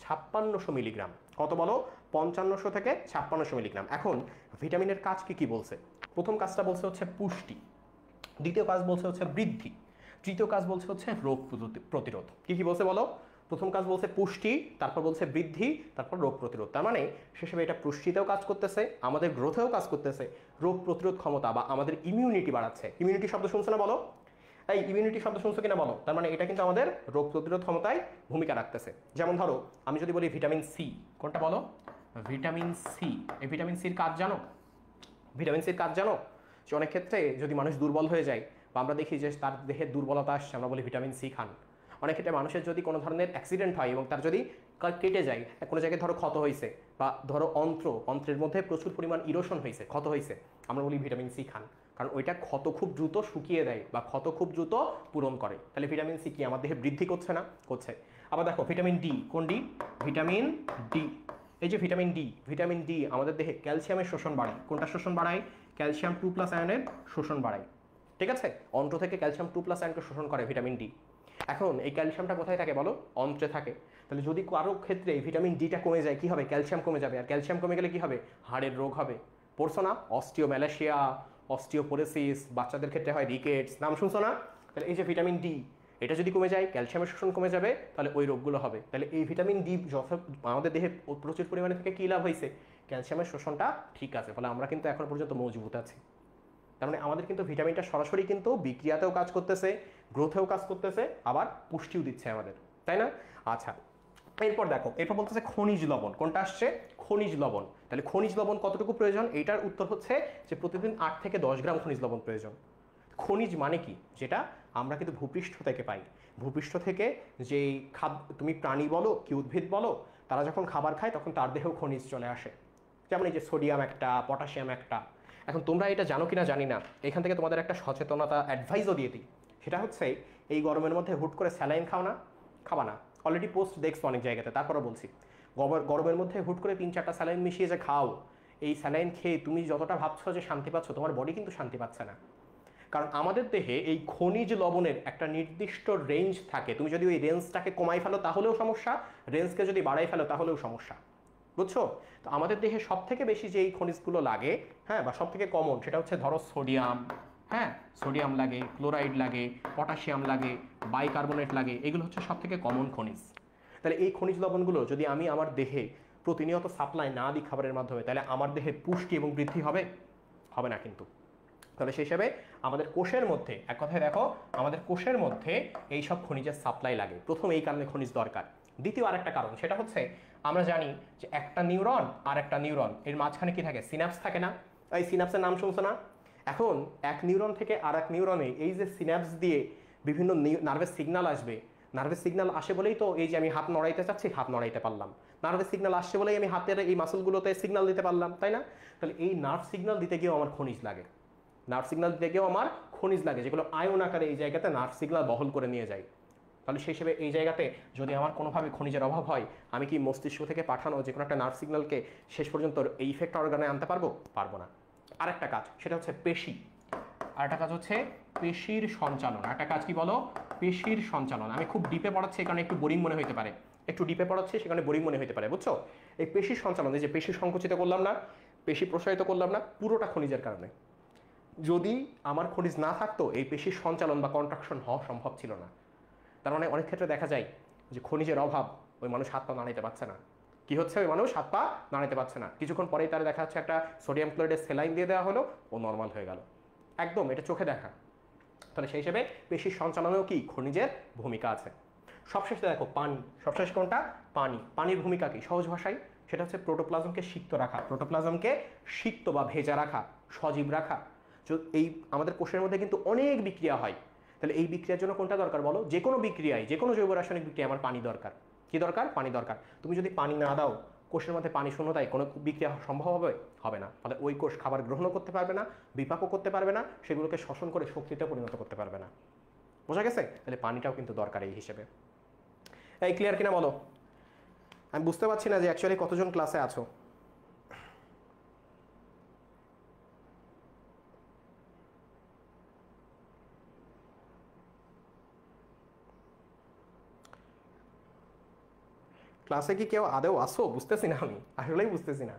5600 মিলিগ্রাম। কত বলো? 5500 থেকে 5600 মিলিগ্রাম। এখন ভিটামিনের কাজ কি কি বলছে? প্রথম কাজটা বলছে হচ্ছে পুষ্টি, দ্বিতীয় কাজ বলছে হচ্ছে বৃদ্ধি, তৃতীয় কাজ বলছে হচ্ছে রোগ প্রতিরোধ। কি কি বলছে বলো? প্রথম কাজ বলছে পুষ্টি, তারপর বলছে বৃদ্ধি, তারপর রোগ প্রতিরোধ। তার মানে হিসেবে এটা পুষ্টিতেও কাজ করতেছে, আমাদের গ্রোথেও কাজ করতেছে, রোগ প্রতিরোধ ক্ষমতা বা আমাদের ইমিউনিটি বাড়াচ্ছে। ইমিউনিটি শব্দ শুনছো না বলো? এই ইমিউনিটি শব্দ শুনছো কিনা বলো? তার মানে এটা কিন্তু আমাদের রোগ প্রতিরোধ ক্ষমতায় ভূমিকা রাখতেছে। যেমন ধরো আমি যদি বলি ভিটামিন সি। কোনটা বলো? Vitamin C. এই ভিটামিন সির কাজ জানো? ভিটামিন সির কাজ জানো? যে অনেক ক্ষেত্রে যদি মানুষ দুর্বল হয়ে যায় বা আমরা দেখি যে তার দেহে দুর্বলতা আসছে, আমরা বলি ভিটামিন সি খান। অনেক ক্ষেত্রে মানুষের যদি কোনো ধরনের অ্যাক্সিডেন্ট হয় এবং তার যদি কেটে যায়, কোনো জায়গায় ধরো ক্ষত হয়েছে, বা ধরো অন্ত্রের মধ্যে প্রচুর পরিমাণ ইরোশন হয়েছে, ক্ষত হয়েছে, আমরা বলি ভিটামিন সি খান। কারণ ওইটা ক্ষত খুব দ্রুত শুকিয়ে দেয় বা ক্ষত খুব দ্রুত পূরণ করে। তাহলে ভিটামিন সি কি আমার দেহে বৃদ্ধি করছে না? করছে। আবার দেখো ভিটামিন ডি। কোন ডি? Vitamin D. এই যে ভিটামিন ডি, ভিটামিন ডি আমাদের দেহে ক্যালসিয়ামের শোষণ বাড়ায়। কোনটা শোষণ বাড়ায়? ক্যালসিয়াম 2+ আয়নের শোষণ বাড়ায়। ঠিক আছে? অন্ত্র থেকে ক্যালসিয়াম 2+ আয়নকে শোষণ করে ভিটামিন ডি। এখন এই ক্যালসিয়ামটা কোথায় থাকে বলো? অন্ত্রে থাকে। তাহলে যদি কারো ক্ষেত্রে ভিটামিন ডিটা কমে যায় কি হবে? ক্যালসিয়াম কমে যাবে। আর ক্যালসিয়াম কমে গেলে কি হবে? হাড়ের রোগ হবে। পড়ছো না? অস্টিওম্যালাসিয়া, অস্টিওপোরোসিস, বাচ্চাদের ক্ষেত্রে হয় রিকেটস, নাম শুনছো না? তাহলে এই যে ভিটামিন ডি, এটা যদি কমে যায়, ক্যালসিয়ামের শোষণ কমে যাবে, তাহলে ওই রোগগুলো হবে। তাহলে এই ভিটামিন ডি আমাদের দেহে প্রচুর পরিমাণে থেকে কী লাভ হয়েছে? ক্যালসিয়ামের শোষণটা ঠিক আছে, ফলে আমরা কিন্তু এখনো পর্যন্ত মজবুত আছি। তার মানে আমাদের কিন্তু ভিটামিনটা সরাসরি কিন্তু বিক্রিয়াতেও কাজ করতেছে, গ্রোথেও কাজ করতেছে, আবার পুষ্টিও দিচ্ছে আমাদের, তাই না? আচ্ছা, এরপর দেখো, এরপর বলতেছে খনিজ লবণ। কোনটা আসছে? খনিজ লবণ। তাহলে খনিজ লবণ কতটুকু প্রয়োজন? এইটার উত্তর হচ্ছে যে প্রতিদিন 8 থেকে 10 গ্রাম খনিজ লবণ প্রয়োজন। খনিজ মানে কি? যেটা আমরা কিন্তু ভূপৃষ্ঠ থেকে পাই। ভূপৃষ্ঠ থেকে যেই তুমি প্রাণী বলো কি উদ্ভিদ বলো, তারা যখন খাবার খায় তখন তার দেহেও খনিজ চলে আসে। যেমন এই যে সোডিয়াম একটা, পটাশিয়াম একটা। এখন তোমরা এটা জানো কিনা জানি না, এখান থেকে তোমাদের একটা সচেতনতা অ্যাডভাইসও দিয়ে দিই। সেটা হচ্ছে এই গরমের মধ্যে হুট করে স্যালাইন খাও না, খাবা না। অলরেডি পোস্ট দেখছো অনেক জায়গাতে, তারপরে বলছি গরমের মধ্যে হুট করে 3-4টা স্যালাইন মিশিয়ে যে খাও, এই স্যালাইন খেয়ে তুমি যতটা ভাবছো যে শান্তি পাচ্ছ, তোমার বডি কিন্তু শান্তি পাচ্ছে না। কারণ আমাদের দেহে এই খনিজ লবণের একটা নির্দিষ্ট রেঞ্জ থাকে, তুমি যদি ওই রেঞ্জটাকে কমাই ফেলো তাহলেও সমস্যা, রেঞ্জকে যদি বাড়াই ফেলো তাহলেও সমস্যা, বুঝছো? তো আমাদের দেহে সব থেকে বেশি যে এই খনিজগুলো লাগে, হ্যাঁ, বা সব থেকে কমন, সেটা হচ্ছে ধরো সোডিয়াম, হ্যাঁ, সোডিয়াম লাগে, ক্লোরাইড লাগে, পটাশিয়াম লাগে, বাইকার্বনেট লাগে, এগুলো হচ্ছে সব থেকে কমন খনিজ। তাহলে এই খনিজ লবণগুলো যদি আমি আমার দেহে প্রতিনিয়ত সাপ্লাই না দিই খাবারের মাধ্যমে, তাহলে আমার দেহে পুষ্টি এবং বৃদ্ধি হবে? হবে না কিন্তু। তাহলে সেই হিসাবে আমাদের কোষের মধ্যে, এক কথায় দেখো, আমাদের কোষের মধ্যে এই সব খনিজের সাপ্লাই লাগে। প্রথম এই কারণে খনিজ দরকার। দ্বিতীয় আরেকটা কারণ, সেটা হচ্ছে আমরা জানি যে একটা নিউরন আর একটা নিউরন এর মাঝখানে কি থাকে? সিনাপস থাকে না? এই সিনাপসের নাম শুনছো না? এখন এক নিউরন থেকে আর এক নিউরনে এই যে সিনাপস দিয়ে বিভিন্ন নার্ভের সিগন্যাল আসবে, নার্ভের সিগন্যাল আসে বলেই তো এই যে আমি হাত নড়াইতে চাচ্ছি, হাত নড়াইতে পারলাম। নার্ভের সিগন্যাল আসছে বলেই আমি হাতের এই মাসলগুলোতে সিগন্যাল দিতে পারলাম, তাই না? তাহলে এই নার্ভ সিগন্যাল দিতে গিয়েও আমার খনিজ লাগে, নার্ভ সিগন্যাল দিতে গিয়েও আমার খনিজ লাগে, যেগুলো আয়ন আকারে এই জায়গাতে নার্ভ সিগন্যাল বহল করে নিয়ে যায়। তাহলে সেই হিসেবে এই জায়গাতে যদি আমার কোনোভাবে খনিজের অভাব হয়, আমি কি মস্তিষ্ক থেকে পাঠানো যে কোনো একটা নার্ভ সিগন্যালকে শেষ পর্যন্ত এই ইফেক্ট অর্গানে আনতে পারবো? পারবো না। আরেকটা কাজ, সেটা হচ্ছে পেশি। আরেকটা কাজ হচ্ছে পেশির সঞ্চালন। আরেকটা কাজ কি বলো? পেশির সঞ্চালন। আমি খুব ডিপে পড়াচ্ছি, এখানে একটু বোরিং মনে হতে পারে, একটু ডিপে পড়াচ্ছি সেখানে বোরিং মনে হতে পারে, বুঝছো? এই পেশির সঞ্চালন, এই যে পেশি সংকুচিত করলাম না, পেশি প্রসারিত করলাম না, পুরোটা খনিজের কারণে। যদি আমার খনিজ না থাকতো, এই পেশির সঞ্চালন বা কন্ট্রাকশন হওয়া সম্ভব ছিল না। তার মানে অনেক ক্ষেত্রে দেখা যায় যে খনিজের অভাব, ওই মানুষ হাত পা নাড়াইতে পারছে না। কি হচ্ছে? ওই মানুষ হাত পা নাড়াইতে পারছে না, কিছুক্ষণ পরেই তার দেখা যাচ্ছে একটা সোডিয়াম ক্লোরাইডের সেলাইন দিয়ে দেওয়া হলো, ও নর্মাল হয়ে গেল। একদম, এটা চোখে দেখা। তাহলে সেই হিসেবে পেশির সঞ্চালনেও কি খনিজের ভূমিকা আছে। সবশেষে দেখো পানি, সবশেষ কোনটা? পানি। পানির ভূমিকা কি? সহজ ভাষায় সেটা হচ্ছে প্রোটোপ্লাজমকে সিক্ত রাখা, প্রোটোপ্লাজমকে সিক্ত বা ভেজা রাখা, সজীব রাখা। এই আমাদের কোষের মধ্যে কিন্তু অনেক বিক্রিয়া হয়, তাহলে এই বিক্রিয়ার জন্য কোনটা দরকার বলো? যে কোনো বিক্রিয়ায়, যে কোনো জৈব রাসায়নিক বিক্রিয়া আমার পানি দরকার। কি দরকার? পানি দরকার। তুমি যদি পানি না দাও, কোষের মধ্যে পানি শূন্যতায় কোনো বিক্রিয়া সম্ভব হবে? হবে না। ফলে ওই কোষ খাবার গ্রহণও করতে পারবে না, বিপাকও করতে পারবে না, সেগুলোকে শোষণ করে শক্তিতে পরিণত করতে পারবে না। বোঝা গেছে? তাহলে পানিটাও কিন্তু দরকার এই হিসেবে। এই ক্লিয়ার কিনা বলো? আমি বুঝতে পারছি না যে অ্যাকচুয়ালি কতজন ক্লাসে আছো। ক্লাসে কি কেউ আদৌ আসো? বুঝতেছি না, আমি আসলেই বুঝতেছি না।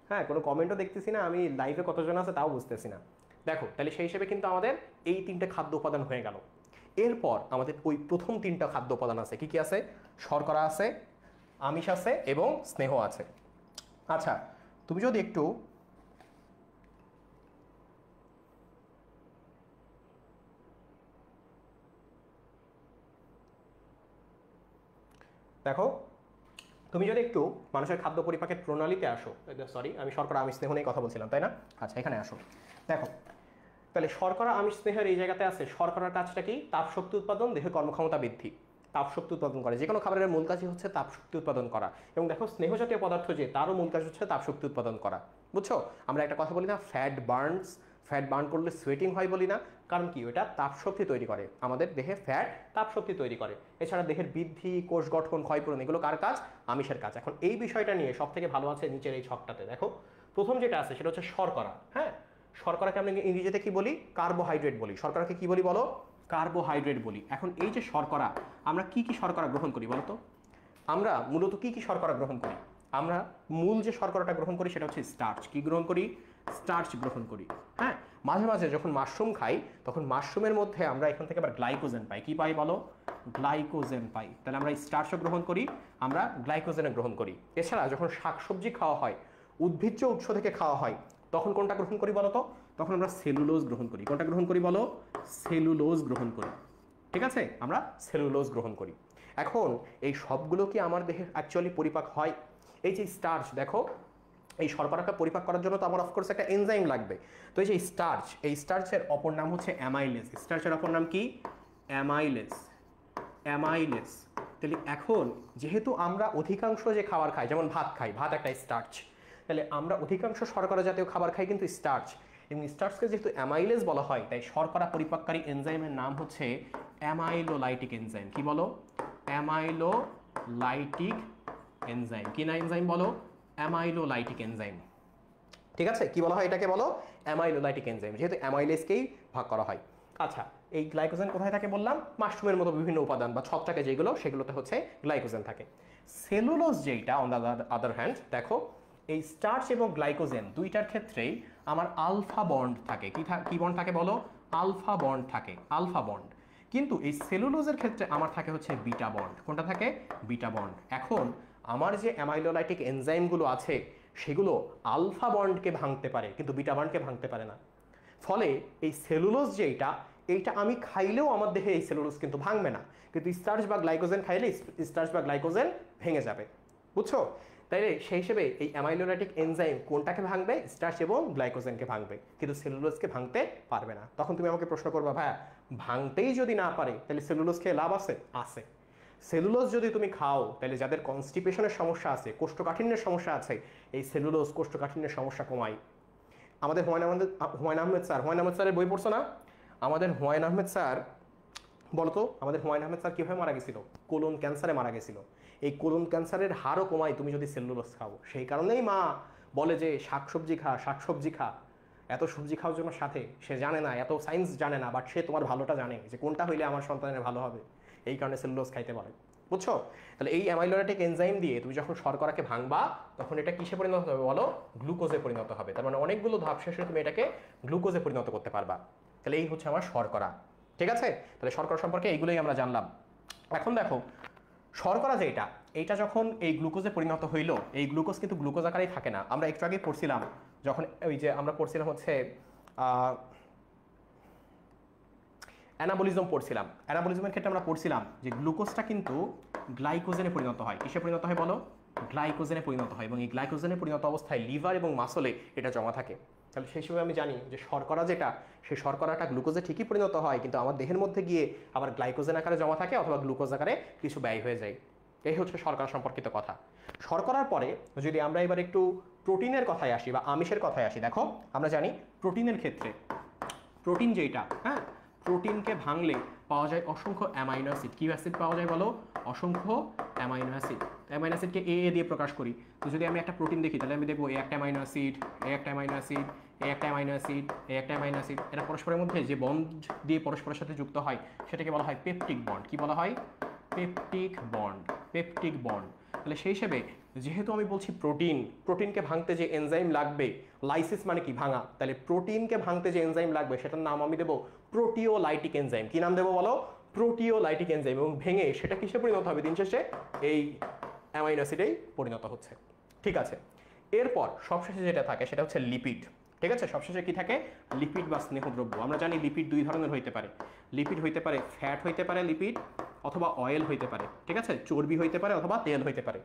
হ্যাঁ, কোনো কমেন্টও দেখতেছি না, আমি লাইভে কতজন আছে তাও বুঝতেছি না। দেখো, তাহলে সেই হিসেবে কিন্তু আমাদের এই 3টে খাদ্য উপাদান হয়ে গেল। এরপর আমাদের ওই প্রথম 3টা খাদ্য উপাদান আছে। কি কি আছে? শর্করা আছে, আমিষ আছে এবং স্নেহ আছে। আচ্ছা, তুমি যদি একটু দেখো, তুমি যদি একটু মানুষের খাদ্য পরিপাকের প্রণালীতে আসো, সরি, আমি শর্করা আমিষ স্নেহ নিয়ে কথা বলছিলাম, তাই না? আচ্ছা, এখানে আসো। দেখো, তাহলে শর্করা আমিষ স্নেহের এই জায়গাতে আছে। শর্করার কাজটা কি? তাপশক্তি উৎপাদন, দেহের কর্মক্ষমতা বৃদ্ধি, তাপশক্তি উৎপাদন করে। যে কোনো খাবারের মূল কাজই হচ্ছে তাপশক্তি উৎপাদন করা। এবং দেখো, স্নেহ জাতীয় পদার্থ যে, তারও মূল কাজ হচ্ছে তাপশক্তি উৎপাদন করা। বুঝছো? আমরা একটা কথা বলি না, ফ্যাট বার্নস, ফ্যাট বার্ন করলে সোয়েটিং হয় বলি না? কারণ কি? ওটা তাপশক্তি তৈরি করে, আমাদের দেহে ফ্যাট তাপশক্তি তৈরি করে। এছাড়া দেহের বৃদ্ধি, কোষ গঠন, ক্ষয়পূরণ, এগুলো কার কাজ? আমিষের কাজ। এখন এই বিষয়টা নিয়ে সব থেকে ভালো আছে নিচের এই ছকটাতে। দেখো, প্রথম যেটা আছে সেটা হচ্ছে শর্করা। হ্যাঁ, শর্করাকে আমরা ইংরেজিতে কি বলি? কার্বোহাইড্রেট বলি। শর্করাকে কি বলি বলো? কার্বোহাইড্রেট বলি। এখন এই যে শর্করা, আমরা কি কি শর্করা গ্রহণ করি বলো তো? আমরা মূলত কি কি শর্করা গ্রহণ করি? আমরা মূল যে শর্করাটা গ্রহণ করি সেটা হচ্ছে স্টার্চ। কি গ্রহণ করি? স্টার্চ গ্রহণ করি। হ্যাঁ, মাঝে মাঝে যখন মাশরুম খাই, তখন মাশরুমের মধ্যে আমরা এখান থেকে আবার গ্লাইকোজেন পাই। কি পাই বলো? গ্লাইকোজেন পাই। তাহলে আমরা স্টার্চও গ্রহণ করি, আমরা গ্লাইকোজেনও গ্রহণ করি। এছাড়া যখন শাকসবজি খাওয়া হয়, উদ্ভিজ্জ উৎস থেকে খাওয়া হয়, তখন কোনটা গ্রহণ করি বলো তো? তখন আমরা সেলুলোজ গ্রহণ করি। কোনটা গ্রহণ করি বলো? সেলুলোজ গ্রহণ করি। ঠিক আছে, আমরা সেলুলোজ গ্রহণ করি। এখন এই সবগুলো কি আমার দেহে অ্যাকচুয়ালি পরিপাক হয়? এই যে স্টার্চ, দেখো, এই শর্করাকে পরিপাক করার জন্য তো আমার অফকোর্স একটা এনজাইম লাগবে। তো এই যে স্টার্চ, এই স্টার্চের অপর নাম হচ্ছে অ্যামাইলেজ। স্টার্চের অপর নাম কি? অ্যামাইলেজ। অ্যামাইলেজ। তাহলে এখন যেহেতু আমরা অধিকাংশ যে খাবার খাই, যেমন ভাত খাই, ভাত একটা স্টার্চ, তাহলে আমরা অধিকাংশ শর্করা জাতীয় খাবার খাই কিন্তু স্টার্চ, এবং স্টার্চকে যেহেতু অ্যামাইলেজ বলা হয়, তাই শর্করা পরিপাককারী এনজাইমের নাম হচ্ছে অ্যামাইলোলাইটিক এনজাইম। কি বলো? অ্যামাইলো লাইটিক এনজাইম। কি না এনজাইম বলো? Amylolytic enzyme. ঠিক আছে, কি বলা হয় এটাকে? বলো অ্যামাইলোলাইটিক এনজাইম, যেহেতু অ্যামাইলেজকেই ভাগ করা হয়। আচ্ছা, এই গ্লাইকোজেন কোথায় থাকে বললাম? মাশরুমের মতো বিভিন্ন উপাদান বা ছত্রাকে যেগুলো, সেগুলোতে হচ্ছে গ্লাইকোজেন থাকে। সেলুলোজ যেটা অন দ্য আদার হ্যান্ড, দেখো এই স্টার্চ এবং গ্লাইকোজেন দুইটার ক্ষেত্রেই আমার আলফা বন্ড থাকে। কি বন্ড থাকে বলো? আলফা বন্ড থাকে, আলফা বন্ড। কিন্তু এই সেলুলোজের ক্ষেত্রে আমার থাকে হচ্ছে বিটা বন্ড। কোনটা থাকে? Beta bond. এখন আমার যে অ্যামাইলোলাইটিক এনজাইমগুলো আছে সেগুলো আলফা বন্ডকে ভাঙতে পারে, কিন্তু বিটা বন্ডকে ভাঙতে পারে না। ফলে এই সেলুলোজ যেটা, এইটা আমি খাইলেও আমার দেহে এই সেলুলোজ কিন্তু ভাঙবে না, কিন্তু স্টার্চ বা গ্লাইকোজেন খাইলে স্টার্চ বা গ্লাইকোজেন ভেঙে যাবে। বুঝছো? তাইলে সেই হিসেবে এই অ্যামাইলোলাইটিক এনজাইম কোনটাকে ভাঙবে? স্টার্চ এবং গ্লাইকোজেনকে ভাঙবে, কিন্তু সেলুলোজকে ভাঙতে পারবে না। তখন তুমি আমাকে প্রশ্ন করবা, ভাইয়া ভাঙতেই যদি না পারে তাহলে সেলুলোজ খেয়ে লাভ আছে? আছে। সেলুলোজ যদি তুমি খাও তাহলে যাদের কনস্টিপেশনের সমস্যা আছে, কোষ্ঠকাঠিন্যের সমস্যা আছে, এই সেলুলোজ কোষ্ঠকাঠিন্যের সমস্যা কমায়। আমাদের হুমায়ুন আহমেদ স্যারের বই পড়ছো না? আমাদের হুমায়ুন আহমেদ স্যার, বলতো আমাদের হুমায়ুন আহমেদ স্যার কীভাবে মারা গেছিল? কোলন ক্যান্সারে মারা গেছিল। এই কোলন ক্যান্সারের হারও কমায় তুমি যদি সেলুলোজ খাও। সেই কারণেই মা বলে যে শাকসবজি খা, শাকসবজি খা। এত সবজি খাওয়ার জন্য সাথে সে জানে না, এত সায়েন্স জানে না, বাট সে তোমার ভালোটা জানে যে কোনটা হইলে আমার সন্তানের ভালো হবে। এই কারণে সেলুলোজ খাইতে পারে। বুঝছো? তাহলে এই অ্যামাইলোলাইটিক এনজাইম দিয়ে তুমি যখন শর্করাকে ভাঙবা তখন এটা কিসে পরিণত হবে বলো? গ্লুকোজে পরিণত হবে। তার মানে অনেকগুলো ধাপ শেষে তুমি এটাকে গ্লুকোজে পরিণত করতে পারবা। তাহলে এই হচ্ছে আমার শর্করা। ঠিক আছে, তাহলে শর্করা সম্পর্কে এইগুলোই আমরা জানলাম। এখন দেখো শর্করা যেটা, এইটা যখন এই গ্লুকোজে পরিণত হইল, এই গ্লুকোজ কিন্তু গ্লুকোজ আকারেই থাকে না। আমরা একটু আগে পড়ছিলাম, যখন ওই যে আমরা পড়ছিলাম হচ্ছে অ্যানাবলিজম পড়ছিলাম। অ্যানাবলিজমের ক্ষেত্রে আমরা পড়ছিলাম যে গ্লুকোজটা কিন্তু গ্লাইকোজেনে পরিণত হয়। কিসে পরিণত হয় বলো? গ্লাইকোজেনে পরিণত হয়, এবং এই গ্লাইকোজেনে পরিণত অবস্থায় লিভার এবং মাসলে এটা জমা থাকে। তাহলে সেই সময় আমি জানি যে শর্করা যেটা, সেই শর্করাটা গ্লুকোজে ঠিকই পরিণত হয়, কিন্তু আমার দেহের মধ্যে গিয়ে আবার গ্লাইকোজেন আকারে জমা থাকে অথবা গ্লুকোজ আকারে কিছু ব্যয় হয়ে যায়। এই হচ্ছে শর্করা সম্পর্কিত কথা। শর্করার পরে যদি আমরা এবার একটু প্রোটিনের কথায় আসি বা আমিষের কথায় আসি, দেখো আমরা জানি প্রোটিনের ক্ষেত্রে, প্রোটিন যেটা, হ্যাঁ, প্রোটিনকে ভাঙলে পাওয়া যায় অসংখ্য অ্যামাইনো অ্যাসিড। কি অ্যাসিড পাওয়া যায় বলো? অসংখ্য অ্যামাইনো অ্যাসিড। অ্যামাইনো অ্যাসিডকে এ দিয়ে প্রকাশ করি। তো যদি আমি একটা প্রোটিন দেখি তাহলে আমি দেখবো এ একটা অ্যামাইনো অ্যাসিড, এ একটা অ্যামাইনো অ্যাসিড, এ একটা অ্যামাইনো অ্যাসিড, এ একটা অ্যামাইনো অ্যাসিড। এরা পরস্পরের মধ্যে যে বন্ড দিয়ে পরস্পরের সাথে যুক্ত হয় সেটাকে বলা হয় পেপটিক বন্ড। কি বলা হয়? Peptic bond, peptic bond. তাহলে সেই হিসেবে যেহেতু আমি বলছি প্রোটিনকে ভাঙতে যে এনজাইম লাগবে, লাইসিস মানে কি? ভাঙা। তাহলে প্রোটিনকে ভাঙতে যে এনজাইম লাগবে সেটার নাম আমি দেবো প্রোটিওলাইটিক এনজাইম। কি নাম দেবো বলো? Proteolytic enzyme. এবং ভেঙে সেটা কিসে পরিণত হবে? দিন শেষে এই অ্যামাইনো অ্যাসিডেই পরিণত হচ্ছে। ঠিক আছে, এরপর সবশেষে যেটা থাকে সেটা হচ্ছে লিপিড। ঠিক আছে, সবশেষে কি থাকে? লিপিড বা স্নেহদ্রব্য। আমরা জানি লিপিড দুই ধরনের হইতে পারে। লিপিড হইতে পারে ফ্যাট হইতে পারে লিপিড, অথবা অয়েল হইতে পারে। ঠিক আছে, চর্বি হইতে পারে অথবা তেল হইতে পারে।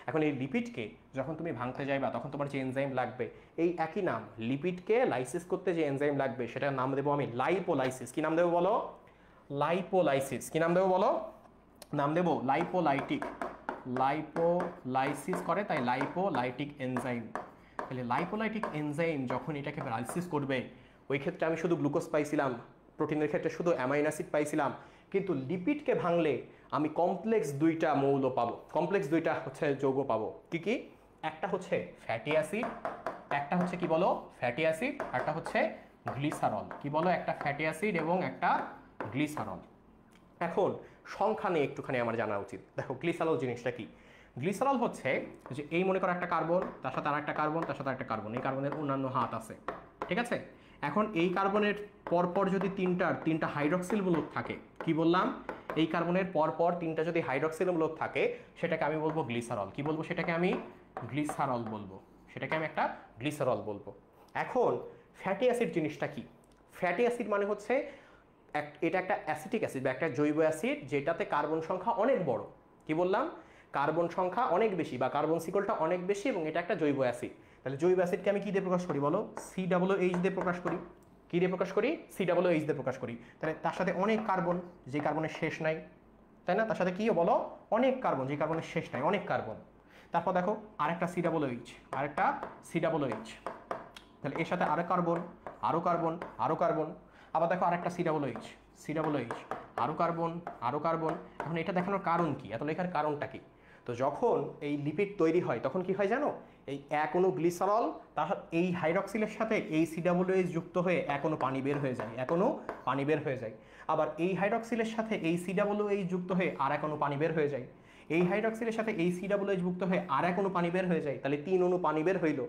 এখন এই লিপিডকে যখন তুমি ভাঙতে যাইবা তখন তোমার যে এনজাইম লাগবে, এই একই নাম, লিপিডকে লাইসিস করতে যে এনজাইম লাগবে সেটার নাম দেবো আমি লাইপোলাইসিস। কি নাম দেবো বলো? লাইপোলাইসিস। কি নাম দেবো বলো? নাম দেবো লাইপোলাইটিক। লাইপোলাইসিস করে তাই লাইপোলাইটিক এনজাইম। তাহলে লাইপোলাইটিক এনজাইম যখন এটাকে লাইসিস করবে, ওই ক্ষেত্রে আমি শুধু গ্লুকোজ পাইছিলাম, প্রোটিনের ক্ষেত্রে শুধু অ্যামাইনো অ্যাসিড পাইছিলাম, কিন্তু লিপিডকে ভাঙলে আমি কমপ্লেক্স দুইটা মৌল পাবো, কমপ্লেক্স দুইটা হচ্ছে যৌগ পাবো। কি কি? একটা হচ্ছে ফ্যাটি অ্যাসিড, একটা হচ্ছে কি বলো? ফ্যাটি অ্যাসিড, একটা হচ্ছে গ্লিসারল। কি বলো? একটা ফ্যাটি অ্যাসিড এবং একটা গ্লিসারল। এখন সংখ্যা নিয়ে একটুখানি আমার জানা উচিত। দেখো গ্লিসারল জিনিসটা কি? গ্লিসারল হচ্ছে যে এই মনে করো একটা কার্বন, তার সাথে আরেকটা কার্বন, তার সাথে একটা কার্বন, এই কার্বনের অন্যান্য হাত আছে। ঠিক আছে, এখন এই কার্বনের পরপর যদি তিনটা হাইড্রক্সিল মূলক থাকে, কি বললাম? এই কার্বনের পরপর তিনটা যদি হাইড্রক্সিল মূলক থাকে সেটাকে আমি বলবো গ্লিসারল। কি বলবো? সেটাকে আমি গ্লিসারল বলবো। সেটাকে আমি একটা গ্লিসারল বলবো। এখন ফ্যাটি অ্যাসিড জিনিসটা কি? ফ্যাটি অ্যাসিড মানে হচ্ছে এটা একটা অ্যাসিটিক অ্যাসিড বা একটা জৈব অ্যাসিড যেটাতে কার্বন সংখ্যা অনেক বড়। কি বললাম? কার্বন সংখ্যা অনেক বেশি বা কার্বন সিকলটা অনেক বেশি, এবং এটা একটা জৈব অ্যাসিড। তাহলে জৈব অ্যাসিডকে আমি কি দিয়ে প্রকাশ করি বলো? COOH দিয়ে প্রকাশ করি। কি দিয়ে প্রকাশ করি? COOH দিয়ে প্রকাশ করি। তাহলে তার সাথে অনেক কার্বন, যে কার্বনের শেষ নাই, তাই না? তার সাথে কি বলো? অনেক কার্বন, যে কার্বনের শেষ নাই, অনেক কার্বন। তারপর দেখো আরেকটা COOH, আরেকটা COOH। তাহলে এর সাথে আরো কার্বন, আরো কার্বন, আরো কার্বন। আবার দেখো আরেকটা COOH, আরো কার্বন, আরো কার্বন। এখন এটা দেখানোর কারণ কি? এত লেখার কারণটা কি? তো যখন এই লিপিড তৈরি হয় তখন কি হয় জানো, এই এক অণু গ্লিসারল তার এই হাইড্রক্সিলের সাথে এই COOH যুক্ত হয়ে এক অণু পানি বের হয়ে যায়, এক অণু পানি বের হয়ে যায়। আবার এই হাইড্রক্সিলের সাথে এই COOH যুক্ত হয়ে আর এক অণু পানি বের হয়ে যায়, এই হাইড্রক্সিলের সাথে এই COOH যুক্ত হয়ে আর এক অণু পানি বের হয়ে যায়, তাহলে 3 অণু পানি বের হইলো।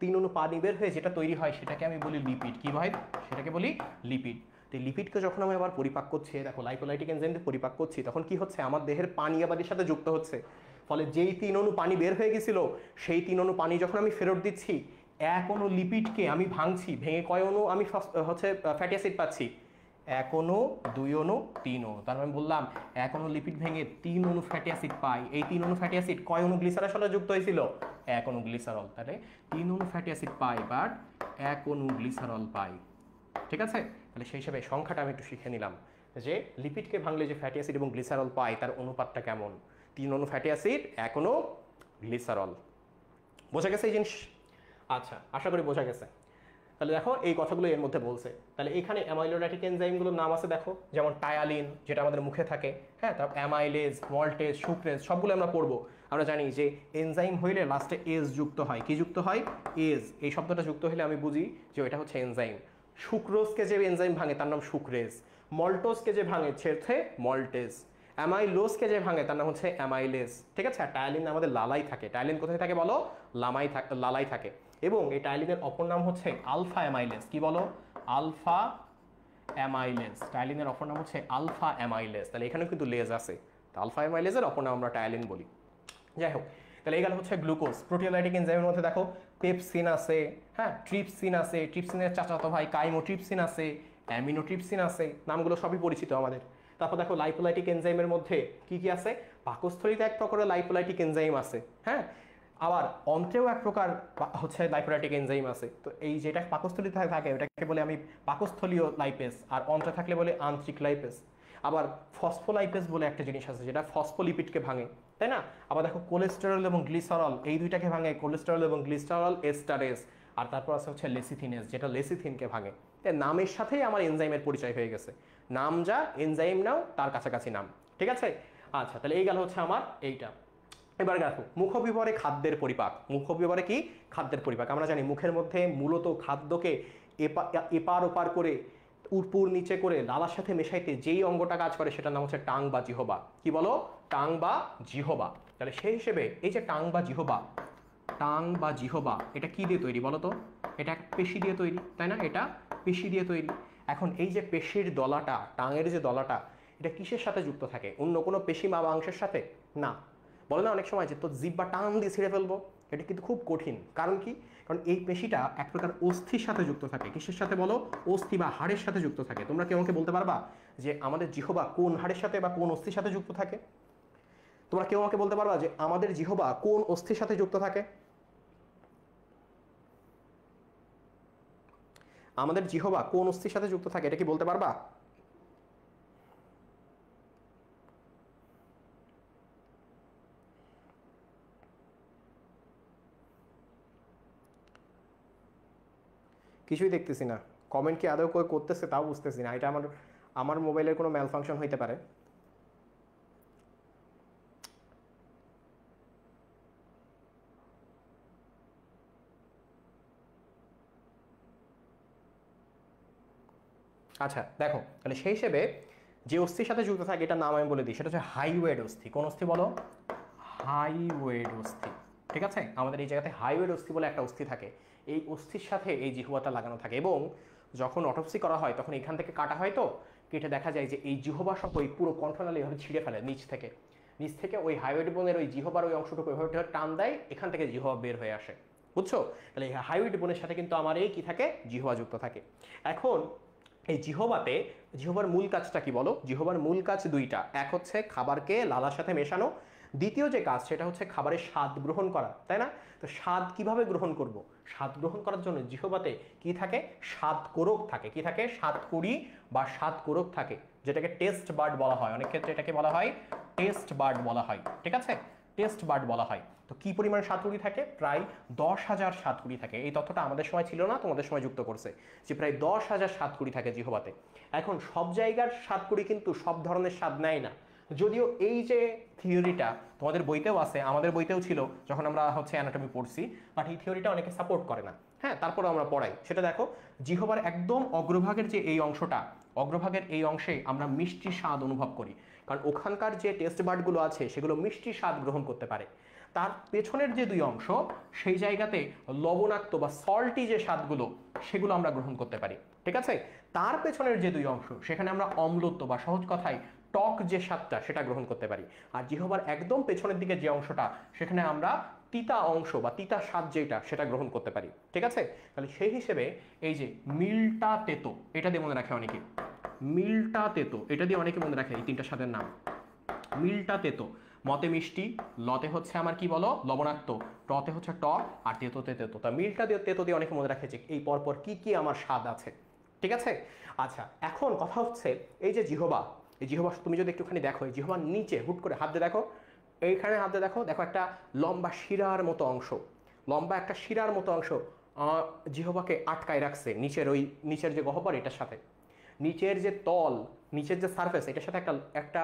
3 অণু পানি বের হয়ে যেটা তৈরি হয় সেটাকে আমি বলি লিপিড। কি হয় সেটাকে বলি লিপিড। তো লিপিডকে যখন আমি আবার পরিপাক করছি, দেখো লাইপোলাইটিক এনজাইম দিয়ে পরিপাক করছি, তখন কি হচ্ছে আমার দেহের পানি আবার এর সাথে যুক্ত হচ্ছে। ফলে যেই 3 অণু পানি বের হয়ে গেছিল সেই 3 অণু পানি যখন আমি ফেরত দিচ্ছি, এক অণু লিপিডকে আমি ভাঙছি, ভেঙে কয় অণু আমি ফ্যাটি অ্যাসিড পাচ্ছি, 1 অণু 2 অণু 3 অণু। তার মানে বললাম 1 অণু লিপিড ভেঙে 3 অণু ফ্যাটি অ্যাসিড পাই। এই 3 অণু ফ্যাটি অ্যাসিড কয় অণু গ্লিসারলের সাথে যুক্ত হয়েছিল, 1 অণু গ্লিসারল। তাহলে 3 অণু ফ্যাটি অ্যাসিড পাই বাট 1 অণু গ্লিসারল পাই। ঠিক আছে, তাহলে সেই হিসাবে সংখ্যাটা আমি একটু শিখে নিলাম যে লিপিডকে ভাঙলে যে ফ্যাটি অ্যাসিড এবং গ্লিসারল পাই তার অনুপাতটা কেমন। 3 অণু ফ্যাটি অ্যাসিড 1 অণু গ্লিসারল। বোঝা গেছে এই জিনিস? আচ্ছা, আশা করি বোঝা গেছে। তাহলে দেখো এই কথাগুলো এর মধ্যে বলছে। তাহলে এখানে অ্যামাইলোডাইটিক এনজাইমগুলোর নাম আছে দেখো, যেমন টায়ালিন যেটা আমাদের মুখে থাকে, হ্যাঁ, তারপর অ্যামাইলেজ, মল্টেজ, সুক্রেজ সবগুলো আমরা পড়বো। আমরা জানি যে এনজাইম হইলে লাস্টে এজ যুক্ত হয়। কি যুক্ত হয়? এজ। এই শব্দটা যুক্ত হলে আমি বুঝি যে এটা হচ্ছে এনজাইম। সুক্রোজকে যে এনজাইম ভাঙে তার নাম সুক্রেজ, মল্টোজকে যে ভাঙে হচ্ছে মল্টেজ, অ্যামাইলোজকে যে ভাঙে তার নাম হচ্ছে অ্যামাইলেজ। ঠিক আছে, আর টায়ালিন আমাদের লালাই থাকে। টায়ালিন কোথায় থাকে বলো? লালাই থাকে। এবং এই টায়ালিনের অপর নাম হচ্ছে আলফা অ্যামাইলেজ। কি বলো? Alpha amylase. টায়ালিনের অপর নাম হচ্ছে আলফা অ্যামাইলেজ। তাহলে এখানেও কিন্তু লেজ আছে। তো আলফা অ্যামাইলেজের অপর নাম আমরা টায়ালিন বলি। যাই হোক, তাহলে এই গেল হচ্ছে গ্লুকোজ। প্রোটিওলাইটিক এনজাইমের মধ্যে দেখো পেপসিন আছে, হ্যাঁ, ট্রিপসিন আছে, ট্রিপসিনের চাচাতো ভাই কাইমোট্রিপসিন আছে, অ্যামিনোট্রিপসিন আছে, নামগুলো সবই পরিচিত আমাদের। তারপর দেখো লাইপোলাইটিক এনজাইমের মধ্যে কি কি আছে? পাকস্থলীতে এক প্রকারের লাইপোলাইটিক এনজাইম আছে, হ্যাঁ, আবার অন্ত্রেও এক প্রকার হচ্ছে লাইপোলাইটিক এনজাইম আছে। তো এই যেটা পাকস্থলীতে থাকে ওটাকে বলে আমি পাকস্থলীয় লাইপেস, আর অন্ত্রে থাকলে বলে আন্ত্রিক লাইপেস। আবার ফসফোলাইপেস বলে একটা জিনিস আছে যেটা ফসফোলিপিডকে ভাঙে, তাই না? আবার দেখো কোলেস্টেরল এবং গ্লিসারল এই দুইটাকে ভাঙে, কোলেস্টেরল এবং গ্লিসারল এস্টারেজ। আর তারপর আছে হচ্ছে লেসিথিনেজ যেটা লেসিথিনকে ভাঙে। তাই নামের সাথেই আমার এনজাইমের পরিচয় হয়ে গেছে। নাম যা, এনজাইম নাও তার কাছাকাছি নাম। ঠিক আছে, আচ্ছা, তাহলে এই গেল হচ্ছে আমার এইটা। এবার দেখো মুখবিবরে খাদ্যের পরিপাক। মুখবিবরে কি? খাদ্যের পরিপাক। আমরা জানি মুখের মধ্যে মূলত খাদ্যকে এপার ওপার করে উপর নিচে করে লালার সাথে মেশাইতে যেই অঙ্গটা কাজ করে সেটার নাম হচ্ছে টাং বা জিহবা। কি বলো? টাং বা জিহবা। তাহলে সেই হিসেবে এই যে টাং বা জিহবা, টাং বা জিহবা এটা কি দিয়ে তৈরি বলো তো? এটা পেশি দিয়ে তৈরি, তাই না? এটা পেশি দিয়ে তৈরি। এখন এই যে পেশির দলাটা, টাঙের যে দলাটা, এটা কিসের সাথে যুক্ত থাকে? অন্য কোনো পেশি বা মাংসের সাথে না। বলে না অনেক সময় যে তোর জিহ্বা টান দিয়ে ছিঁড়ে ফেলবো, এটা কিন্তু খুব কঠিন। কারণ কি? কারণ এই পেশিটা এক প্রকার অস্থির সাথে যুক্ত থাকে। কিসের সাথে বলো? অস্থি বা হাড়ের সাথে যুক্ত থাকে। তোমরা কেউ আমাকে বলতে পারবা যে আমাদের জিহবা কোন হাড়ের সাথে বা কোন অস্থির সাথে যুক্ত থাকে? তোমরা কেউ আমাকে বলতে পারবা যে আমাদের জিহবা কোন অস্থির সাথে যুক্ত থাকে? আমাদের জিহবা কোন অস্থির সাথে যুক্ত থাকে, এটা কি বলতে পারবা? কিছুই দেখতেছি না। কমেন্ট কি আদৌ কেউ করতেছে তাও বুঝতেছি না। এটা আমার মোবাইলের কোনো ম্যাল ফাংশন হইতে পারে। আচ্ছা দেখো, তাহলে সেই হিসেবে যে অস্থির সাথে যুক্ত থাকে এটার নাম আমি বলে দিই, সেটা হচ্ছে হাইওয়েড অস্থি। কোন অস্থি বলো? হাইওয়েড অস্থি। ঠিক আছে, আমাদের এই জায়গাতে হাইওয়েড অস্থি বলে একটা অস্থি থাকে। এই অস্থির সাথে এই জিহ্বাটা লাগানো থাকে এবং যখন অটোপসি করা হয় তখন এখান থেকে কাটা হয়, তো কেটে দেখা যায় যে এই জিহ্বা সহ ওই পুরো কণ্ঠনালী এভাবে ছিঁড়ে ফেলে নিচ থেকে ওই হাইওয়েড বোনের ওই জিহ্বার ওই অংশটুকু এভাবে টান দেয়, এখান থেকে জিহ্বা বের হয়ে আসে। বুঝছো? তাহলে এই হাইওয়েড বোনের সাথে কিন্তু আমার এই কি থাকে? জিহ্বা যুক্ত থাকে। এখন এই জিহ্বার মূল কাজটা কি বলো? জিহ্বার মূল কাজ দুইটা। এক হচ্ছে খাবারকে লালার সাথে মেশানো, দ্বিতীয় যে কাজ সেটা হচ্ছে খাবারের স্বাদ গ্রহণ করা, তাই না? তো স্বাদ কিভাবে গ্রহণ করব? স্বাদ গ্রহণ করার জন্য জিহ্বাতে কি থাকে? স্বাদকোরক থাকে। কি থাকে? স্বাদকুড়ি বা স্বাদকোরক থাকে, যেটাকে টেস্ট বার্ড বলা হয়। অনেক ক্ষেত্রে এটাকে বলা হয় টেস্ট বার্ড বলা হয়। ঠিক আছে, টেস্ট বার্ড বলা হয়। তো কি পরিমাণ স্বাদকুড়ি থাকে? প্রায় 10,000 স্বাদকুড়ি থাকে। এই তথ্যটা আমাদের সময় ছিল না, তোমাদের সময় যুক্ত করছে যে প্রায় 10,000 স্বাদকুড়ি থাকে জিহ্বাতে। এখন সব জায়গার স্বাদকুড়ি কিন্তু সব ধরনের স্বাদ নেয় না। যদিও এই যে থিওরিটা তোমাদের বইতেও আছে, আমাদের বইতেও ছিল যখন আমরা অ্যানাটমি পড়ছি, বাট এই থিওরিটা অনেকে সাপোর্ট করে না। হ্যাঁ, তারপরে আমরা পড়াই। সেটা দেখো, জিহ্বার একদম অগ্রভাগের যে এই অংশটা, অগ্রভাগের এই অংশে আমরা মিষ্টি স্বাদ অনুভব করি, কারণ ওখানকার যে টেস্ট বার্ডগুলো আছে সেগুলো মিষ্টি স্বাদ গ্রহণ করতে পারে। তার পেছনের যে দুই অংশ, সেই জায়গাতে লবণাক্ত বা সল্টি যে স্বাদগুলো সেগুলো আমরা গ্রহণ করতে পারি। ঠিক আছে, তার পেছনের যে দুই অংশ, সেখানে আমরা অম্লত্ব বা সহজ কথায় টক যে স্বাদটা সেটা গ্রহণ করতে পারি। আর জিহ্বার একদম পেছনের দিকে যে অংশটা, সেখানে আমরা তিতা অংশ বা তিতা স্বাদ যেটা সেটা গ্রহণ করতে পারি। ঠিক আছে, তাহলে সেই হিসেবে এই যে মিল্টা তেতো, এটা দিয়ে মনে রাখে অনেকে, মিল্টা তেতো এটা দিয়ে অনেকে মনে রাখে এই তিনটা স্বাদের নাম। মিল্টা তেতো, মতে মিষ্টি, লতে হচ্ছে আমার কি বলো লবণাক্ত, টতে হচ্ছে টক, আর তেতোতে তেতো। তা মিল্টা দিয়ে তেতো দিয়ে অনেকে মনে রাখে যে এই পরপর কি কি আমার স্বাদ আছে। ঠিক আছে, আচ্ছা এখন কথা হচ্ছে এই যে জিহ্বা, এই জিহ্বা তুমি যদি একটুখানি দেখো, এই জিহ্বার নিচে হুট করে হাত দিয়ে দেখো, এইখানে হাত দিয়ে দেখো, দেখো একটা লম্বা শিরার মতো অংশ, লম্বা একটা শিরার মতো অংশ জিহ্বাকে আটকায় রাখছে নিচের ওই নিচের যে গহ্বর এটার সাথে, নিচের যে তল, নিচের যে সারফেস এটার সাথে একটা একটা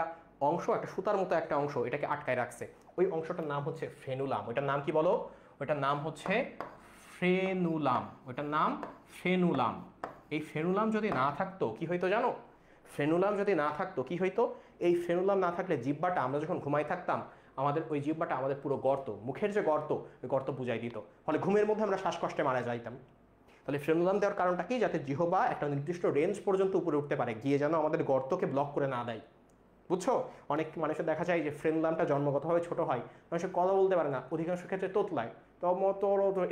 অংশ, একটা সুতার মতো একটা অংশ এটাকে আটকায় রাখছে। ওই অংশটার নাম হচ্ছে ফ্রেনুলাম। ওইটার নাম কি বলো? ওইটার নাম হচ্ছে ফ্রেনুলাম। ওইটার নাম ফ্রেনুলাম। এই ফ্রেনুলাম যদি না থাকতো কি হইতো জানো? ফ্রেনুলাম যদি না থাকতো কি হইতো? এই ফ্রেনুলাম না থাকলে জিহ্বাটা, আমরা যখন ঘুমাই থাকতাম, আমাদের ওই জিহ্বাটা আমাদের পুরো গর্ত, মুখের যে গর্ত, ওই গর্ত বুঝাই দিত, ফলে ঘুমের মধ্যে আমরা শ্বাসকষ্টে মারা যাইতাম। তাহলে ফ্রেনুলাম দেওয়ার কারণটা কি? যাতে জিহ্বা একটা নির্দিষ্ট রেঞ্জ পর্যন্ত উপরে উঠতে পারে, গিয়ে যেন আমাদের গর্তকে ব্লক করে না দেয়। বুঝছো? অনেক মানুষের দেখা যায় যে ফ্রেনুলামটা জন্মগতভাবে ছোট হয়, মানুষের কথা বলতে পারে না, অধিকাংশ ক্ষেত্রে তোতলায়, তো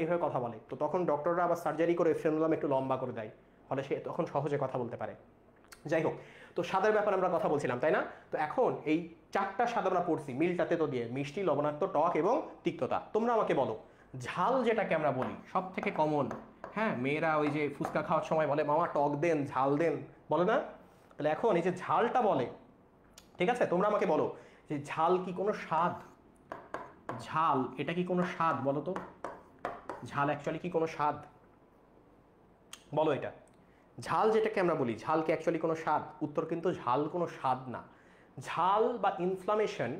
এভাবে কথা বলে, তো তখন ডক্টররা আবার সার্জারি করে ফ্রেনুলাম একটু লম্বা করে দেয়, ফলে সে তখন সহজে কথা বলতে পারে। যাই হোক, তো স্বাদের ব্যাপারে আমরা কথা বলছিলাম, তাই না? তো এখন এই চারটা স্বাদ আমরা পড়ছি, মিলটাতে তো দিয়ে মিষ্টি, লবণাক্ত, টক এবং তিক্ততা। তোমরা আমাকে বলো, ঝাল যেটাকে আমরা বলি সব থেকে কমন, হ্যাঁ, মেয়েরা ওই যে ফুচকা খাওয়ার সময় বলে মামা টক দেন, ঝাল দেন, বলে না? তাহলে এখন এই যে ঝালটা বলে, ঠিক আছে, তোমরা আমাকে বলো যে ঝাল কি কোনো স্বাদ? ঝাল এটা কি কোনো স্বাদ বলো তো? ঝাল অ্যাকচুয়ালি কি কোনো স্বাদ? বলো এটা। ঝাল যেটাকে আমরা বলি, ঝাল কি অ্যাকচুয়ালি কোনো স্বাদ? উত্তর কিন্তু ঝাল কোনো স্বাদ না। ঝাল বা ইনফ্লামেশন,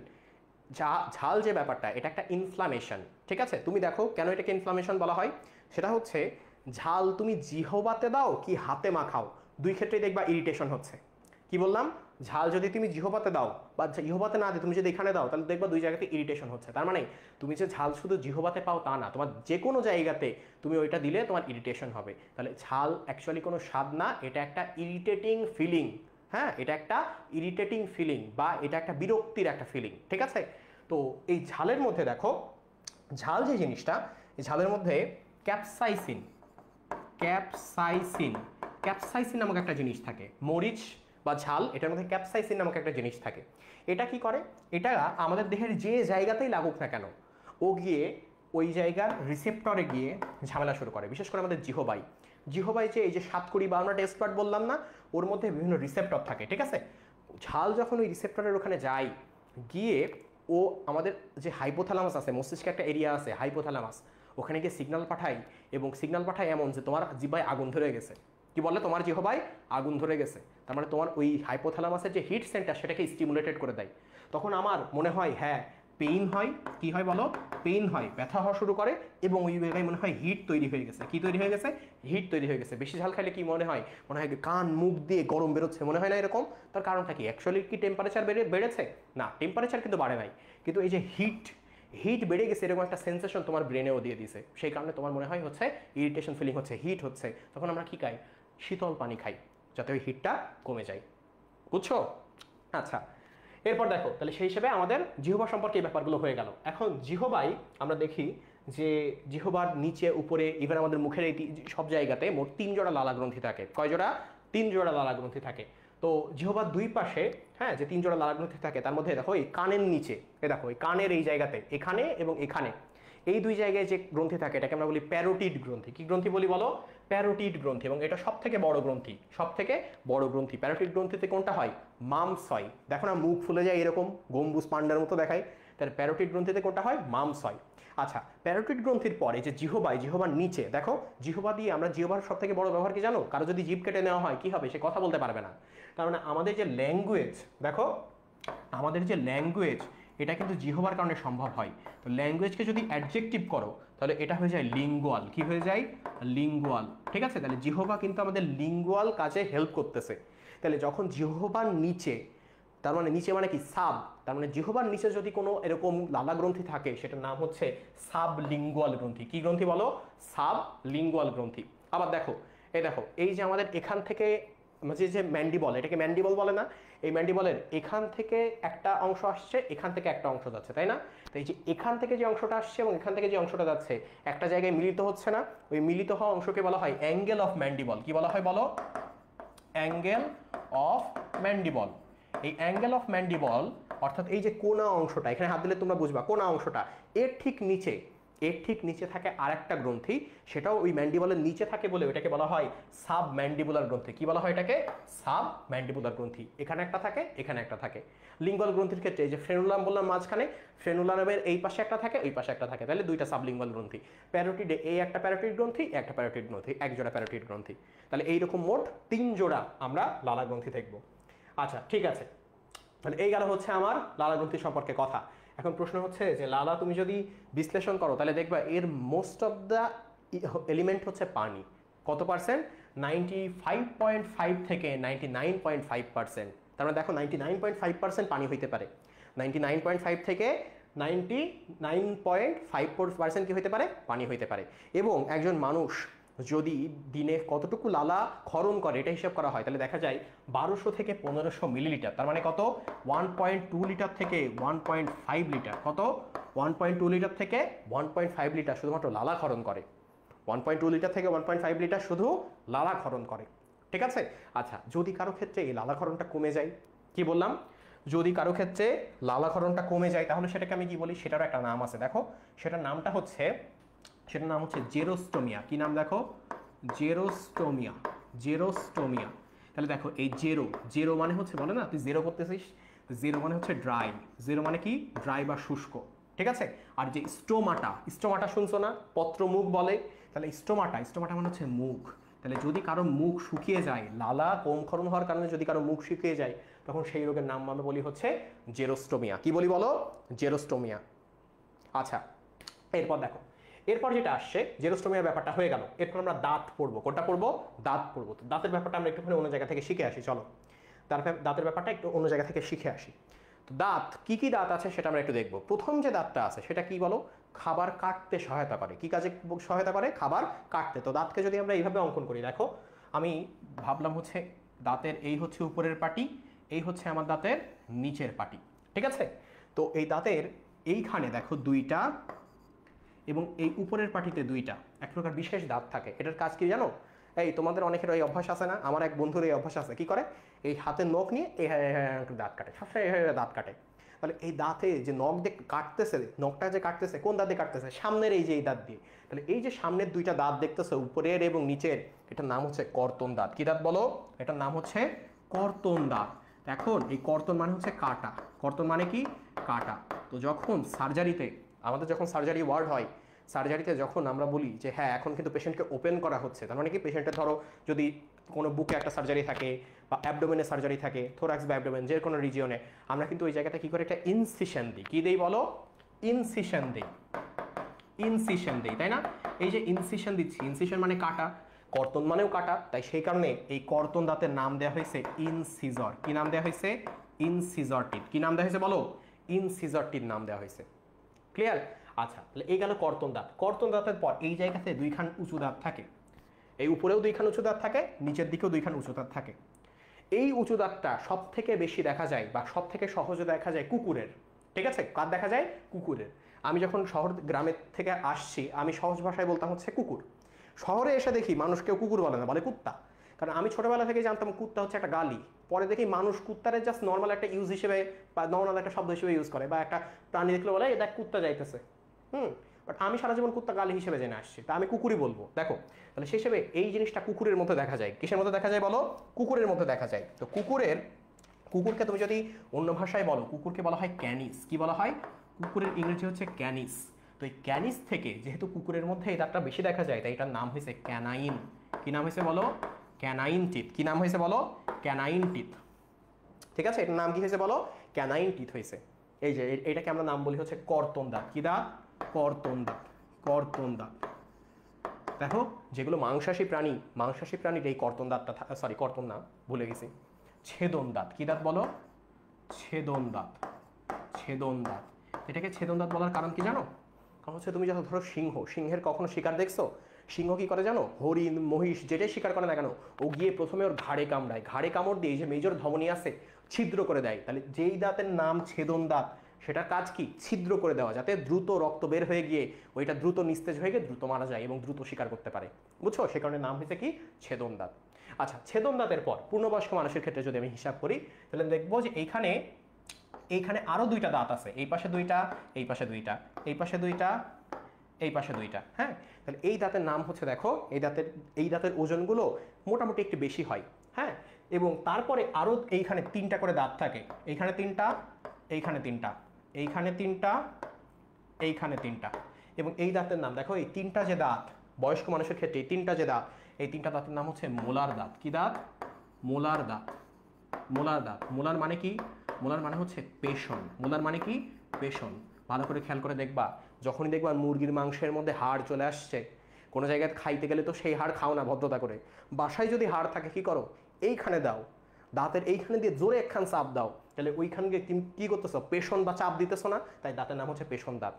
ঝাল যে ব্যাপারটা এটা একটা ইনফ্লামেশন। ঠিক আছে, তুমি দেখো কেন এটাকে ইনফ্লামেশন বলা হয়। সেটা হচ্ছে ঝাল তুমি জিহ্বাতে দাও কি হাতে মাখাও, দুই ক্ষেত্রেই দেখবা ইরিটেশন হচ্ছে। কি বললাম? ঝাল যদি তুমি জিহ্বাতে দাও বা জিহ্বাতে না দিয়ে তুমি যদি এখানে দাও, তাহলে দেখবা দুই জায়গাতে ইরিটেশন হচ্ছে। তার মানে তুমি যে ঝাল শুধু জিহ্বাতে পাও তা না, তোমার যে কোনো জায়গাতে তুমি ওইটা দিলে তোমার ইরিটেশন হবে। তাহলে ঝাল অ্যাকচুয়ালি কোনো স্বাদ না, এটা একটা ইরিটেটিং ফিলিং। হ্যাঁ, এটা একটা ইরিটেটিং ফিলিং বা এটা একটা বিরক্তির একটা ফিলিং। ঠিক আছে, তো এই ঝালের মধ্যে দেখো, ঝাল যে জিনিসটা, এই ঝালের মধ্যে ক্যাপসাইসিন, ক্যাপসাইসিন, ক্যাপসাইসিন নামক একটা জিনিস থাকে। মরিচ বা ঝাল এটার মধ্যে ক্যাপসাইসিন নামক একটা জিনিস থাকে। এটা কি করে? এটা আমাদের দেহের যে জায়গাতেই লাগুক না কেন, ও গিয়ে ওই জায়গার রিসেপ্টরে গিয়ে ঝামেলা শুরু করে। বিশেষ করে আমাদের জিহ্বায়, জিহ্বায় যে এই যে সাতকুড়ি বা আমরা টেস্ট পার্ট বললাম না, ওর মধ্যে বিভিন্ন রিসেপ্টর থাকে। ঠিক আছে, ঝাল যখন ওই রিসেপ্টরের ওখানে যায়, গিয়ে ও আমাদের যে হাইপোথ্যালামাস আছে, মস্তিষ্কে একটা এরিয়া আছে হাইপোথ্যালামাস, ওখানে গিয়ে সিগন্যাল পাঠাই, এবং সিগন্যাল পাঠায় এমন যে তোমার জিহ্বায় আগুন ধরে গেছে। কি বলে? তোমার জিহ্বায় আগুন ধরে গেছে। তার মানে তোমার ওই হাইপোথ্যালামাসের যে হিট সেন্টার সেটাকে স্টিমুলেটেড করে দেয়। তখন আমার মনে হয় হ্যাঁ পেইন হয়। কি হয় বলো? পেইন হয়, ব্যথা হওয়া শুরু করে, এবং ওই জায়গায় মনে হয় হিট তৈরি হয়ে গেছে। কি তৈরি হয়ে গেছে? হিট তৈরি হয়ে গেছে। বেশি ঝাল খাইলে কি মনে হয়? মনে হয় কান মুখ দিয়ে গরম বেরোচ্ছে, মনে হয় না এরকম? তার কারণটা কি? অ্যাকচুয়ালি কি টেম্পারেচার বেড়েছে? না, টেম্পারেচার কিন্তু বাড়ে নাই, কিন্তু এই যে হিট বেড়ে গেছে এরকম একটা সেন্সেশন তোমার ব্রেনেও দিয়ে দিছে। সেই কারণে তোমার মনে হয় হচ্ছে ইরিটেশন ফিলিং হচ্ছে, হিট হচ্ছে। তখন আমরা কি খাই? শীতল পানি খাই, যাতে ওই হিটটা কমে যায়। বুঝছো? আচ্ছা, এরপর দেখো, তাহলে সেই হিসেবে আমাদের জিহ্বা সম্পর্কে এই ব্যাপারগুলো হয়ে গেল। এখন জিহ্বায় আমরা দেখি যে জিহ্বার নিচে, উপরে, ইভেন আমাদের মুখের এই সব জায়গাতে মোট 3 জোড়া লালা গ্রন্থি থাকে। কয় জোড়া? 3 জোড়া লালা গ্রন্থি থাকে। তো জিহ্বার দুই পাশে, হ্যাঁ, যে 3 জোড়া লালা গ্রন্থি থাকে, তার মধ্যে দেখো এই কানের নিচে, দেখো এই কানের এই জায়গাতে, এখানে এবং এখানে, এই দুই জায়গায় যে গ্রন্থি থাকে এটাকে আমরা বলি প্যারোটিড গ্রন্থি। কি গ্রন্থি বলি বলো? প্যারোটিড গ্রন্থি। এবং এটা সব থেকে বড় গ্রন্থি, সব থেকে বড় গ্রন্থি। প্যারোটিড গ্রন্থিতে কোনটা হয়? মামস হয়। দেখো না, মুখ ফুলে যায় এরকম, গম্বুজ পান্ডার মতো দেখায়। তাহলে প্যারোটিড গ্রন্থিতে কোনটা হয়? মামস হয়। আচ্ছা, প্যারোটিড গ্রন্থির পরে যে জিহ্বায়, জিহ্বার নিচে দেখো, জিহ্বা দিয়ে আমরা, জিহ্বার সব থেকে বড় ব্যবহার কি জানো? কারো যদি জিভ কেটে নেওয়া হয় কি হবে? সে কথা বলতে পারবে না। কারণ আমাদের যে ল্যাঙ্গুয়েজ, দেখো আমাদের যে ল্যাঙ্গুয়েজ, এটা কিন্তু জিহ্বার কারণে সম্ভব হয়। তো ল্যাঙ্গুয়েজকে যদি অ্যাডজেক্টিভ করো তাহলে এটা হয়ে যায় লিঙ্গুয়াল। কি হয়ে যায়? লিঙ্গুয়াল। ঠিক আছে, তাহলে জিহ্বা কিন্তু আমাদের লিঙ্গুয়াল কাজে হেল্প করতেছে। তাহলে যখন জিহ্বার নিচে, তার মানে নিচে মানে কি সাব, তার মানে জিহ্বার নিচে যদি কোনো এরকম লালা গ্রন্থি থাকে সেটার নাম হচ্ছে সাবলিঙ্গুয়াল গ্রন্থি। কি গ্রন্থি বলো? সাবলিঙ্গুয়াল গ্রন্থি। আবার দেখো, এই যে আমাদের এখান থেকে যে ম্যান্ডিবল, এটাকে ম্যান্ডিবল বলে না? এই ম্যান্ডিবলের এখান থেকে একটা অংশ আসছে, এখান থেকে একটা অংশ যাচ্ছে, তাই না? তো এই যে এখান থেকে যে অংশটা আসছে এবং এখান থেকে যে অংশটা যাচ্ছে একটা জায়গায় মিলিত হচ্ছে না, ওই মিলিত হওয়া অংশকে বলা হয় অ্যাঙ্গেল অফ ম্যান্ডিবল। কি বলা হয় বলো? Angle of mandible. এই অ্যাঙ্গেল অফ ম্যান্ডিবল অর্থাৎ এই যে কোনা অংশটা, এখানে হাত দিলে তোমরা বুঝবা, কোনা অংশটা এর ঠিক নিচে থাকে আরেকটা গ্রন্থি, সেটাও ওই ম্যান্ডিবলের নিচে থাকে বলে ওটাকে বলা হয় সাব ম্যান্ডিবুলার গ্রন্থি। কি বলা হয় এটাকে? সাব ম্যান্ডিবুলার গ্রন্থি। এখানে একটা থাকে, এখানে একটা থাকে। লিঙ্গুয়াল গ্রন্থির ক্ষেত্রে এই যে ফ্রেনুলাম বললাম মাঝখানে, ফ্রেনুলামের এই পাশে একটা থাকে, ওই পাশে একটা থাকে, তাহলে দুইটা সাবলিঙ্গুয়াল গ্রন্থি। প্যারোটিডে এই একটা প্যারোটিড গ্রন্থি, একটা প্যারোটিড গ্রন্থি, এক জোড়া প্যারোটিড গ্রন্থি। তাহলে এইরকম মোট 3 জোড়া আমরা লালা গ্রন্থি দেখব। আচ্ছা ঠিক আছে, তাহলে এই গেল হচ্ছে আমার লালা গ্রন্থি সম্পর্কে কথা। এখন প্রশ্ন হচ্ছে যে লালা তুমি যদি বিশ্লেষণ করো তাহলে দেখবা এর মোস্ট অফ দ্য এলিমেন্ট হচ্ছে পানি। কত পার্সেন্ট? 95.5 থেকে 99.5%। তার মানে দেখো 99.5% পানি হইতে পারে, 99.5 থেকে 99.5% কি হইতে পারে? পানি হইতে পারে। এবং একজন মানুষ যদি দিনে কতটুকু লালা ক্ষরণ করে এটা হিসাব করা হয় তাহলে দেখা যায় 1200 থেকে 1500 মিলিলিটার। তার মানে কত? 1.2 লিটার থেকে 1.5 লিটার। কত? 1.2 লিটার থেকে 1.5 লিটার শুধুমাত্র লালা ক্ষরণ করে। 1.2 লিটার থেকে 1.5 লিটার শুধু লালা ক্ষরণ করে। ঠিক আছে। আচ্ছা, যদি কারো ক্ষেত্রে এই লালা ক্ষরণটা কমে যায়, কি বললাম? যদি কারো ক্ষেত্রে লালা ক্ষরণটা কমে যায় তাহলে সেটাকে আমি কি বলি? সেটারও একটা নাম আছে, দেখো সেটার নাম হচ্ছে জেরোস্টোমিয়া। কি নাম দেখো? জেরোস্টোমিয়া। জেরোস্টোমিয়া। তাহলে দেখো এই জেরো মানে হচ্ছে, বলে না তুই জেরো করতেছিস, জেরো মানে হচ্ছে ড্রাই। জেরো মানে কি? ড্রাই বা শুষ্ক। ঠিক আছে। আর যে স্টোমাটা শুনছো না? পত্র মুখ বলে। তাহলে স্টোমাটা মানে হচ্ছে মুখ। তাহলে যদি কারো মুখ শুকিয়ে যায়, লালা কম ক্ষরণ হওয়ার কারণে যদি কারো মুখ শুকিয়ে যায়, তখন সেই রোগের নাম আমরা বলি হচ্ছে জেরোস্টোমিয়া। কি বলি বলো? জেরোস্টোমিয়া। আচ্ছা, এরপর যেটা আসছে, জেরোস্টোমিয়ার ব্যাপারটা হয়ে গেল। এরপর আমরা দাঁত পড়বো। কোনটা পড়বো? দাঁত পড়বো। তো দাঁতের ব্যাপারটা আমরা একটুখানি অন্য জায়গা থেকে শিখে আসি, চলো দাঁতের ব্যাপারটা একটু অন্য জায়গা থেকে শিখে আসি। তো দাঁত, কি কি দাঁত আছে সেটা আমরা একটু দেখবো। প্রথম যে দাঁতটা আছে সেটা কি বলো? খাবার কাটতে সহায়তা করে। কি কাজে সহায়তা করে? খাবার কাটতে। তো দাঁতকে যদি আমরা এইভাবে অঙ্কন করি, দেখো আমি ভাবলাম হচ্ছে দাঁতের এই হচ্ছে উপরের পাটি, এই হচ্ছে আমার দাঁতের নিচের পাটি। ঠিক আছে। তো এই দাঁতের এইখানে দেখো দুইটা এবং এই উপরের পাটিতে দুইটা এক প্রকার বিশেষ দাঁত থাকে। এটার কাজ কি জানো? এই তোমাদের অনেকের ওই অভ্যাস আছে না? আমার এক বন্ধুর এই অভ্যাস আছে। কি করে? এই হাতের নখ নিয়ে এই দাঁত কাটে, সবসময় দাঁত কাটে। তাহলে এই দাঁতে যে নখ দিয়ে কাটতেছে, নখটা যে কাটতেছে কোন দাঁত দিয়ে কাটতেছে? সামনের এই যে এই দাঁত দিয়ে। তাহলে এই যে সামনের দুইটা দাঁত দেখতেছে, উপরের এবং নিচের, এটার নাম হচ্ছে কর্তন দাঁত। কি দাঁত বলো? এটার নাম হচ্ছে কর্তন দাঁত। এখন এই কর্তন মানে হচ্ছে কাটা। কর্তন মানে কি? কাটা। তো যখন সার্জারিতে, আমাদের যখন সার্জারি ওয়ার্ড হয়, সার্জারিতে যখন আমরা বলি যে হ্যাঁ এখন কিন্তু পেশেন্টকে ওপেন করা হচ্ছে, তার মানে কি পেশেন্টের ধরো যদি কোনো বুকে একটা সার্জারি থাকে বা অ্যাবডোমেনে সার্জারি থাকে, থোরাক্স বা অ্যাবডোমেন যে কোনো রিজিয়নে, আমরা কিন্তু ওই জায়গাটা কি করে? একটা ইনসিশন দিই। কি দেই বলো? ইনসিশন দিই। ইনসিশন দিই, তাই না? এই যে ইনসিশন দিচ্ছি, ইনসিশন মানে কাটা, কর্তন মানেও কাটা, তাই সেই কারণে এই কর্তন দাঁতের নাম দেওয়া হয়েছে ইনসিজর। কি নাম দেওয়া হয়েছে? ইনসিজর টিথ। কি নাম দেওয়া হয়েছে বলো? ইনসিজর টিথ নাম দেওয়া হয়েছে। ক্লিয়ার? আচ্ছা, তাহলে এই গেল কর্তন দাঁত। কর্তন দাঁতের পর এই জায়গাতে দুইখান উঁচু দাঁত থাকে, এই উপরেও দুইখান উঁচু দাঁত থাকে, নিচের দিকেও দুইখান উঁচু দাঁত থাকে। এই উঁচু দাঁতটা সব থেকে বেশি দেখা যায় বা সব থেকে সহজে দেখা যায় কুকুরের। ঠিক আছে। কার দেখা যায়? কুকুরের। আমি যখন গ্রামের থেকে আসছি, আমি সহজ ভাষায় বলতাম হচ্ছে কুকুর। শহরে এসে দেখি মানুষ কেউ কুকুর বলে না, বলে কুত্তা। কারণ আমি ছোটবেলা থেকে জানতাম কুত্তা হচ্ছে একটা গালি। পরে দেখি মানুষ কুত্তারে জাস্ট নর্মাল একটা ইউজ হিসেবে বা নর্মাল একটা শব্দ হিসেবে ইউজ করে, বা একটা প্রাণী দেখলে বলে এটা কুত্তা যাইতেছে। বাট আমি সারা জীবন কুত্তা গালি হিসেবে জেনে আসছি, তা আমি কুকুরই বলবো। দেখো তাহলে সেই হিসেবে এই জিনিসটা কুকুরের মধ্যে দেখা যায়। কিসের মধ্যে দেখা যায় বলো? কুকুরের মধ্যে দেখা যায়। তো কুকুরকে তুমি যদি অন্য ভাষায় বলো, কুকুরকে বলা হয় ক্যানিস। কি বলা হয়? কুকুরের ইংরেজি হচ্ছে ক্যানিস। তো এই ক্যানিস থেকে যেহেতু কুকুরের মধ্যে এই দাঁতটা বেশি দেখা যায়, তাই এটার নাম হয়েছে ক্যানাইন। কি নাম হয়েছে বলো? Canine teeth. কি নাম হয়েছে বলো? Canine teeth. ঠিক আছে, এটার নাম কি হয়েছে বলো? ক্যানাইন টিথ হয়েছে। এই যে এটাকে আমরা নাম বলি হচ্ছে কর্তন দাঁত। কি দাঁত? কর্তন দাঁত। কর্তন দাঁত। দেখো যেগুলো মাংসাশী প্রাণীর এই কর্তন দাঁতটা, সরি কর্তন না, ভুলে গেছি, ছেদন দাঁত। কি দাঁত বলো? ছেদন দাঁত। ছেদন দাঁত। এটাকে ছেদন দাঁত বলার কারণ কি জানো? কারণ হচ্ছে তুমি যখন ধরো সিংহের কখনো শিকার দেখছো? সিংহ কি করে জানো? হরিণ, মহিষ যেটাই শিকার করে না কেন, ও গিয়ে প্রথমে ওর ঘাড়ে কামড়ায়, ঘাড়ে কামড় দিয়ে যে মেজর ধমনী আছে ছিদ্র করে দেয়। তাহলে যেই দাঁতের নাম ছেদন দাঁত, সেটার কাজ কি? ছিদ্র করে দেওয়া, যাতে দ্রুত রক্ত বের হয়ে গিয়ে ওইটা দ্রুত নিস্তেজ হয়ে গিয়ে দ্রুত মারা যায় এবং দ্রুত শিকার করতে পারে। বুঝছো? সে কারণে নাম হয়েছে কি? ছেদন দাঁত। আচ্ছা, ছেদন দাঁতের পর পূর্ণবয়স্ক মানুষের ক্ষেত্রে যদি আমি হিসাব করি, তাহলে দেখবো যে এইখানে আরো দুইটা দাঁত আছে। এই পাশে দুইটা, এই পাশে দুইটা, এই পাশে দুইটা, এই পাশে দুইটা। হ্যাঁ, তাহলে এই দাঁতের নাম হচ্ছে, দেখো এই দাঁতের ওজনগুলো মোটামুটি একটু বেশি হয়। হ্যাঁ, এবং তারপরে আরো এইখানে তিনটা করে দাঁত থাকে। এইখানে তিনটা, এইখানে তিনটা, এইখানে তিনটা, এইখানে তিনটা। এবং এই দাঁতের নাম দেখো, এই তিনটা যে দাঁত বয়স্ক মানুষের ক্ষেত্রে, এই তিনটা যে দাঁত, এই তিনটা দাঁতের নাম হচ্ছে মোলার দাঁত। কি দাঁত? মোলার দাঁত। মোলার দাঁত। মোলার মানে কি? মোলার মানে হচ্ছে পেশন। মোলার মানে কি? পেশন। ভালো করে খেয়াল করে দেখবা, যখনই দেখবা মুরগির মাংসের মধ্যে হাড় চলে আসছে, কোনো জায়গায় খাইতে গেলে তো সেই হাড় খাও না ভদ্রতা করে। বাসায় যদি হাড় থাকে কি করো? এইখানে দাও, দাঁতের এইখানে দিয়ে জোরে একখান চাপ দাও, তাহলে ওইখানকে কি করতেছো? পেশন বা চাপ দিতেছো না, তাই দাঁতের নাম হচ্ছে পেশন দাঁত।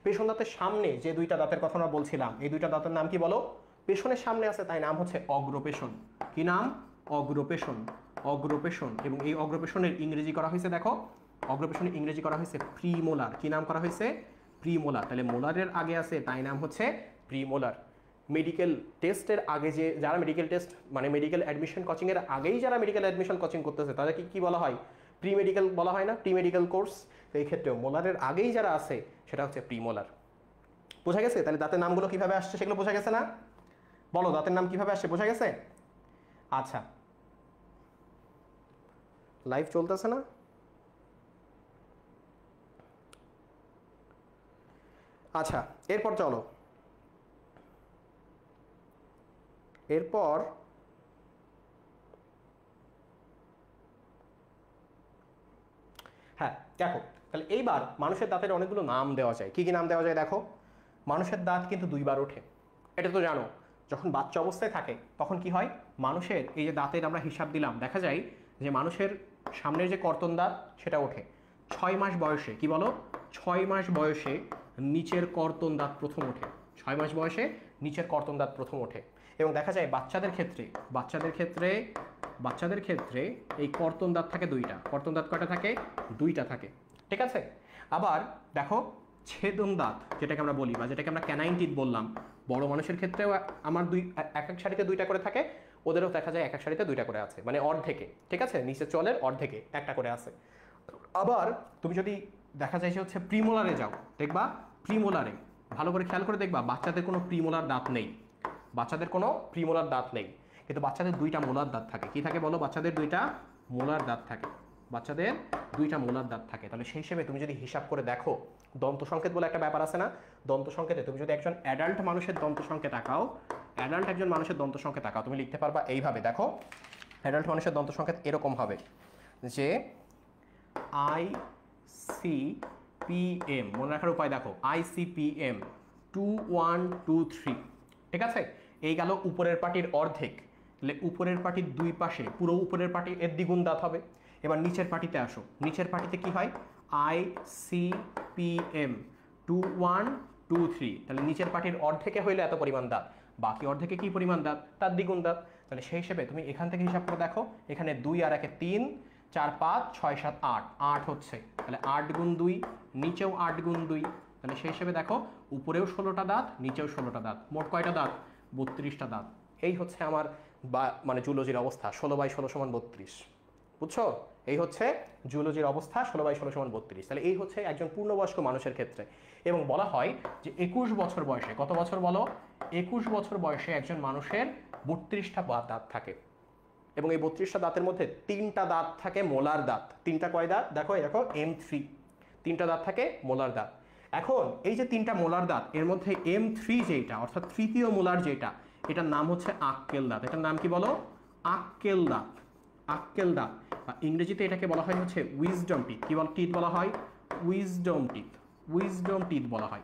পেশন দাঁতের সামনে যে দুইটা দাঁতের কথা আমরা বলছিলাম, এই দুইটা দাঁতের নাম কি বলো? পেশনের সামনে আছে, তাই নাম হচ্ছে অগ্রপেশন। কি নাম? অগ্রপেশন। অগ্রপেশন। এবং এই অগ্রপেশনের ইংরেজি করা হয়েছে, দেখো অগ্রপেশনের ইংরেজি করা হয়েছে প্রিমোলার। কি নাম করা হয়েছে? প্রিমোলার। তাহলে মোলারের আগে আছে, তাই নাম হচ্ছে প্রিমোলার। মেডিকেল টেস্টের আগে যে যারা মেডিকেল টেস্ট মানে মেডিকেল অ্যাডমিশন কোচিংয়ের আগেই যারা মেডিকেল অ্যাডমিশন কোচিং করতেছে, তাদেরকে কি বলা হয়? প্রি মেডিকেল বলা হয় না? Pre medical course. তো এই ক্ষেত্রেও মোলারের আগেই যারা আছে সেটা হচ্ছে প্রিমোলার। বোঝা গেছে? তাহলে দাঁতের নামগুলো কিভাবে আসছে সেগুলো বোঝা গেছে না? বলো দাঁতের নাম কিভাবে আসছে, বোঝা গেছে? আচ্ছা, লাইভ চলতেছে না? আচ্ছা, এরপর চলো। এরপর হ্যাঁ দেখো, তাহলে এইবার মানুষের দাঁতের অনেকগুলো নাম দেওয়া যায়। কি কি নাম দেওয়া যায় দেখো? মানুষের দাঁত কিন্তু দুইবার ওঠে, এটা তো জানো। যখন বাচ্চা অবস্থায় থাকে তখন কি হয়? মানুষের এই যে দাঁতের আমরা হিসাব দিলাম, দেখা যায় যে মানুষের সামনের যে কর্তন দাঁত সেটা ওঠে 6 মাস বয়সে। কি বলো? 6 মাস বয়সে নিচের কর্তন দাঁত প্রথম ওঠে। 6 মাস বয়সে নিচের কর্তন দাঁত প্রথম ওঠে। এবং দেখা যায় বাচ্চাদের ক্ষেত্রে এই কর্তন দাঁত থাকে দুইটা। কর্তন দাঁত কয়টা থাকে? দুইটা থাকে। ঠিক আছে? আবার দেখো ছেদন দাঁত যেটাকে আমরা বলি, বা যেটাকে আমরা ক্যানাইন টিথ বললাম, বড় মানুষের ক্ষেত্রেও আমার এক এক সারিতে দুইটা করে থাকে, ওদেরও দেখা যায় এক এক সারিতে দুইটা করে আছে, মানে অর্ধেকে। ঠিক আছে? নিচে চলের অর্ধেকে একটা করে আছে। আবার তুমি যদি দেখা যায় যে হচ্ছে প্রিমোলারে যাও, দেখবা প্রিমোলারে ভালো করে খেয়াল করে দেখবা বাচ্চাদের কোনো প্রিমোলার দাঁত নেই। বাচ্চাদের কোনো প্রিমোলার দাঁত নেই, কিন্তু বাচ্চাদের দুইটা মোলার দাঁত থাকে। কি থাকে বলো? বাচ্চাদের দুইটা মোলার দাঁত থাকে। বাচ্চাদের দুইটা মোলার দাঁত থাকে। তাহলে সেই হিসেবে তুমি যদি হিসাব করে দেখো, দন্ত সংকেত বলে একটা ব্যাপার আছে না? দন্ত সংকেতে তুমি যদি একজন অ্যাডাল্ট মানুষের দন্ত সংকেত আঁকাও, একজন মানুষের দন্ত সংকেত আঁকাও, তুমি লিখতে পারবা এইভাবে। দেখো অ্যাডাল্ট মানুষের দন্ত সংকেত এরকম হবে যে ICPM। মনে রাখার উপায় দেখো, ICPM 2 1 2 3। ঠিক আছে? এই গেল উপরের পাটির অর্ধেক। তাহলে উপরের পাটির দুই পাশে পুরো উপরের পাটি এর দ্বিগুণ দাঁত হবে। এবার নিচের পাটিতে আসো, নিচের পাটিতে কি হয়? ICPM 2 1 2 3। তাহলে নিচের পাটির অর্ধেকে হইলে এত পরিমাণ দাঁত, বাকি অর্ধেকে কি পরিমাণ দাঁত? তার দ্বিগুণ দাঁত। তাহলে সেই হিসেবে তুমি এখান থেকে হিসাব করে দেখো, এখানে 2 আর 1 3, 4 5 6 7 8, 8 হচ্ছে। তাহলে 8 গুণ 2, নিচেও 8 গুণ 2। তাহলে সেই হিসেবে দেখো উপরেও 16টা দাঁত, নিচেও 16টা দাঁত, মোট কয়টা দাঁত? 32টা দাঁত। এই হচ্ছে আমার মানে জুলজির অবস্থা। 16/16 = 32। বুঝছো? এই হচ্ছে জুলজির অবস্থা, 16/16 = 32। তাহলে এই হচ্ছে একজন পূর্ণবয়স্ক মানুষের ক্ষেত্রে। এবং বলা হয় যে 21 বছর বয়সে, কত বছর বলো? 21 বছর বয়সে একজন মানুষের 32টা দাঁত থাকে। এবং এই 32টা দাঁতের মধ্যে 3টা দাঁত থাকে মোলার দাঁত। 3টা কয় দাঁত? দেখো দেখো M3, 3টা দাঁত থাকে মোলার দাঁত। এখন এই যে 3টা মোলার দাঁত, এর মধ্যে M3 যেটা, অর্থাৎ তৃতীয় মোলার যেটা, এটার নাম হচ্ছে আক্কেল দাঁত। এটার নাম কি বলো? আক্কেল দাঁত। আক্কেল দাঁত। ইংরেজিতে এটাকে বলা হয় হচ্ছে উইজডম টিথ। কি টিথ বলা হয়? Wisdom teeth. উইজডম টিথ বলা হয়,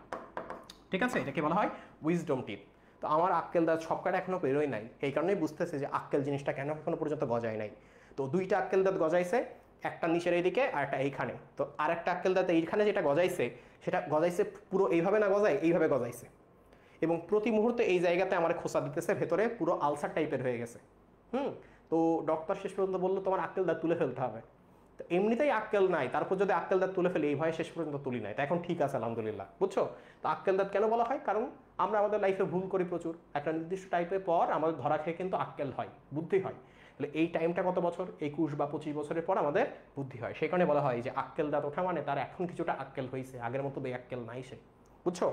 ঠিক আছে, এটাকে বলা হয় উইজডম টিথ। তো আমার আক্কেল দাঁত সবকটা এখনো বেরোয় নাই, এই কারণেই বুঝতেছে যে আক্কেল জিনিসটা কেন এখনো পর্যন্ত গজায় নাই। তো দুইটা আক্কেল দাঁত গজাইছে, একটা নিচের এইদিকে আর একটা এইখানে। তো আর একটা আক্কেল দাঁত এইখানে যেটা গজাইছে, সেটা গজাইছে পুরো এইভাবে না গজায়, এইভাবে গজাইছে, এবং প্রতি মুহূর্তে এই জায়গাতে আমার খোসা দিতেছে, ভেতরে পুরো আলসার টাইপের হয়ে গেছে। তো ডক্টর শেষ পর্যন্ত বললো তোমার আক্কেল দাঁত তুলে ফেলতে হবে। তো এমনিতেই আক্কেল নাই, তারপর যদি আক্কেল দাঁত তুলে ফেলি, এই ভয়ে শেষ পর্যন্ত তুলি নাই। তো এখন ঠিক আছে আলহামদুলিল্লাহ, বুঝছো? তো আক্কেল দাঁত কেন বলা হয়? কারণ আমরা আমাদের লাইফে ভুল করি প্রচুর, একটা নির্দিষ্ট টাইপের পর আমাদের ধরা খেয়ে কিন্তু আক্কেল হয়, বুদ্ধি হয়। তাহলে এই টাইমটা কত বছর? 21 বা 25 বছরের পর আমাদের বুদ্ধি হয়। সেই কারণে বলা হয় যে আক্কেল দাঁত ওঠা মানে তার এখন কিছুটা আক্কেল হয়েছে, আগের মতো বেআক্কেল নাই সে, বুঝছো?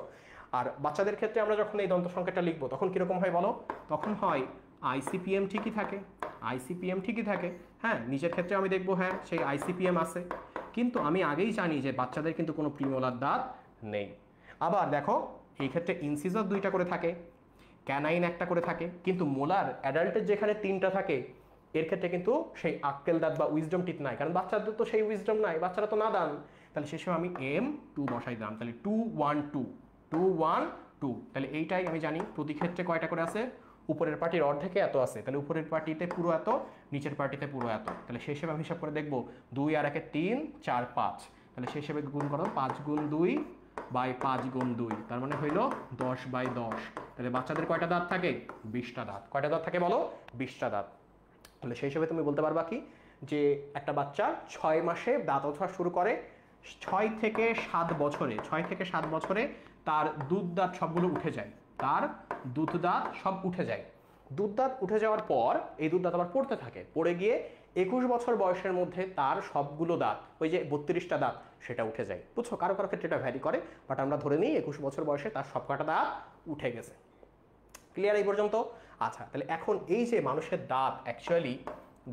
আর বাচ্চাদের ক্ষেত্রে আমরা যখন এই দন্ত সংখ্যাটা লিখবো তখন কিরকম হয় বলো? তখন হয় আইসিপিএম ঠিকই থাকে, আইসিপিএম ঠিকই থাকে। হ্যাঁ, নিজের ক্ষেত্রে আমি দেখবো হ্যাঁ সেই আইসিপিএম আছে, কিন্তু আমি আগেই জানি যে বাচ্চাদের কিন্তু কোনো প্রিমোলার দাঁত নেই। আবার দেখো এই ক্ষেত্রে ইনসিজার 2টা করে থাকে, ক্যানাইন একটা করে থাকে, কিন্তু মোলার অ্যাডাল্টের যেখানে 3টা থাকে, এর ক্ষেত্রে কিন্তু সেই আক্কেল দাঁত বা উইজডম টিথ নাই, কারণ বাচ্চাদের তো সেই উইজডম নাই, বাচ্চারা তো নাদান। তাহলে শেষে আমি M2 বসাই দিলাম, তাহলে 2 1 2 2 1 2। তাহলে এইটাই আমি জানি প্রতি ক্ষেত্রে কয়টা করে আছে, উপরের পার্টির অর্ধেকে এত আছে, তাহলে উপরের পার্টিতে পুরো এত, নিচের পার্টিতে পুরো এত। তাহলে সেই হিসেবে আমি হিসাব করে দেখবো 2 আর 1 3 4 5, তাহলে সেই হিসেবে গুণ করো 5 গুণ 2 বাই 5 গুণ 2, তার মানে হইল 10 বাই 10। তাহলে বাচ্চাদের কয়টা দাঁত থাকে? 20টা দাঁত। কয়টা দাঁত থাকে বলো? 20টা দাঁত। তাহলে সেই হিসেবে তুমি বলতে পারবা কি যে একটা বাচ্চা 6 মাসে দাঁত ওঠা শুরু করে, 6 থেকে 7 বছরে, 6 থেকে 7 বছরে তার দুধ দাঁত সবগুলো উঠে যায়, তার দুধ দাঁত সব উঠে যায়। দুধ দাঁত উঠে যাওয়ার পর এই দুধ দাঁত আবার পড়তে থাকে, পড়ে গিয়ে 21 বছর বয়সের মধ্যে তার সবগুলো দাঁত, ওই যে 32টা দাঁত, সেটা উঠে যায়, বুঝছো? কারো কারো ক্ষেত্রে এটা ভ্যারি করে, বাট আমরা ধরে নিই 21 বছর বয়সে তার সবকটা দাঁত উঠে গেছে। ক্লিয়ার এই পর্যন্ত? আচ্ছা, তাহলে এখন এই যে মানুষের দাঁত, অ্যাকচুয়ালি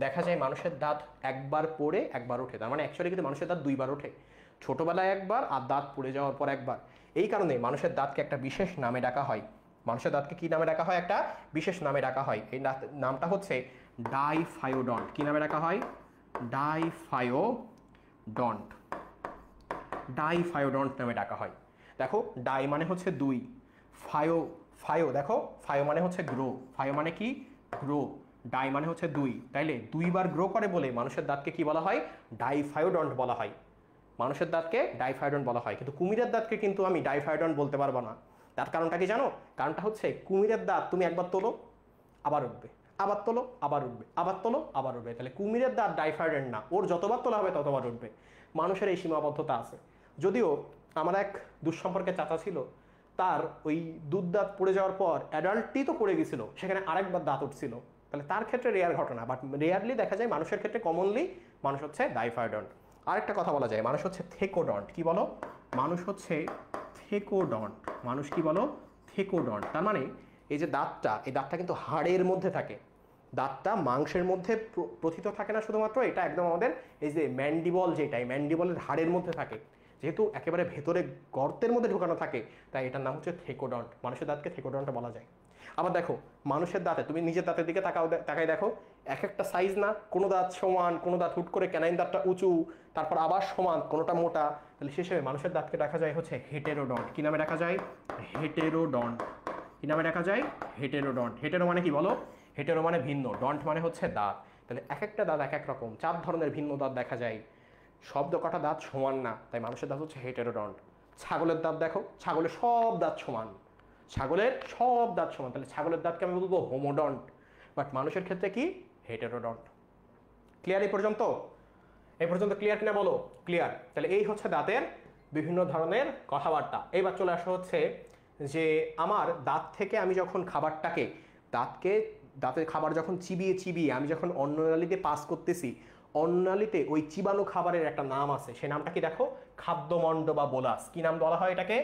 দেখা যায় মানুষের দাঁত একবার পড়ে একবার ওঠে, তার মানে অ্যাকচুয়ালি কিন্তু মানুষের দাঁত দুইবার ওঠে, ছোটবেলায় একবার আর দাঁত পড়ে যাওয়ার পর একবার। এই কারণে মানুষের দাঁতকে একটা বিশেষ নামে ডাকা হয়। মানুষের দাঁতকে কি নামে ডাকা হয়? একটা বিশেষ নামে ডাকা হয়। এই নামটা হচ্ছে ডাইফায়োডন্ট। কি নামে ডাকা হয়? ডাইফায়োডন্ট। ডাইফায়োডন্ট নামে ডাকা হয়। দেখো ডাই মানে হচ্ছে 2, ফায়ো, ফায়ো দেখো ফায়ো মানে হচ্ছে গ্রো, ফায়ো মানে কি? গ্রো। ডাই মানে হচ্ছে 2, তাইলে 2বার গ্রো করে বলে মানুষের দাঁতকে কি বলা হয়? ডাইফায়োডন্ট বলা হয়। মানুষের দাঁতকে ডাইফায়োডন্ট বলা হয়, কিন্তু কুমিরের দাঁতকে কিন্তু আমি ডাইফায়োডন্ট বলতে পারবো না। তার কারণটা কি জানো? কারণটা হচ্ছে কুমিরের দাঁত তুমি একবার তোলো আবার উঠবে, আবার তোলো আবার উঠবে, আবার তোলো আবার উঠবে, তাহলে কুমিরের দাঁত ডাইফায়োডন্ট না, ওর যতবার তোলা হবে ততবার উঠবে। মানুষের এই সীমাবদ্ধতা আছে। যদিও আমার এক দুঃসম্পর্কের চাচা ছিল, তার ওই দুধ দাঁত পড়ে যাওয়ার পর অ্যাডাল্টই তো পড়ে গেছিল, সেখানে আরেকবার দাঁত উঠছিল। তাহলে তার ক্ষেত্রে রেয়ার ঘটনা, বাট রেয়ারলি দেখা যায় মানুষের ক্ষেত্রে কমনলি মানুষ হচ্ছে ডাইফায়োডন্ট। আরেকটা কথা বলা যায়, মানুষ হচ্ছে থেকোডন্ট। কি বলো? মানুষ হচ্ছে থেকোডন্ট। মানুষ কি বলো? থেকোডন্ট। তার মানে এই যে দাঁতটা, এই দাঁতটা কিন্তু হাড়ের মধ্যে থাকে, দাঁতটা মাংসের মধ্যে প্রথিত থাকে না শুধুমাত্র, এটা একদম আমাদের এই যে ম্যান্ডিবল, যেটা এই ম্যান্ডিবলের হাড়ের মধ্যে থাকে, যেহেতু একেবারে ভেতরে গর্তের মধ্যে ঢোকানো থাকে, তাই এটার নাম হচ্ছে থেকোডন্ট। মানুষের দাঁতকে থেকোডন্ট বলা যায়। আবার দেখো মানুষের দাঁতে, তুমি নিজের দাঁতের দিকে তাকাই দেখো, এক একটা সাইজ না, কোনো দাঁত সমান, কোনো দাঁত হুট করে ক্যানাইন দাঁতটা উঁচু, তারপর আবার সমান, কোনোটা মোটা। তাহলে শেষে মানুষের দাঁতকে দেখা যায় হচ্ছে হেটেরোডন্ট। কি নামে দেখা যায়? হেটেরোডন্ট। কি নামে দেখা যায়? হেটেরোডন্ট। হেটেরো মানে কি বলো? হেটেরো মানে ভিন্ন, ডন্ট মানে হচ্ছে দাঁত। তাহলে এক একটা দাঁত এক এক রকম, 4 ধরনের ভিন্ন দাঁত দেখা যায়। শব্দ কটা দাঁত সমান না, তাই মানুষের দাঁত হচ্ছে হেটেরোডন্ট। ছাগলের দাঁত দেখো, ছাগলের সব দাঁত সমান, ছাগলের সব দাঁত সমান, তাহলে ছাগলের দাঁতকে আমি বলবো হোমোডন্ট, বাট মানুষের ক্ষেত্রে কি? হেটেরোডন্ট। ক্লিয়ার এই পর্যন্ত? এই পর্যন্ত ক্লিয়ার কিনা বলো? ক্লিয়ার। তাহলে এই হচ্ছে দাঁতের বিভিন্ন ধরনের কথাবার্তা। এইবার চলে আসা হচ্ছে যে আমার দাঁত থেকে আমি যখন খাবারটাকে, দাঁতের খাবার যখন চিবিয়ে চিবিয়ে আমি যখন অন্ননালীতে পাস করতেছি, অন্ননালীতে ওই চিবানো খাবারের একটা নাম আছে, সেই নামটা কি দেখো? খাদ্যমণ্ড বা বোলাস। কি নাম বলা হয় এটাকে?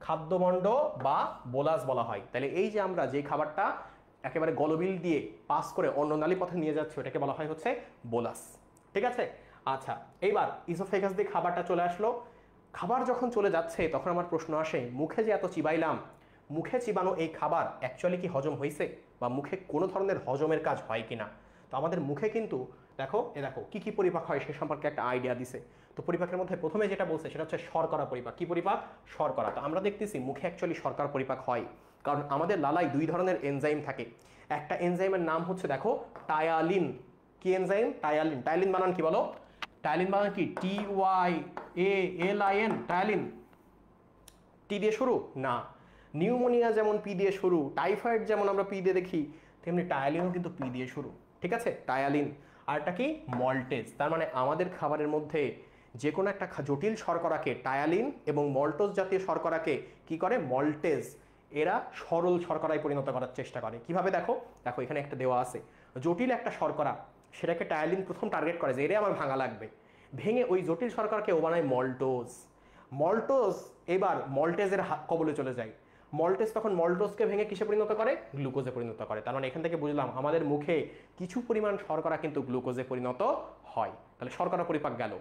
খাদ্যমণ্ড বা বোলাস বলা হয়। তাহলে এই যে আমরা যে খাবারটা একেবারে গলবিল দিয়ে পাস করে অন্ননালী পথে নিয়ে যাচ্ছি, ওটাকে বলা হয় হচ্ছে বোলাস। ঠিক আছে? আচ্ছা, এইবার ইসোফেগাস দিয়ে খাবারটা চলে আসলো। খাবার যখন চলে যাচ্ছে তখন আমার প্রশ্ন আসে, মুখে যে এত চিবাইলাম, মুখে চিবানো এই খাবার অ্যাকচুয়ালি কি হজম হয়েছে, বা মুখে কোনো ধরনের হজমের কাজ হয় কিনা? তো আমাদের মুখে কিন্তু দেখো দেখো কি পরিপাক হয় সে সম্পর্কে একটা আইডিয়া দিছে। তো পরিপাকের মধ্যে প্রথমে যেটা বলছে সেটা হচ্ছে শর্করা পরিপাক। কি পরিপাক? শর্করা। তো আমরা দেখতেছি মুখে অ্যাকচুয়ালি শর্করা পরিপাক হয়, কারণ আমাদের লালায় দুই ধরনের এনজাইম থাকে। একটা এনজাইমের নাম হচ্ছে দেখো টায়ালিন। কি এনজাইম? টায়ালিন। টায়ালিন বানান কি বলো? টায়ালিন বানান কি? TYALIN, ptyalin. টি দিয়ে শুরু না। নিউমোনিয়া যেমন পি দিয়ে শুরু, টাইফয়েড যেমন আমরা পি দিয়ে দেখি, তেমনি টায়ালিনও কিন্তু পি দিয়ে শুরু। ঠিক আছে, টায়ালিন। আরটা কি? মল্টেজ। তার মানে আমাদের খাবারের মধ্যে যে কোনো একটা জটিল শর্করাকে টায়ালিন এবং মল্টোজ জাতীয় শর্করাকে কি করে? মল্টেজ। এরা সরল শর্করায় পরিণত করার চেষ্টা করে। কিভাবে? দেখো দেখো এখানে একটা দেওয়া আছে, জটিল একটা শর্করা, সেটাকে টায়ালিন প্রথম টার্গেট করে যে এরে আমার ভাঙা লাগবে, ভেঙে ওই জটিল শর্করাকে ও বানায় মল্টোজ। মল্টোজ এবার মল্টেজের কবলে চলে যায়। মল্টেজ তখন মল্টোজকে ভেঙে কিসে পরিণত করে? গ্লুকোজে পরিণত করে। তার মানে এখান থেকে বুঝলাম আমাদের মুখে কিছু পরিমাণ শর্করা কিন্তু গ্লুকোজে পরিণত হয়। তাহলে শর্করা পরিপাক গেল।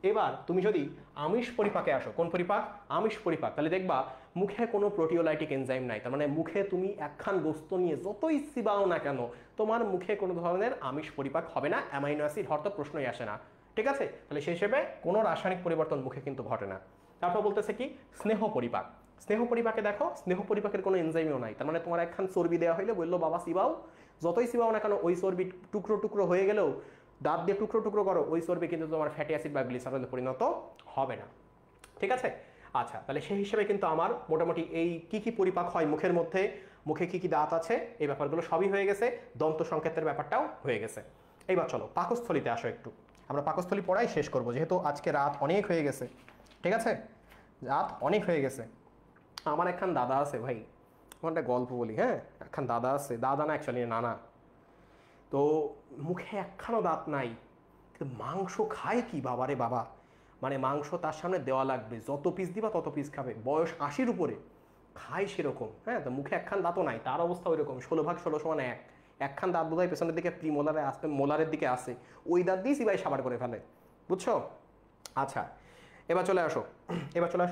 এবার তুমি যদি আমিষ পরিপাকে আসো, কোন পরিপাক? আমিষ পরিপাক, তাহলে দেখবা মুখে কোনো প্রোটিওলাইটিক এনজাইম নাই। তার মানে মুখে তুমি একখান গোস্ত নিয়ে যতই চিবাও না কেন, তোমার মুখে কোনো ধরনের আমিষ পরিপাক হবে না, অ্যামাইনো অ্যাসিড হওয়ার তো প্রশ্নই আসে না। ঠিক আছে, তাহলে সেই হিসেবে কোনো রাসায়নিক পরিবর্তন মুখে কিন্তু ঘটে না। তারপর বলতেছে কি? স্নেহ পরিপাক। স্নেহ পরিপাকে দেখো, স্নেহ পরিপাকের কোনো এনজাইমও নাই। তার মানে তোমার একখান চর্বি দেওয়া হইলে বললো বাবা চিবাও, যতই চিবাও না কেন ওই চর্বি টুকরো টুকরো হয়ে গেলেও দাঁত দিয়ে টুকরো টুকরো করো, ওই চর্বি কিন্তু তোমার ফ্যাটি অ্যাসিড বা গ্লিসারলে পরিণত হবে না। ঠিক আছে, আচ্ছা, তাহলে সেই হিসেবে কিন্তু আমার মোটামুটি এই কি পরিপাক হয় মুখের মধ্যে, মুখে কি দাঁত আছে, এই ব্যাপারগুলো সবই হয়ে গেছে, দন্ত সংকেতের ব্যাপারটাও হয়ে গেছে। এইবার চলো পাকস্থলিতে আসো একটু। আমরা পাকস্থলী পড়াই শেষ করবো, যেহেতু আজকে রাত অনেক হয়ে গেছে। ঠিক আছে, রাত অনেক হয়ে গেছে। আমার একখান দাদা আছে ভাই, আমার একটা গল্প বলি। হ্যাঁ, একখান দাদা আছে, দাদা না অ্যাকচুয়ালি নানা। তো মুখে একখানও দাঁত নাই, কিন্তু মাংস খায় কি বাবারে বাবা, মানে মাংস তার সামনে দেওয়া লাগবে, যত পিস দিবা তত পিস খাবে। বয়স 80-র উপরে, খায় সেরকম। হ্যাঁ, তো মুখে একখান দাঁতও নাই, তার অবস্থা ওই রকম 16/16 একখান দাঁত বোধহয় পেছনের দিকে প্রিমোলারে আসতে, মোলারের দিকে আসে, ওই দাঁত দিয়ে সিবাই সাবার করে ফেলে। বুঝছো? আচ্ছা, এবার চলে আসো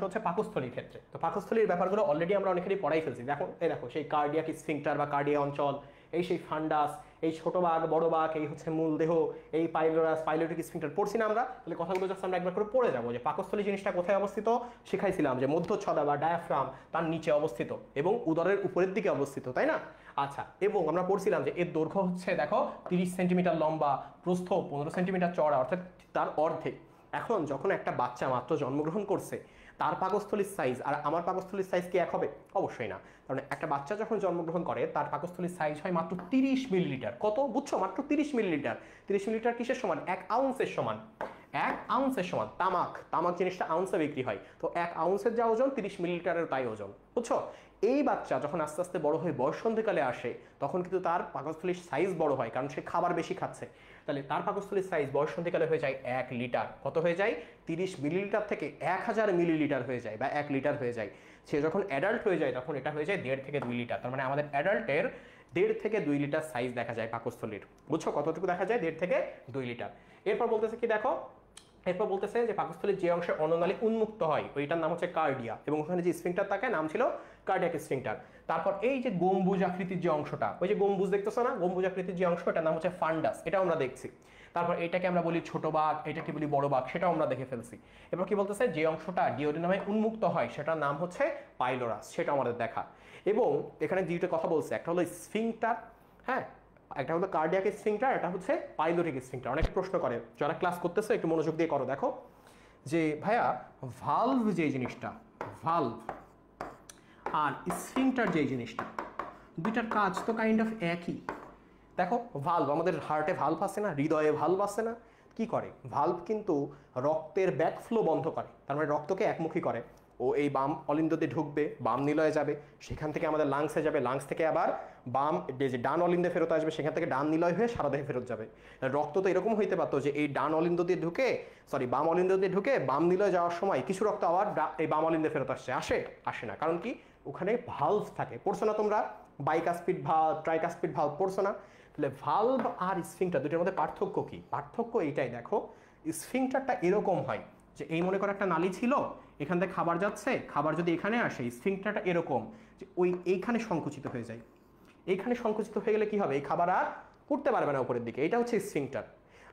হচ্ছে পাকস্থলীর ক্ষেত্রে। তো পাকস্থলীর ব্যাপারগুলো অলরেডি আমরা অনেকেরই পড়াই ফেলছি। দেখো দেখো সেই কার্ডিয়াক স্ফিংক্টার বা কার্ডিয়া অঞ্চল, এই সেই ফান্ডাস, এই ছোট বাঘ বড় বাঘ, এই হচ্ছে মূল দেহ, এই পাইলোরাস পাইলোটিক স্ফিংক্টার পড়ছি না আমরা? তাহলে কথাগুলো জাস্ট আমরা একবার করে পড়ে যাবো যে পাকস্থলী জিনিসটা কোথায় অবস্থিত। শিখাইছিলাম যে মধ্যচ্ছদা বা ডায়াফ্রাম তার নিচে অবস্থিত এবং উদরের উপরের দিকে অবস্থিত, তাই না? আচ্ছা, এবং আমরা পড়ছিলাম যে এর দৈর্ঘ্য হচ্ছে দেখো 30 সেন্টিমিটার লম্বা, প্রস্থ 15 সেন্টিমিটার চওড়া, অর্থাৎ তার অর্ধেক। এখন যখন একটা বাচ্চা মাত্র জন্মগ্রহণ করছে, তার পাকস্থলীর সাইজ আর আমার পাকস্থলীর সাইজ কি এক হবে? অবশ্যই না। কারণ একটা বাচ্চা যখন জন্মগ্রহণ করে তার পাকস্থলীর সাইজ হয় মাত্র 30 মিলিলিটার। কত বুঝছো? মাত্র 30 মিলিলিটার। 30 মিলিলিটার কিসের সমান? 1 আউন্সের সমান। 1 আউন্সের সমান। তামাক জিনিসটা আউন্সে বিক্রি হয়, তো 1 আউন্সের যা ওজন 30 মিলিলিটারের তাই ওজন। বুঝছো? এই বাচ্চা যখন আস্তে আস্তে বড় হয়ে বয়ঃসন্ধিকালে আসে, তখন কিন্তু তার পাকস্থলীর সাইজ বড় হয়, কারণ সে খাবার বেশি খাচ্ছে। তাহলে তার পাকস্থলীর সাইজ বয়ঃসন্ধিকালে হয়ে যায় 1 লিটার। কত হয়ে যায়? 30 মিলিলিটার থেকে 1000 মিলিলিটার হয়ে যায় বা 1 লিটার হয়ে যায়। সে যখন অ্যাডাল্ট হয়ে যায় তখন এটা হয়ে যায় 1.5 থেকে 2 লিটার। তার মানে আমাদের অ্যাডাল্টের 1.5 থেকে 2 লিটার সাইজ দেখা যায় পাকস্থলীর। বুঝছো কতটুকু দেখা যায়? 1.5 থেকে 2 লিটার। এরপর বলতেছে কি দেখো, এরপর বলতেছে যে পাকস্থলীর যে অংশে অন্ননালী উন্মুক্ত হয় ওইটার নাম হচ্ছে কার্ডিয়া, এবং ওখানে যে স্ফিংক্টার থাকে নাম ছিল কার্ডিয়াক স্ফিংক্টার। তারপর এই যে গম্বুজ আকৃতির যে অংশটা, ওই যে গম্বুজ দেখতেছো না, গম্বুজ আকৃতির যে অংশ, এটার নাম হচ্ছে ফান্ডাস, এটাও আমরা দেখছি। তারপর এটাকে আমরা বলি ছোট বাঘ, এটাকে বলি বড় বাঘ, সেটাও আমরা দেখে ফেলছি। এবার কি বলতেছে? যে অংশটা ডিওডিনামে উন্মুক্ত হয় সেটার নাম হচ্ছে পাইলোরাস, সেটা আমাদের দেখা। এবং এখানে দুইটা কথা বলছে, একটা হলো স্ফিংক্টার, হ্যাঁ, একটা হলো কার্ডিয়াক স্ফিংক্টার, এটা হচ্ছে পাইলোরিক স্ফিংক্টার। অনেকে প্রশ্ন করে, যারা ক্লাস করতেছে একটু মনোযোগ দিয়ে করো। দেখো যে ভাইয়া ভালভ যে জিনিসটা, ভালভ আর স্ফিংক্টার যে জিনিসটা, দুইটার কাজ তো কাইন্ড অফ একই। দেখো ভালভ, আমাদের হার্টে ভালভ আছে না, হৃদয়ে ভালভ আছে না, কি করে? ভালভ কিন্তু রক্তের ব্যাকফ্লো বন্ধ করে, তার মানে রক্তকে একমুখী করে। ও এই বাম অলিন্দ দিয়ে ঢুকবে, বাম নিলয়ে যাবে, সেখান থেকে আমাদের লাংসে যাবে, লাংস থেকে আবার বাম যে ডান অলিন্দে ফেরত আসবে, সেখান থেকে ডান নিলয় হয়ে সারা দেহে ফেরত যাবে। রক্ত তো এরকম হইতে পারতো যে এই ডান অলিন্দ দিয়ে ঢুকে, বাম অলিন্দ দিয়ে ঢুকে বাম নিলয়ে যাওয়ার সময় কিছু রক্ত আবার এই বাম অলিন্দে ফেরত আসে না। কারণ কি? ওখানে ভালভ থাকে। পড়ছো না তোমরা? বাইকাস্পিড ভালভ, ট্রাইকাস্পিড ভালভ পড়ছো না? তাহলে ভালভ আর স্ফিংক্টার দুটোর মধ্যে পার্থক্য কি? পার্থক্য এইটাই, দেখো স্ফিংক্টারটা এরকম হয় যে এই মনে করো একটা নালী ছিল, এখান থেকে খাবার যাচ্ছে, খাবার যদি এখানে আসে, স্ফিংক্টারটা এরকম যে এইখানে সংকুচিত হয়ে যায়। এইখানে সংকুচিত হয়ে গেলে কি হবে? এই খাবার আর উঠতে পারবে না উপরের দিকে, এটা হচ্ছে স্ফিংক্টার।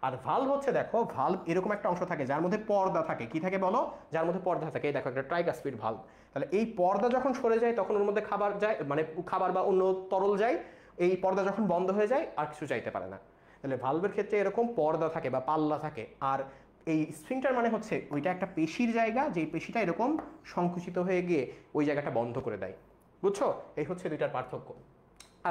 আর ভালভ হচ্ছে দেখো, ভালভ এরকম একটা অংশ থাকে যার মধ্যে পর্দা থাকে। কি থাকে বলো? যার মধ্যে পর্দা থাকে। এই দেখো একটা ট্রাইকাসপিড ভালভ। তাহলে এই পর্দা যখন সরে যায় তখন ওর মধ্যে খাবার যায়, মানে খাবার বা অন্য তরল যায়। এই পর্দা যখন বন্ধ হয়ে যায় আর কিছু চাইতে পারে না। তাহলে ভালভের ক্ষেত্রে এরকম পর্দা থাকে বা পাল্লা থাকে। আর এই স্ফিংটার মানে হচ্ছে ওইটা একটা পেশির জায়গা, যেই পেশিটা এরকম সংকুচিত হয়ে গিয়ে ওই জায়গাটা বন্ধ করে দেয়। বুঝছো? এই হচ্ছে দুইটার পার্থক্য।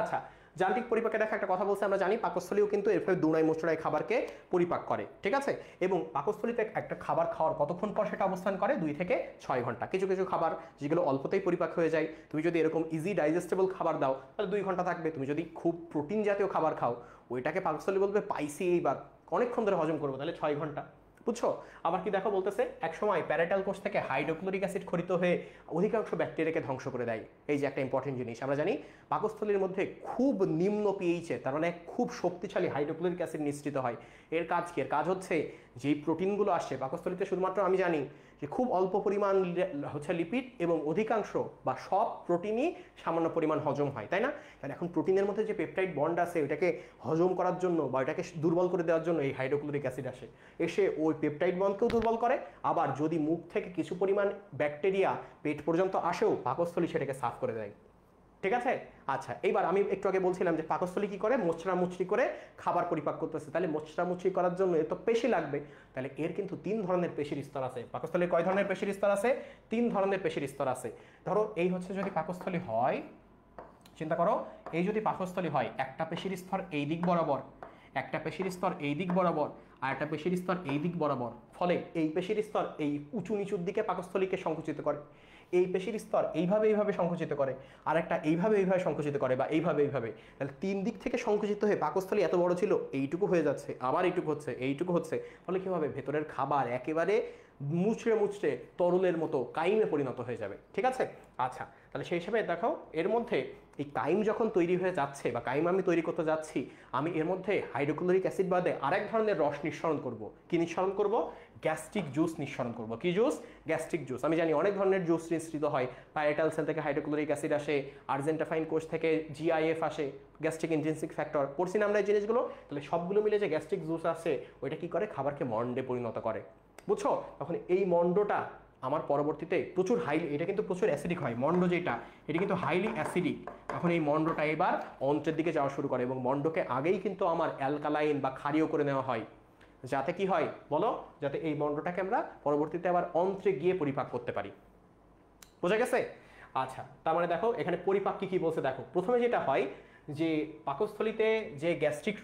আচ্ছা, যান্ত্রিক পরিপাকে দেখা একটা কথা বলছে, আমরা জানি পাকস্থলীও কিন্তু এরপরে দুনাই মুচড়াই খাবারকে পরিপাক করে, ঠিক আছে? এবং পাকস্থলীতে একটা খাবার খাওয়ার কতক্ষণ পর সেটা অবস্থান করে? 2 থেকে 6 ঘন্টা। কিছু কিছু খাবার যেগুলো অল্পতেই পরিপাক হয়ে যায়, তুমি যদি এরকম ইজি ডাইজেস্টেবল খাবার দাও তাহলে 2 ঘন্টা থাকবে। তুমি যদি খুব প্রোটিন জাতীয় খাবার খাও, ওইটাকে পাকস্থলী বলবে পাইসি, এইবার অনেকক্ষণ ধরে হজম করবো, তাহলে 6 ঘন্টা। বুঝছো? আবার কি দেখো বলতেছে, এক সময় প্যারাটাল কোষ থেকে হাইড্রোক্লোরিক অ্যাসিড খরিত হয়ে অধিকাংশ ব্যাকটেরিয়াকে ধ্বংস করে দেয়। এই যে একটা ইম্পর্টেন্ট জিনিস, আমরা জানি পাকস্থলীর মধ্যে খুব নিম্ন পিএইচে, তার মানে খুব শক্তিশালী হাইড্রোক্লোরিক অ্যাসিড নিঃসৃত হয়। এর কাজ কি? এর কাজ হচ্ছে যেই প্রোটিনগুলো আসছে পাকস্থলীতে, শুধুমাত্র আমি জানি যে খুব অল্প পরিমাণ হচ্ছে লিপিড এবং অধিকাংশ বা সব প্রোটিনই সামান্য পরিমাণ হজম হয়, তাই না? তাহলে এখন প্রোটিনের মধ্যে যে পেপটাইড বন্ড আছে ওইটাকে হজম করার জন্য বা ওইটাকে দুর্বল করে দেওয়ার জন্য এই হাইড্রোক্লোরিক অ্যাসিড আসে, এসে ওই পেপটাইড বন্ডকেও দুর্বল করে। আবার যদি মুখ থেকে কিছু পরিমাণ ব্যাকটেরিয়া পেট পর্যন্ত আসেও, পাকস্থলী সেটাকে সাফ করে দেয়। ঠিক আছে? আচ্ছা, এইবার আমি একটু আগে বলছিলাম যে পাকস্থলী কি করে? মোচড়ামুচড়ি করে খাবার পরিপাক করতেছে। তাহলে মোচড়ামুচড়ি করার জন্য এত পেশি লাগবে। তাহলে এর কিন্তু 3 ধরনের পেশির স্তর আছে। পাকস্থলীর কয় ধরনের পেশির স্তর আছে? 3 ধরনের পেশির স্তর আছে। ধরো এই হচ্ছে যদি পাকস্থলী হয়, চিন্তা করো, এই যদি পাকস্থলী হয়, একটা পেশির স্তর এই দিক বরাবর, একটা পেশির স্তর এই দিক বরাবর, আর একটা পেশির স্তর এই দিক বরাবর। ফলে এই পেশির স্তর এই উঁচু নিচুর দিকে পাকস্থলীকে সংকুচিত করে। এই পেশির স্তর এইভাবে এইভাবে সংকুচিত করে, আর একটা এইভাবে এইভাবে সংকুচিত করে, বা এইভাবে এইভাবে। তাহলে 3 দিক থেকে সংকুচিত হয়ে পাকস্থলী এত বড় ছিল, এইটুকু হয়ে যাচ্ছে, আবার এইটুকু হচ্ছে, এইটুকু হচ্ছে। ফলে কি হবে? ভেতরের খাবার একেবারে মুচড়ে মুচড়ে তরলের মতো কাইমে পরিণত হয়ে যাবে। ঠিক আছে? আচ্ছা, তাহলে সেই হিসাবে দেখো, এর মধ্যে এই কাইম যখন তৈরি হয়ে যাচ্ছে বা কাইম আমি তৈরি করতে যাচ্ছি, আমি এর মধ্যে হাইড্রোক্লোরিক অ্যাসিড বাদে আরেক ধরনের রস নিঃসরণ করব। কি নিঃসরণ করব? গ্যাস্ট্রিক জুস নিঃসরণ করব। কি জুস? Gastric juice. আমি জানি অনেক ধরনের জুস নিঃসৃত হয়। প্যারাটাল সেল থেকে হাইড্রোক্লোরিক অ্যাসিড আসে, আর্জেন্টাফাইন কোষ থেকে জিআইএফ আসে, গ্যাস্ট্রিক ইন্ট্রিনসিক ফ্যাক্টর। পড়ছি না আমরা এই জিনিসগুলো? তাহলে সবগুলো মিলে যে গ্যাস্ট্রিক জুস আসে, ওইটা কি করে? খাবারকে মন্ডে পরিণত করে। বুঝছো? তখন এই মন্ডটা আমার পরবর্তীতে প্রচুর এটা কিন্তু প্রচুর অ্যাসিডিক হয়। মন্ড যেটা, এটা কিন্তু হাইলি অ্যাসিডিক। তখন এই মন্ডটা এবার অন্ত্রের দিকে যাওয়া শুরু করে, এবং মন্ডকে আগেই কিন্তু আমার অ্যালকালাইন বা ক্ষারীয় করে নেওয়া হয়, যাতে কি হয় বলো? যাতে এই মন্ডটাকে আমরা পরবর্তীতে আবার অন্ত্রে গিয়ে পরিপাক করতে পারি। বোঝা গেছে? আচ্ছা, তার মানে দেখো এখানে পরিপাক কি কি বলছে দেখো। প্রথমে যেটা হয় যে পাকস্থলীতে যে গ্যাস্ট্রিক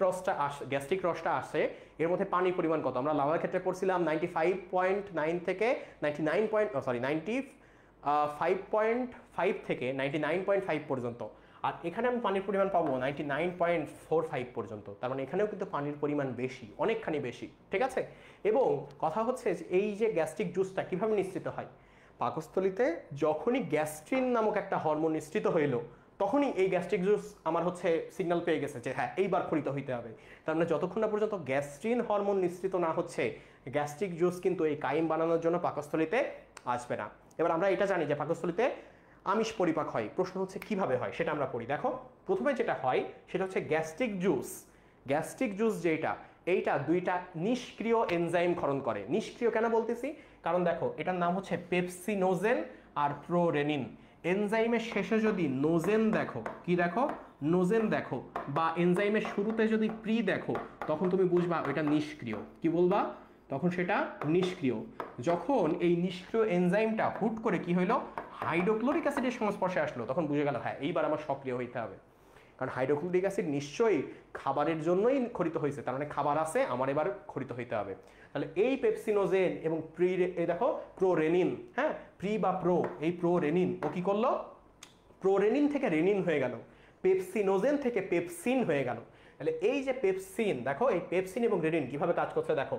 রসটা আসে, এর মধ্যে পানির পরিমাণ কত? আমরা লাভার ক্ষেত্রে পড়ছিলাম 95.9 থেকে 95.5 থেকে 99.5 পর্যন্ত। আর এখানে আমি পানির পরিমাণ পাবো 99.45 পর্যন্ত। তার মানে এখানেও কিন্তু পানির পরিমাণ বেশি, অনেকখানি বেশি। ঠিক আছে? এবং কথা হচ্ছে যে এই যে গ্যাস্ট্রিক জুসটা কিভাবে নিঃসৃত হয়? পাকস্থলীতে যখনই গ্যাস্ট্রিন নামক একটা হরমোন নিঃসৃত হইল, তখনই এই গ্যাস্ট্রিক জুস আমার হচ্ছে সিগন্যাল পেয়ে গেছে যে হ্যাঁ, এইবার ক্ষরিত হইতে হবে। তার মানে যতক্ষণ না পর্যন্ত গ্যাস্ট্রিন হরমোন নিঃসৃত না হচ্ছে, গ্যাস্ট্রিক জুস কিন্তু এই কাইম বানানোর জন্য পাকস্থলীতে আসবে না। এবার আমরা এটা জানি যে পাকস্থলীতে আমিষ পরিপাক হয়। প্রশ্ন হচ্ছে কিভাবে হয়, সেটা আমরা পড়ি। দেখো, প্রথমে যেটা হয় সেটা হচ্ছে গ্যাস্ট্রিক জুস। গ্যাস্ট্রিক জুস যেটা, এইটা 2টা নিষ্ক্রিয় এনজাইম ক্ষরণ করে। নিষ্ক্রিয় কেন বলতেছি? কারণ দেখো, এটার নাম হচ্ছে পেপসিনোজেন আর প্রোরেনিন। এনজাইমের শেষে যদি নোজেন দেখো, কি দেখো? নোজেন দেখো, বা এনজাইমের শুরুতে যদি প্রি দেখো, তখন তুমি বুঝবা ওইটা নিষ্ক্রিয়। কি বলবা? তখন সেটা নিষ্ক্রিয়। যখন এই নিষ্ক্রিয় এনজাইমটা হুট করে কি হইলো? হাইড্রোক্লোরিক অ্যাসিডের সংস্পর্শে আসলো, তখন বুঝে গেল হ্যাঁ, এইবার আমার সক্রিয় হইতে হবে। কারণ হাইড্রোক্লোরিক অ্যাসিড নিশ্চয়ই খাবারের জন্যই ক্ষরিত হয়েছে, তার মানে খাবার আছে, আমার এবার ক্ষরিত হইতে হবে। তাহলে এই পেপসিনোজেন এবং এই দেখো প্রোরেনিন, হ্যাঁ, প্রি বা প্রো, এই প্রোরেনিন ও কি করলো? প্রোরেনিন থেকে রেনিন হয়ে গেল, পেপসিনোজেন থেকে পেপসিন হয়ে গেল। তাহলে এই যে পেপসিন, দেখো এই পেপসিন এবং রেনিন কিভাবে কাজ করছে দেখো।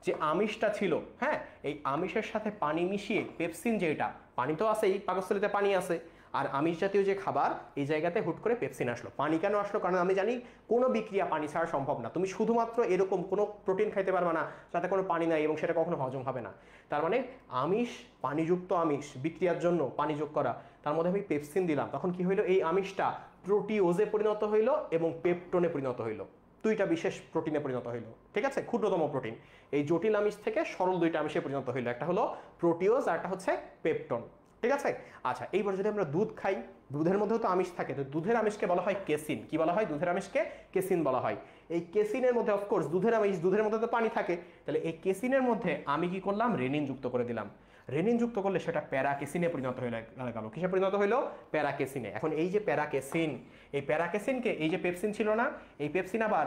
যে আমিষটা ছিল, হ্যাঁ, এই আমিষের সাথে পানি মিশিয়ে পেপসিন, যেটা পানি তো আছেই, পাকস্থলীতে পানি আছে, আর আমিষ জাতীয় যে খাবার, এই জায়গাতে হুট করে পেপসিন আসলো। পানি কেন আসলো? কারণ আমি জানি কোনো বিক্রিয়া পানি ছাড়া সম্ভব না। তুমি শুধুমাত্র এরকম কোনো প্রোটিন খাইতে পারবে না যাতে কোনো পানি নাই, এবং সেটা কখনো হজম হবে না। তার মানে আমিষ, পানিযুক্ত আমিষ বিক্রিয়ার জন্য পানি যোগ করা, তার মধ্যে আমি পেপসিন দিলাম, তখন কি হইলো? এই আমিষটা প্রোটিওজে পরিণত হইলো এবং পেপটোনে পরিণত হইলো। দুইটা বিশেষ প্রোটিনে পরিণত হইল, ঠিক আছে, ক্ষুদ্রতম প্রোটিন। এই জটিল আমিষ থেকে সরল দুইটা আমিষে পরিণত হইল, একটা হলো প্রোটিওজ আর একটা হচ্ছে পেপটন, ঠিক আছে। আচ্ছা, এইবার যদি আমরা দুধ খাই, দুধের মধ্যেও তো আমিষ থাকে, তো দুধের আমিষকে বলা হয় কেসিন। কি বলা হয়? দুধের আমিষকে কেসিন বলা হয়। এই কেসিনের মধ্যে অফকোর্স দুধের আমিষ, দুধের মধ্যে তো পানি থাকে, তাহলে এই কেসিনের মধ্যে আমি কি করলাম? রেনিন যুক্ত করে দিলাম। রেনিন যুক্ত করলে সেটা প্যারাকেসিনে পরিণত হয়ে গেল। কিসে পরিণত হইলো? প্যারাকেসিনে। এখন এই যে প্যারাকেসিন, এই প্যারাকেসিনকে, এই যে পেপসিন ছিল না, এই পেপসিন আবার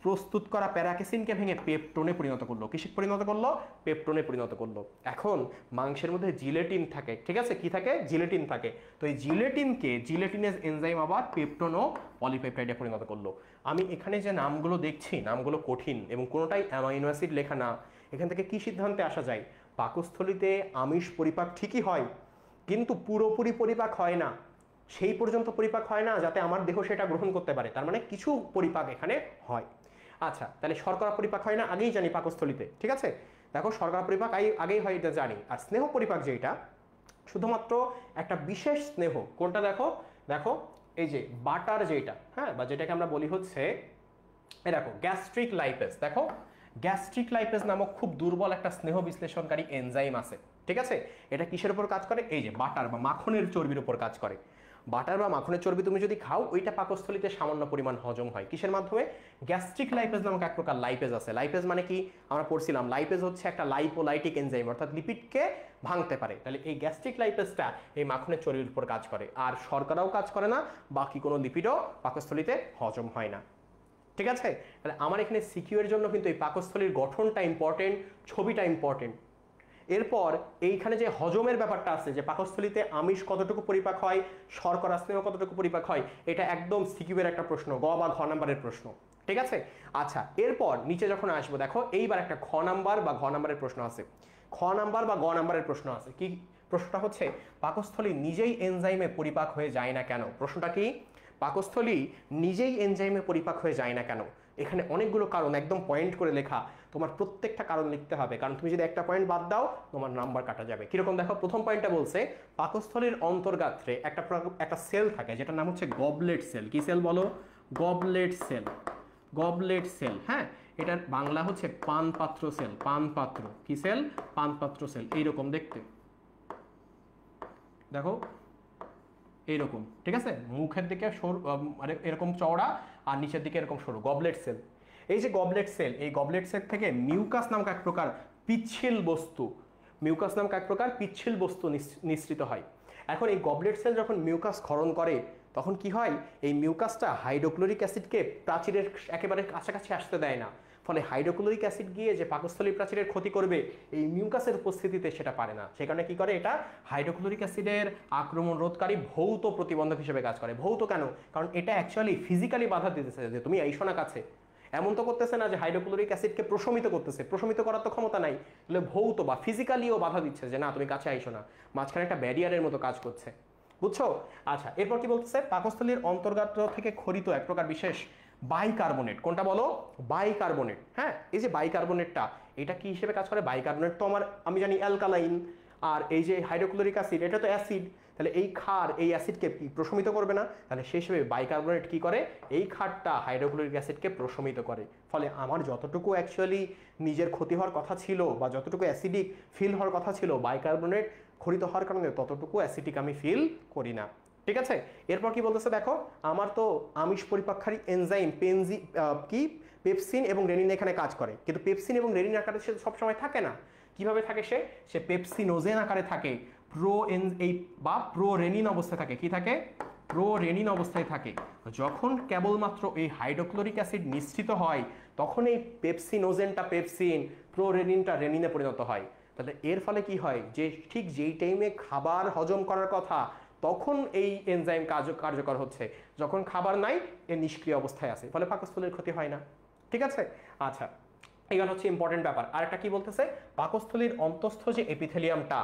প্রস্তুত করা প্যারাকেসিনকে ভেঙে পেপটোনে পরিণত করলো। কিসে পরিণত করলো? পেপটোনে পরিণত করলো। এখন মাংসের মধ্যে জিলেটিন থাকে, ঠিক আছে, কি থাকে? জিলেটিন থাকে। তো এই জিলেটিনকে, জিলেটিনেজ এনজাইম আবার পেপটোন ও পলিপেপটাইডে পরিণত করলো। আমি এখানে যে নামগুলো দেখছি, নামগুলো কঠিন এবং কোনোটাই অ্যামাইনো অ্যাসিড লেখা না। এখান থেকে কি সিদ্ধান্তে আসা যায়? পাকস্থলীতে আমিষ পরিপাক ঠিকই হয়, কিন্তু পুরোপুরি পরিপাক হয় না। সেই পর্যন্ত পরিপাক হয় না যাতে আমার দেহ সেটা গ্রহণ করতে পারে, তার মানে কিছু পরিপাক এখানে হয়। আচ্ছা, তাহলে শর্করা পরিপাক হয় না আগেই জানি পাকস্থলীতে, ঠিক আছে। দেখো, শর্করা পরিপাক আগেই হয় এটা জানি। আর স্নেহ পরিপাক যেটা, শুধুমাত্র একটা বিশেষ স্নেহ, কোনটা দেখো? দেখো এই যে বাটার যেটা, হ্যাঁ, বা যেটাকে আমরা বলি হচ্ছে, এই দেখো গ্যাস্ট্রিক লাইপেজ। দেখো, গ্যাস্ট্রিক লাইপেজ নামক খুব দুর্বল একটা স্নেহ বিশ্লেষণকারী এনজাইম আছে, ঠিক আছে। এটা কিসের উপর কাজ করে? এই যে বাটার বা মাখনের চর্বির উপর কাজ করে। বাটার বা মাখনের চর্বি তুমি যদি খাও, ওইটা পাকস্থলীতে সামান্য পরিমাণ হজম হয়। কিসের মাধ্যমে? গ্যাস্ট্রিক লাইপেজ নামক এক প্রকার লাইপেজ আছে। লাইপেজ মানে কি? আমরা পড়ছিলাম, লাইপেজ হচ্ছে একটা লাইপোলাইটিক এনজাইম, অর্থাৎ লিপিডকে ভাঙতে পারে। তাহলে এই গ্যাস্ট্রিক লাইপেজটা এই মাখনের চর্বির উপর কাজ করে। আর শর্করাও কাজ করে না, বাকি কোনো লিপিডও পাকস্থলীতে হজম হয় না, ঠিক আছে। তাহলে আমার এখানে সিকিউ এর জন্য কিন্তু এই পাকস্থলীর গঠনটা ইম্পর্টেন্ট, ছবিটা ইম্পর্টেন্ট। এরপর এইখানে যে হজমের ব্যাপারটা আছে, যে পাকস্থলীতে আমিষ কতটুকু পরিপাক হয়, শর্করা স্নেহ কতটুকু পরিপাক হয়, এটা একদম সিকিউ এর একটা প্রশ্ন, গ বা ঘ নাম্বারের প্রশ্ন, ঠিক আছে। আচ্ছা, এরপর নিচে যখন আসবো, দেখো এইবার একটা খ নাম্বার বা ঘ নাম্বারের প্রশ্ন আছে, খ নাম্বার বা গ নাম্বারের প্রশ্ন আছে। কি প্রশ্নটা হচ্ছে? পাকস্থলী নিজেই এনজাইমে পরিপাক হয়ে যায় না কেন? প্রশ্নটা কি? পাকস্থলী নিজেই এনজাইমে পরিপাক হয়ে যায় না কেন? এখানে অনেকগুলো কারণ একদম পয়েন্ট করে লেখা, তোমার প্রত্যেকটা কারণ লিখতে হবে, কারণ তুমি যদি একটা পয়েন্ট বাদ দাও তোমার নাম্বার কাটা যাবে। কিরকম? দেখো, প্রথম পয়েন্টটা বলছে পাকস্থলীর অন্তর্গাত্রে একটা সেল থাকে যেটার নাম হচ্ছে গবলেট সেল। কি সেল বলো? Goblet cell. গবলেট সেল, হ্যাঁ, এটার বাংলা হচ্ছে পানপাত্র সেল। পানপাত্র কি সেল? পানপাত্র সেল। এইরকম দেখতে, দেখো এইরকম, ঠিক আছে, মুখের দিকে সরু, মানে এরকম চওড়া, আর নিচের দিকে এরকম সরু, গবলেট সেল। এই যে গবলেট সেল, এই গবলেট সেল থেকে মিউকাস নামক এক প্রকার পিচ্ছিল বস্তু, মিউকাস নামক এক প্রকার পিচ্ছিল বস্তু নিঃসৃত হয়। এখন এই গবলেট সেল যখন মিউকাস ক্ষরণ করে, তখন কি হয়? এই মিউকাসটা হাইড্রোক্লোরিক অ্যাসিডকে প্রাচীরের একেবারে কাছাকাছি আসতে দেয় না। ফলে হাইড্রোক্লোরিক অ্যাসিড গিয়ে যে পাকস্থলী প্রাচীরের ক্ষতি করবে, এই মিউকাসের উপস্থিতিতে সেটা পারে না। সে কারণে কি করে? এটা হাইড্রোক্লোরিক অ্যাসিডের আক্রমণ রোধকারী ভৌত প্রতিবন্ধক হিসেবে কাজ করে। ভৌত কেন? কারণ এটা অ্যাকচুয়ালি ফিজিক্যালি বাধা দিতেছে যে তুমি আইসো না কাছে। এমন তো করতেছে না যে হাইড্রোক্লোরিক অ্যাসিডকে প্রশমিত করতেছে, প্রশমিত করার তো ক্ষমতা নাই, তাহলে ভৌত বা ফিজিক্যালিও বাধা দিচ্ছে যে না তুমি কাছে আইসো না, মাঝখানে একটা ব্যারিয়ারের মতো কাজ করছে, বুঝছো? আচ্ছা, এরপর কি বলতেছে? পাকস্থলীর অন্তর্গাত্র থেকে খরিত এক প্রকার বিশেষ বাইকার্বনেট। কোনটা বলো? বাইকার্বনেট। হ্যাঁ, এই যে বাইকার্বনেটটা, এটা কি হিসেবে কাজ করে? বাইকার্বনেট তো আমি জানি অ্যালকালাইন, আর এই যে হাইড্রোক্লোরিক অ্যাসিড এটা তো অ্যাসিড, তাহলে এই ক্ষার এই অ্যাসিডকে কি প্রশমিত করবে না? তাহলে সেই হিসেবে বাইকার্বনেট কি করে? এই ক্ষারটা হাইড্রোক্লোরিক অ্যাসিডকে প্রশমিত করে। ফলে আমার যতটুকু অ্যাকচুয়ালি নিজের ক্ষতি হওয়ার কথা ছিল বা যতটুকু অ্যাসিডিক ফিল হওয়ার কথা ছিল, বাইকার্বনেট খরিত হওয়ার কারণে ততটুকু অ্যাসিডিক আমি ফিল করি না, ঠিক আছে। এরপর কি বলতেছে? দেখো, আমার তো আমিষ পরিপাককারী এনজাইম পেপসিন এবং রেনিন এখানে কাজ করে, কিন্তু পেপসিন এবং রেনিন আকারে সে সবসময় থাকে না। কিভাবে থাকে? সে পেপসিনোজেন আকারে থাকে, প্রো রেনিন অবস্থায় থাকে। কি থাকে? প্রো রেনিন অবস্থায় থাকে। যখন কেবলমাত্র এই হাইড্রোক্লোরিক অ্যাসিড নিঃসৃত হয়, তখন এই পেপসিনোজেনটা পেপসিন, প্রো রেনিনটা রেনিনে পরিণত হয়। তাহলে এর ফলে কি হয়? যে ঠিক যেই টাইমে খাবার হজম করার কথা, তখন এই এনজাইম কার্যকর হচ্ছে, যখন খাবার নাই এ নিষ্ক্রিয় অবস্থায় আছে, ফলে পাকস্থলীর ক্ষতি হয় না, ঠিক আছে। আচ্ছা, এগুলো হচ্ছে ইম্পর্টেন্ট ব্যাপার। আর একটা কি বলতেছে? পাকস্থলীর অন্তঃস্থ যে এপিথেলিয়ামটা,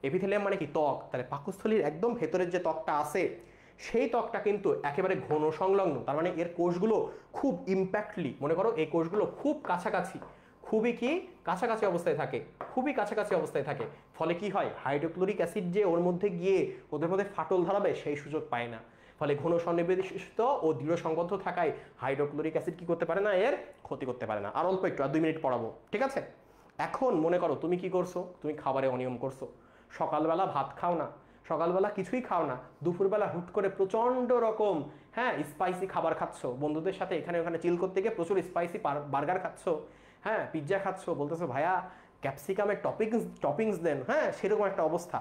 এপিথেলিয়াম মানে কি? ত্বক। তাহলে পাকস্থলীর একদম ভেতরের যে ত্বকটা আছে, সেই ত্বকটা কিন্তু একেবারে ঘন সংলগ্ন, তার মানে এর কোষগুলো খুব ইম্প্যাক্টলি, মনে করো এই কোষগুলো খুব কাছাকাছি, খুবই কি কাছাকাছি অবস্থায় থাকে, খুবই কাছাকাছি অবস্থায় থাকে। ফলে কি হয়? হাইড্রোক্লোরিক অ্যাসিড যে ওর মধ্যে গিয়ে ওদের মধ্যে ফাটল ধরাবে সেই সুযোগ পায় না। ফলে ঘন সন্নিবেশিত ও দৃঢ় সংবদ্ধ থাকায় হাইড্রোক্লোরিক অ্যাসিড কি করতে পারে না, এর ক্ষতি করতে পারে না। আর অল্প একটু, আর 2 মিনিট পড়াবো, ঠিক আছে? এখন মনে করো তুমি কি করছো, তুমি খাবারে অনিয়ম করছো, সকালবেলা ভাত খাও না, সকালবেলা কিছুই খাও না, দুপুরবেলা হুট করে প্রচণ্ড রকম স্পাইসি খাবার খাচ্ছ, বন্ধুদের সাথে এখানে ওখানে চিল করতে গিয়ে প্রচুর স্পাইসি বার্গার খাচ্ছ, পিৎজা খাচ্ছ, বলতেছো ভাইয়া ক্যাপসিকামের টপিংস দেন, সেরকম একটা অবস্থা।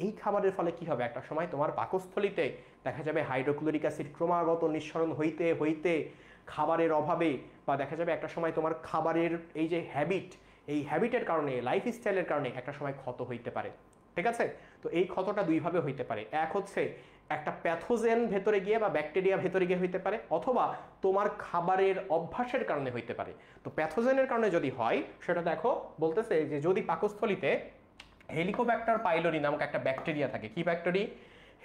এই খাবারের ফলে কি হবে, একটা সময় তোমার পাকস্থলিতে দেখা যাবে হাইড্রোক্লোরিক অ্যাসিড ক্রমাগত নিঃসরণ হইতে হইতে খাবারের অভাবে, বা দেখা যাবে একটা সময় তোমার খাবারের এই যে এই হ্যাবিটের কারণে, লাইফস্টাইলের কারণে একটা সময় ক্ষত হইতে পারে, ঠিক আছে? তো এই ক্ষতটা দুইভাবে হইতে পারে। এক হচ্ছে একটা প্যাথোজেন ভেতরে গিয়ে বা ব্যাকটেরিয়া ভেতরে গিয়ে হইতে পারে, অথবা তোমার খাবারের অভ্যাসের কারণে হইতে পারে। তো প্যাথোজেনের কারণে যদি হয়, সেটা দেখো বলতেছে যে যদি পাকস্থলিতে হেলিকোব্যাক্টার পাইলোরি নামক একটা ব্যাকটেরিয়া থাকে, কি ব্যাকটেরি?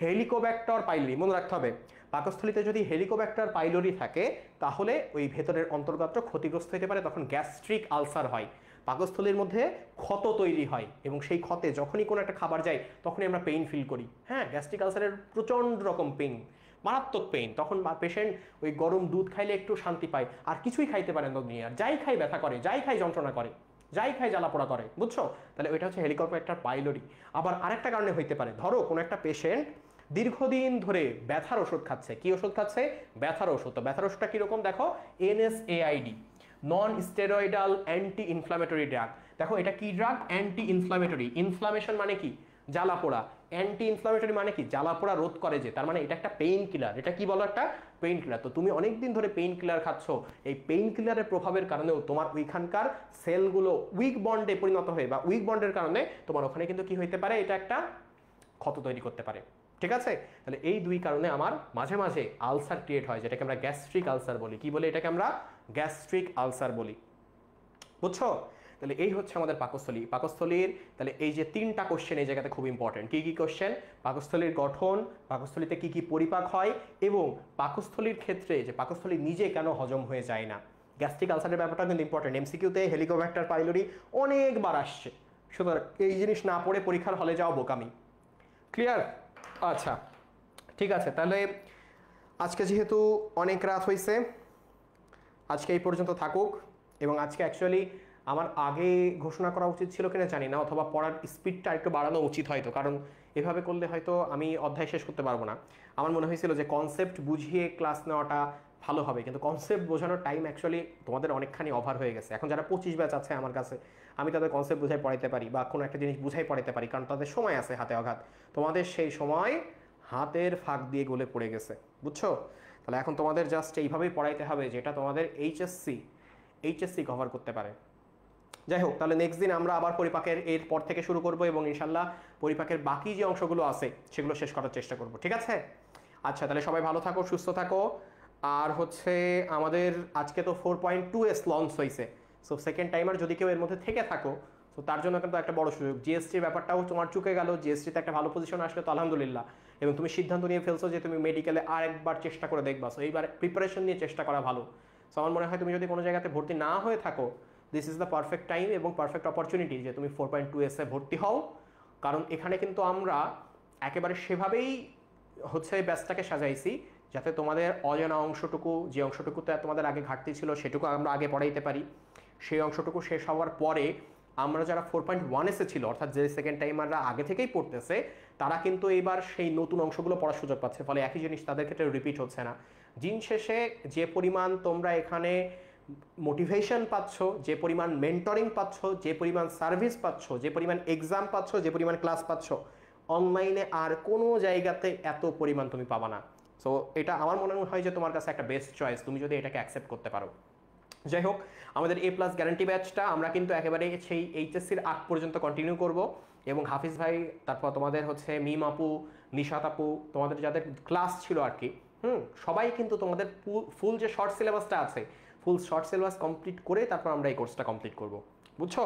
হেলিকোব্যাক্টার পাইলোরি, মনে রাখতে হবে। পাকস্থলিতে যদি হেলিকোব্যাক্টার পাইলোরি থাকে তাহলে ওই ভেতরের অন্তর্গাত্র ক্ষতিগ্রস্ত হতে পারে, তখন গ্যাস্ট্রিক আলসার হয়, পাকস্থলীর মধ্যে ক্ষত তৈরি হয়, এবং সেই ক্ষতে যখনই কোনো একটা খাবার যায় তখনই আমরা পেইন ফিল করি। গ্যাস্ট্রিক আলসারের প্রচণ্ড রকম পেইন, মারাত্মক পেইন। তখন পেশেন্ট ওই গরম দুধ খাইলে একটু শান্তি পায়, আর কিছুই খাইতে পারে না দুনিয়ার, যাই খাই ব্যথা করে, যাই খাই যন্ত্রণা করে, যাই খাই জ্বালাপোড়া করে, বুঝছো? তাহলে ওইটা হচ্ছে হেলিকোব্যাক্টার পাইলোরি। আবার আরেকটা কারণে হইতে পারে, ধরো কোনো একটা পেশেন্ট দীর্ঘদিন ধরে ব্যথার ওষুধ খাচ্ছে, কি ওষুধ খাচ্ছে? ব্যথার ওষুধ। তো ব্যথার ওষুধটা কিরকম দেখো, NSAID, non steroidal anti inflammatory drug. দেখো এটা কি ড্রাগ? Anti inflammatory. ইনফ্লামেশন মানে কি? জ্বালাপোড়া। অ্যান্টি ইনফ্লামেটরি মানে কি? জ্বালাপোড়া রোধ করে যে, তার মানে এটা একটা পেইন কিলার। এটা কি বলো? একটা পেইন কিলার। তো তুমি অনেকদিন ধরে পেইন কিলার খাচ্ছ, এই পেইন কিলারের প্রভাবের কারণেও তোমার ওইখানকার সেলগুলো উইক বন্ডে পরিণত হয়ে, বা উইক বন্ডের কারণে তোমার ওখানে কিন্তু কি হইতে পারে, এটা একটা ক্ষত তৈরি করতে পারে, ঠিক আছে? তাহলে এই দুই কারণে আমার মাঝে মাঝে আলসার ক্রিয়েট হয়, যেটাকে আমরা গ্যাস্ট্রিক আলসার বলি। কি বলি এটাকে? আমরা গ্যাস্ট্রিক আলসার বলি, বুঝছো? তাহলে এই হচ্ছে আমাদের পাকস্থলীর। তাহলে এই যে 3টা কোশ্চেন এই জায়গাতে খুব ইম্পর্টেন্ট। কি কি কোশ্চেন? পাকস্থলীর গঠন, পাকস্থলীতে কি কি পরিপাক হয়, এবং পাকস্থলীর ক্ষেত্রে যে পাকস্থলী নিজে কেন হজম হয়ে যায় না। গ্যাস্ট্রিক আলসারের ব্যাপারটা কিন্তু ইম্পর্টেন্ট, এমসিকিউতে হেলিকোব্যাক্টার পাইলোরি অনেকবার আসছে, সুতরাং এই জিনিস না পড়ে পরীক্ষার হলে যাওয়া বোকামি। ক্লিয়ার? আচ্ছা, ঠিক আছে। তাহলে আজকে যেহেতু অনেক রাত হয়েছে, আজকে এই পর্যন্ত থাকুক। এবং আজকে অ্যাকচুয়ালি আমার আগে ঘোষণা করা উচিত ছিল কিনা জানি না, অথবা পড়ার স্পিডটা একটু বাড়ানো উচিত হয়তো, কারণ এভাবে করলে হয়তো আমি অধ্যায় শেষ করতে পারবো না। আমার মনে হয়েছিল যে কনসেপ্ট বুঝিয়ে ক্লাস নেওয়াটা ভালো হবে, কিন্তু কনসেপ্ট বোঝানোর টাইম অ্যাকচুয়ালি তোমাদের অনেকখানি ওভার হয়ে গেছে। এখন যারা 25 ব্যাচ আছে আমার কাছে, আমি তাদের কনসেপ্ট বুঝাই পড়াইতে পারি, বা কোনো একটা জিনিস বুঝাই পড়াইতে পারি, কারণ তাদের সময় আছে হাতে অঘাত। তোমাদের সেই সময় হাতের ফাঁক দিয়ে গলে পড়ে গেছে, বুঝছো? তাহলে এখন তোমাদের জাস্ট এইভাবেই পড়াইতে হবে যেটা তোমাদের এইচএসসি কভার করতে পারে। যাই হোক, তাহলে নেক্সট দিন আমরা আবার পরিপাকের এরপর থেকে শুরু করব, এবং ইনশাল্লাহ পরিপাকের বাকি যে অংশগুলো আছে সেগুলো শেষ করার চেষ্টা করব, ঠিক আছে? আচ্ছা, তাহলে সবাই ভালো থাকো, সুস্থ থাকো। আর হচ্ছে আমাদের আজকে তো 4.2S লঞ্চ হয়েছে, সো সেকেন্ড টাইমার যদি কেউ এর মধ্যে থেকে থাকো, তো তার জন্য কিন্তু একটা বড় সুযোগ। জিএসটির ব্যাপারটাও তোমার চুকে গেল, জিএসটিতে একটা ভালো পজিশন আসলে তো আলহামদুলিল্লাহ, এবং তুমি সিদ্ধান্ত নিয়ে ফেলছো যে তুমি মেডিকেলে আর একবার চেষ্টা করে দেখবা, সো এইবার প্রিপারেশন নিয়ে চেষ্টা করা ভালো। সো আমার মনে হয় তুমি যদি কোনো জায়গাতে ভর্তি না হয়ে থাকো, this is the perfect time এবং পারফেক্ট অপরচুনিটি যে তুমি 4.2S ভর্তি হও, কারণ এখানে কিন্তু আমরা একেবারে সেভাবেই হচ্ছে ব্যাচটাকে সাজাইছি যাতে তোমাদের অজানা অংশটুকু, যে অংশটুকুতে তোমাদের আগে ঘাটতি ছিল সেটুকু আমরা আগে পড়াইতে পারি। সেই অংশটুকু শেষ হওয়ার পরে আমরা যারা 4.1S ছিল, অর্থাৎ যে সেকেন্ড টাইমাররা আগে থেকেই পড়তেছে, তারা কিন্তু এবার সেই নতুন অংশগুলো পড়ার সুযোগ পাচ্ছে, ফলে একই জিনিস তাদের ক্ষেত্রে রিপিট হচ্ছে না। দিন শেষে যে পরিমাণ তোমরা এখানে মোটিভেশন পাচ্ছ, যে পরিমাণ মেন্টরিং পাচ্ছ, যে পরিমাণ সার্ভিস পাচ্ছ, যে পরিমাণ এক্সাম পাচ্ছ, যে পরিমাণ ক্লাস পাচ্ছ, অনলাইনে আর কোনো জায়গাতে এত পরিমাণ তুমি পাবা না। সো এটা আমার মনে হয় যে তোমার কাছে একটা বেস্ট চয়েস, তুমি যদি এটাকে অ্যাকসেপ্ট করতে পারো। যাই হোক, আমাদের A+ গ্যারান্টি ব্যাচটা আমরা কিন্তু একেবারে সেই এইচএসসির আগ পর্যন্ত কন্টিনিউ করব, এবং হাফিজ ভাই, তারপর তোমাদের হচ্ছে মিম আপু, নিশাত আপু, তোমাদের যাদের ক্লাস ছিল আর কি, সবাই কিন্তু তোমাদের ফুল যে শর্ট সিলেবাসটা আছে, ফুল শর্ট সিলেবাস কমপ্লিট করে তারপর আমরা এই কোর্সটা কমপ্লিট করব, বুঝছো?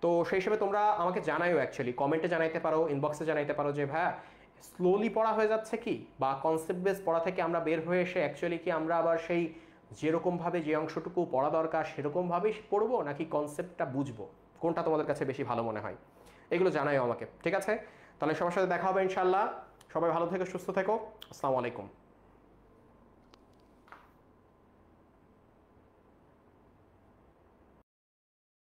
তো সেই হিসেবে তোমরা আমাকে জানাইও, অ্যাকচুয়ালি কমেন্টে জানাইতে পারো, ইনবক্সে জানাইতে পারো যে ভাইয়া স্লোলি পড়া হয়ে যাচ্ছে কি, বা কনসেপ্ট বেস পড়া থেকে আমরা বের হয়ে এসে অ্যাকচুয়ালি কি আমরা আবার সেই যেরকমভাবে যে অংশটুকু পড়া দরকার সেরকমভাবেই পড়বো, নাকি কনসেপ্টটা বুঝবো, কোনটা তোমাদের কাছে বেশি ভালো মনে হয়, এগুলো জানাইও আমাকে, ঠিক আছে? তাহলে সবার সাথে দেখা হবে ইনশাল্লাহ। সবাই ভালো থেকো, সুস্থ থেকো। আসসালামু আলাইকুম।